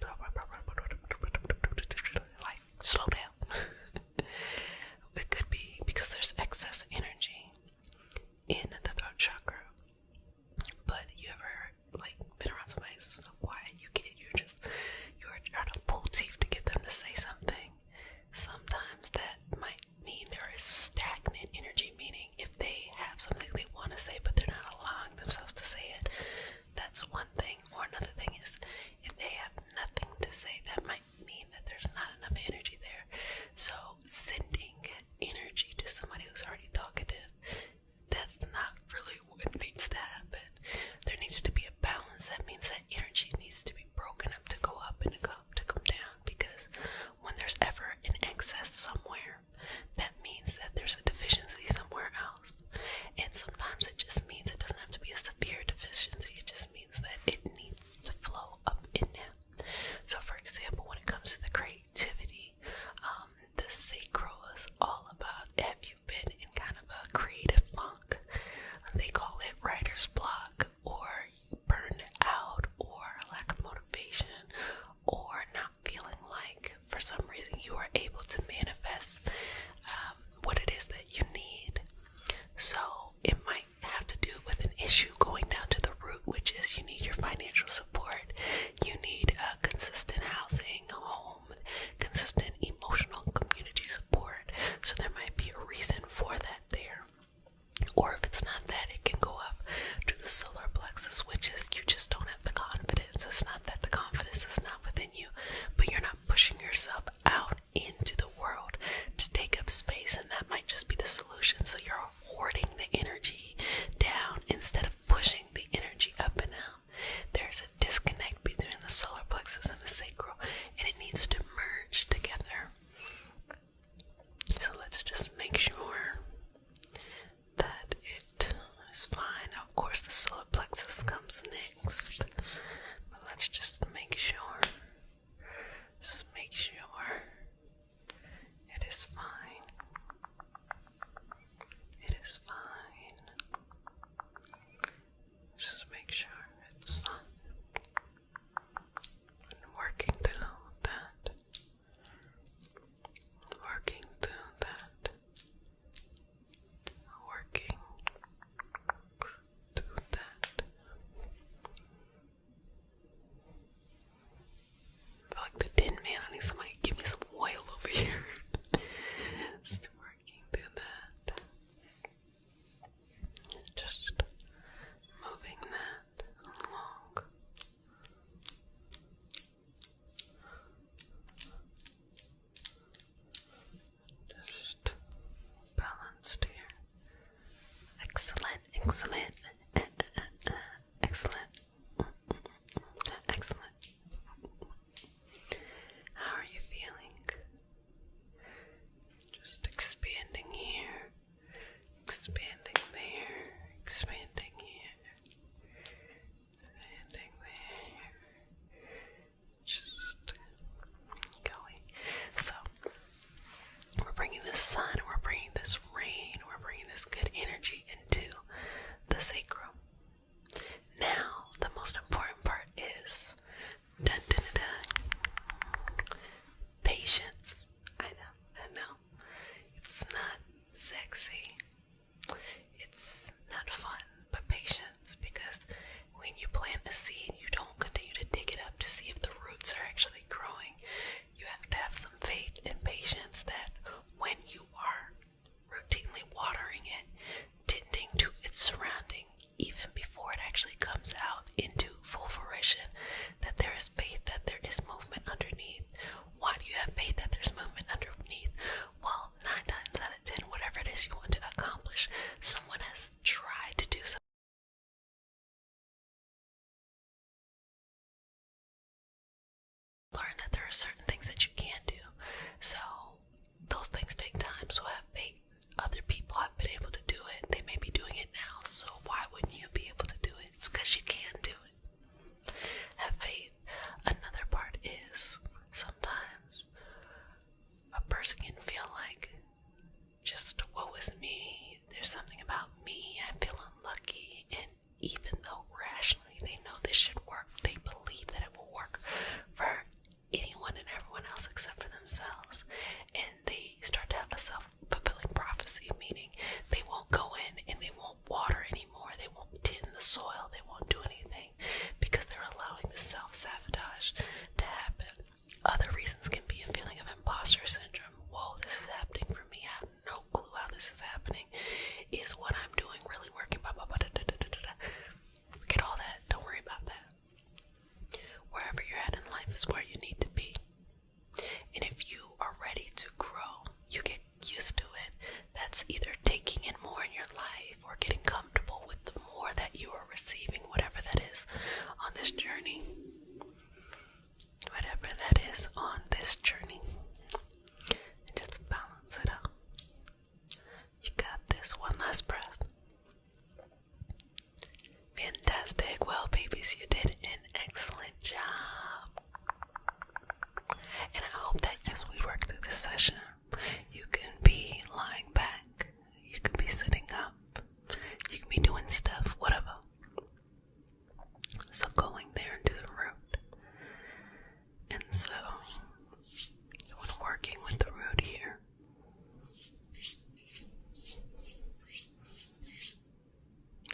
certain things that you can do. So those things take time. So have faith. Other people have been able to do it. They may be doing it now. So why wouldn't you be able to do it? It's because you can do it. Have faith. Another part is sometimes a person can feel like, just woe is me. There's something about me. I feel unlucky. And even though rationally they know this should work, they believe that it will work for anyone and everyone else except for themselves. And they start to have a self-fulfilling prophecy, meaning they won't go in and they won't water anymore. They won't tend the soil. They won't do anything because they're allowing the self-sabotage to happen. Other reasons can be a feeling of imposter syndrome. Whoa, this is happening for me. I have no clue how this is happening. Is what I'm doing really working? Forget all that. Don't worry about that. Wherever you're at in life is where you need to be. And if you are ready to grow, you get used to it. That's either taking in more in your life or getting comfortable with the more that you are receiving, whatever that is on this journey. Whatever that is on this journey. And just balance it out. You got this. One last breath. Fantastic. Well, babies, you did an excellent job. And I hope that as we work through this session, you can be lying back. You can be sitting up. You can be doing stuff, whatever. So going there into the root. And so, when working with the root here,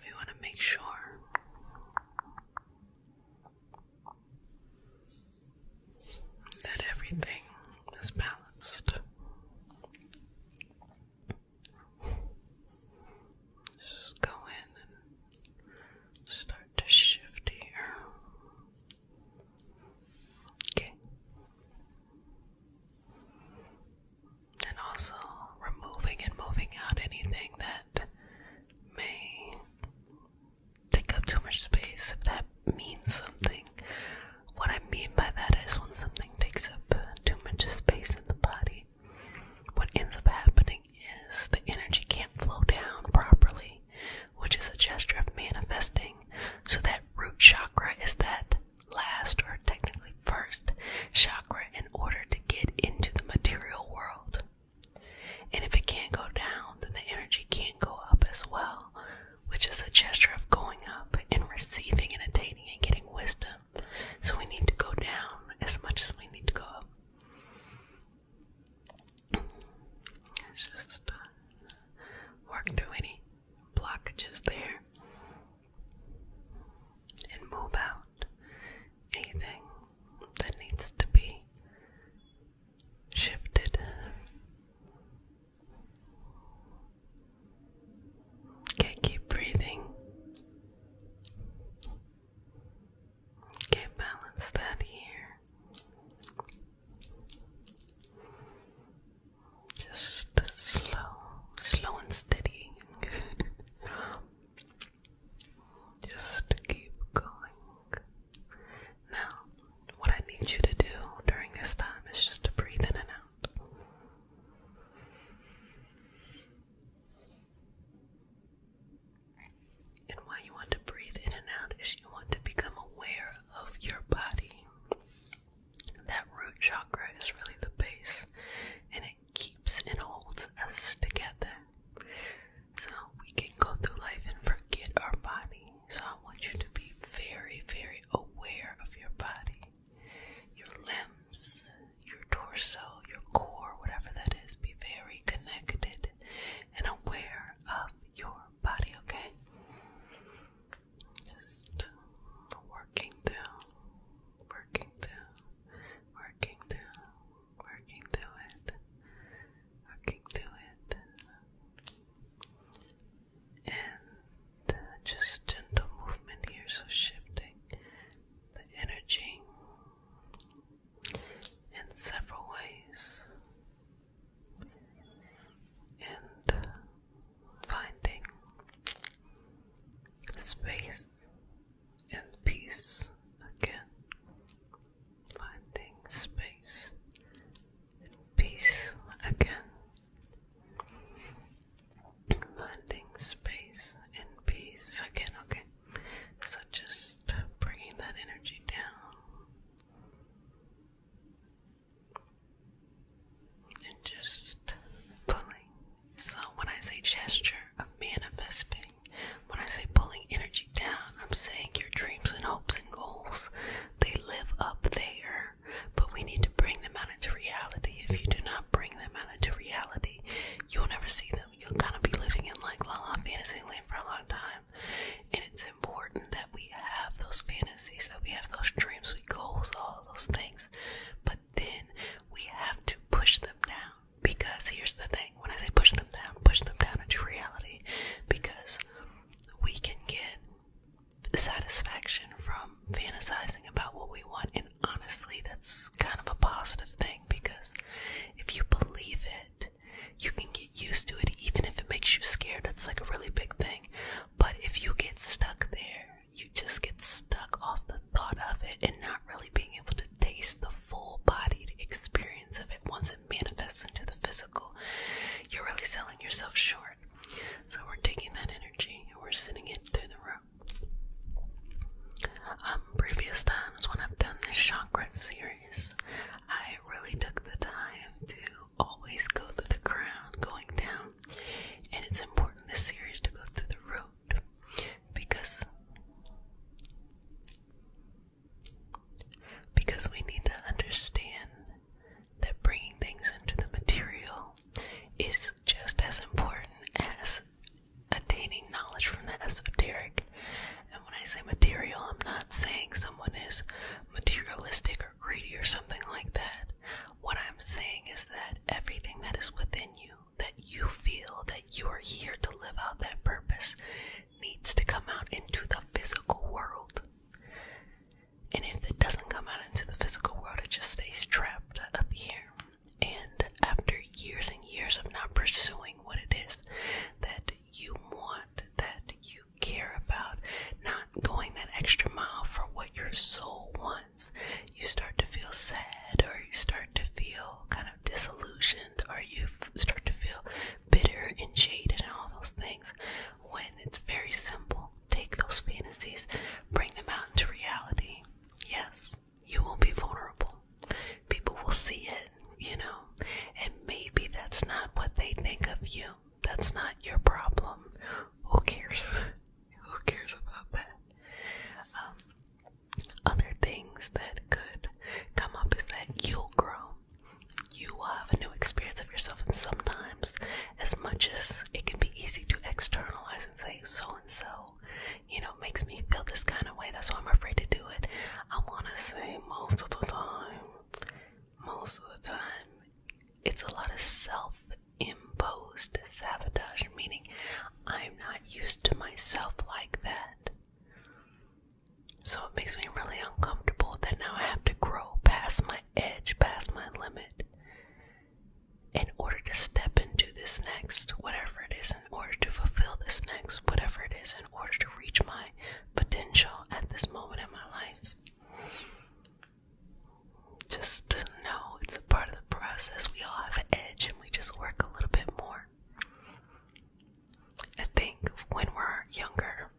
we want to make sure that everything is balanced. Just go in and start to shift here. Okay. And also removing and moving out anything that may take up too much space, if that means something. What I mean by that is when something takes up too once, you start to feel sad, or you start to feel kind of disillusioned, or you start to feel bitter and jaded and all those things, when it's very simple. Take those fantasies, bring them out into reality. Yes, you will be vulnerable. People will see it, and maybe that's not what they think of you. That's not your problem. Who cares? Who cares about that? Other things that could come up is that you'll grow. You will have a new experience of yourself, and sometimes, as much as it can be easy to externalize and say, so-and-so, makes me feel this kind of way, that's why I'm afraid to do it. I want to say most of the time, it's a lot of self-imposed sabotage, meaning I'm not used to myself like that. So it makes me really uncomfortable that now I have to grow past my edge, past my limit, in order to step into this next, whatever it is, in order to fulfill this next, whatever it is, in order to reach my potential at this moment in my life. Just know it's a part of the process. We all have an edge, and we just work a little bit more. I think when we're younger,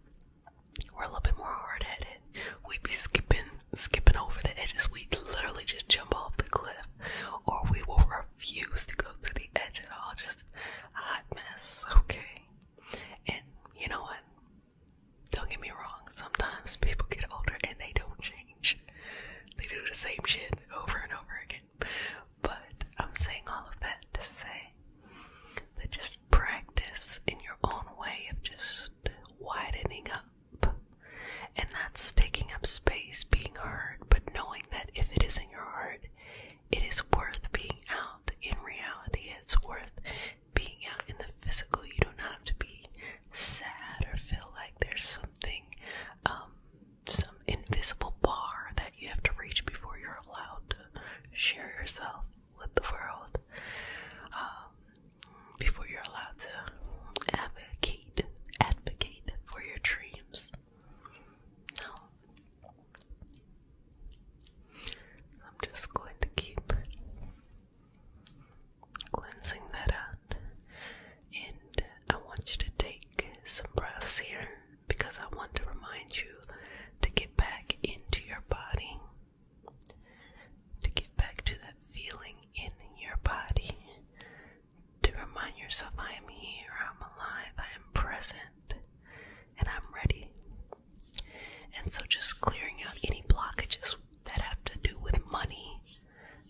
we're a little bit more hard-headed. We'd be skipping over the edges. We'd literally just jump off the cliff, or we will refuse to go to the edge at all. Just a hot mess, okay? And you know what? Don't get me wrong. Sometimes people get older and they don't change. They do the same shit over and over again. But I'm saying all of that to say that just practice in your own way of just widening up. And that's taking up space, being heard, but knowing that if it is in your heart, it is worth being out in reality. It's worth being out in the physical. You do not have to be sad or feel like there's something, some invisible bar that you have to reach before you're allowed to share yourself with the world, before you're allowed to advocate for your dreams. No. I'm just going to keep cleansing that out. And I want you to take some breaths here, because I want to remind you to get back into your body. To get back to that feeling in your body. To remind yourself, I am here, I'm alive, I am present, and I'm ready. And so just clearing out any blockages that have to do with money,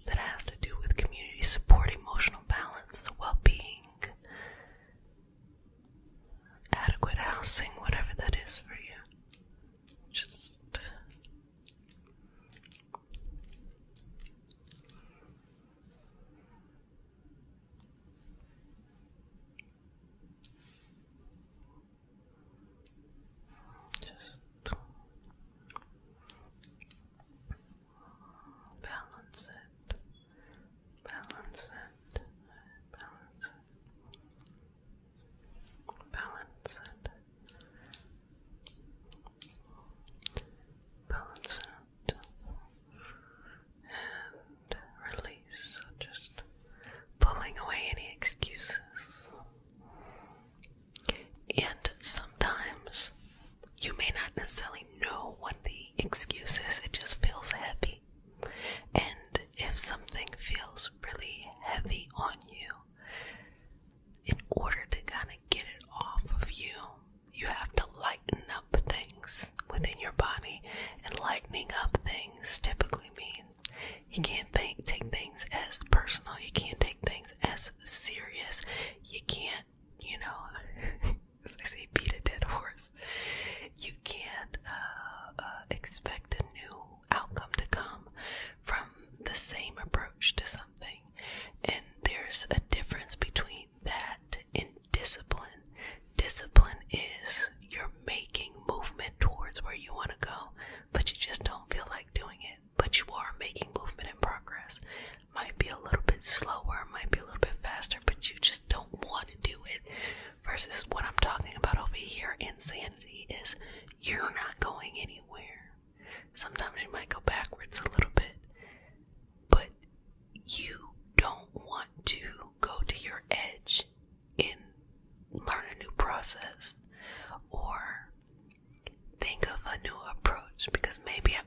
that have to do with community support, emotional balance, well-being, adequate housing, whatever that is for you. Just balance it, balance it, balance it, balance it, balance it, and release. So just pulling away any excuses. And sometimes you may not necessarily know what the excuse is, it just feels heavy. And if something feels really heavy on you, in order to kind of get it off of you, you have to lighten up things within your body. And lightening up things typically means you can't take things as personal, you can't take things as serious, you can't, as I say, beat a dead horse. You can't expect a new outcome to come from the same approach to something. And there's a difference between that and discipline. Discipline is you're making movement towards where you want to go, but you just don't feel like doing it. But you are making movement and progress.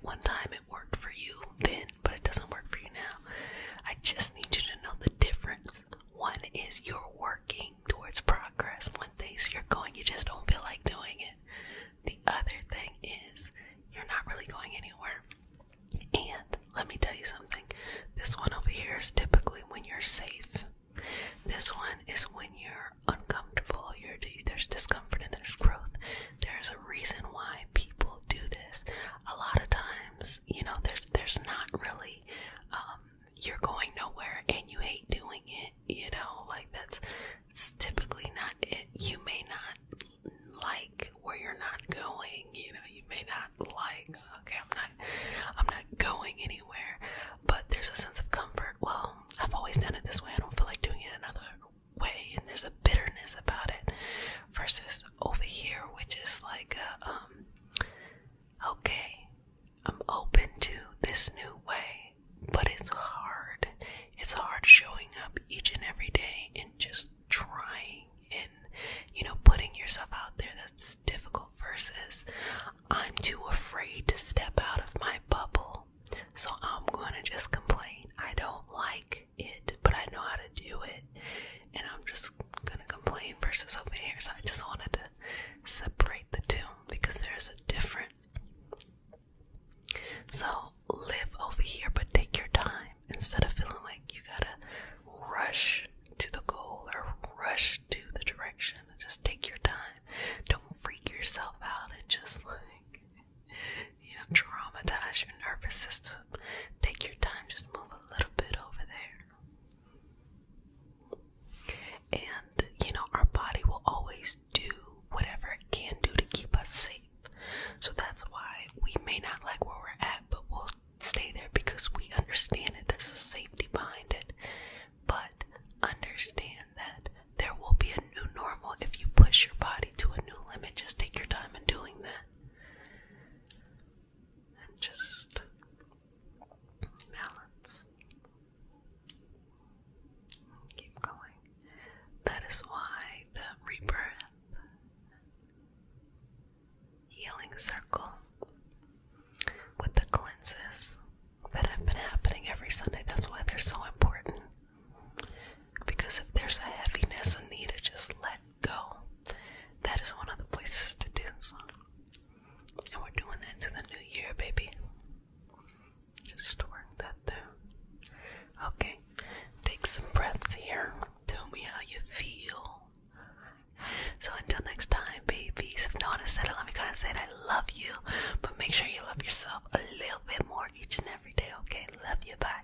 at one time it worked for you then, but it doesn't work for you now. I just need you to know the difference. One is you're working towards progress. One thing is you're going, you just don't feel like doing it. The other thing is you're not really going anywhere. And let me tell you something. This one over here is typically when you're safe. This one is when you're uncomfortable. There's discomfort and there's growth. There's a reason why people do this. A lot of times, there's not really, you're going nowhere and you hate doing it, like it's typically not it. You may not like where you're not going, you may not like, okay, I'm not going anywhere, but there's a sense of comfort. Well, I've always done it this way. I don't feel like doing it another way, and there's a bitterness about it versus over here, which is like okay, I'm open to this new way, but it's hard. It's hard showing up each and every day and just trying and putting yourself out there. That's difficult versus I'm too afraid to step out of my bubble, so I'm gonna just complain. I don't like it, but I know how to do it, and I'm just gonna complain versus over here. So I just wanted to separate the two because there's a difference. So live over here, but take your time instead of feeling like you gotta rush to the goal or rush to the direction. Just take your time. Don't freak yourself out and just traumatize your nervous system. Take your time. Just move a little bit over there. And our body will always do whatever it can do to keep us safe. So that's why we may not like where we're at, but we'll stay there because we understand it. There's a safety behind it. But understand that there will be a new normal if you push your body to a new limit. Just take your time in doing that. And just balance. Keep going. That is why the rebirth healing circle with the cleanses that have been happening every Sunday, that's why they're so important. Because if there's a heaviness, a need to just let go, that is one of the places to do so. And we're doing that to the new year, baby. Just work that through. Okay, take some breaths here. Tell me how you feel. So until next time, babies, if no one has said it, let me go and say it. I love you, but make sure you love yourself a little bit more each and every day, okay? Love you, bye.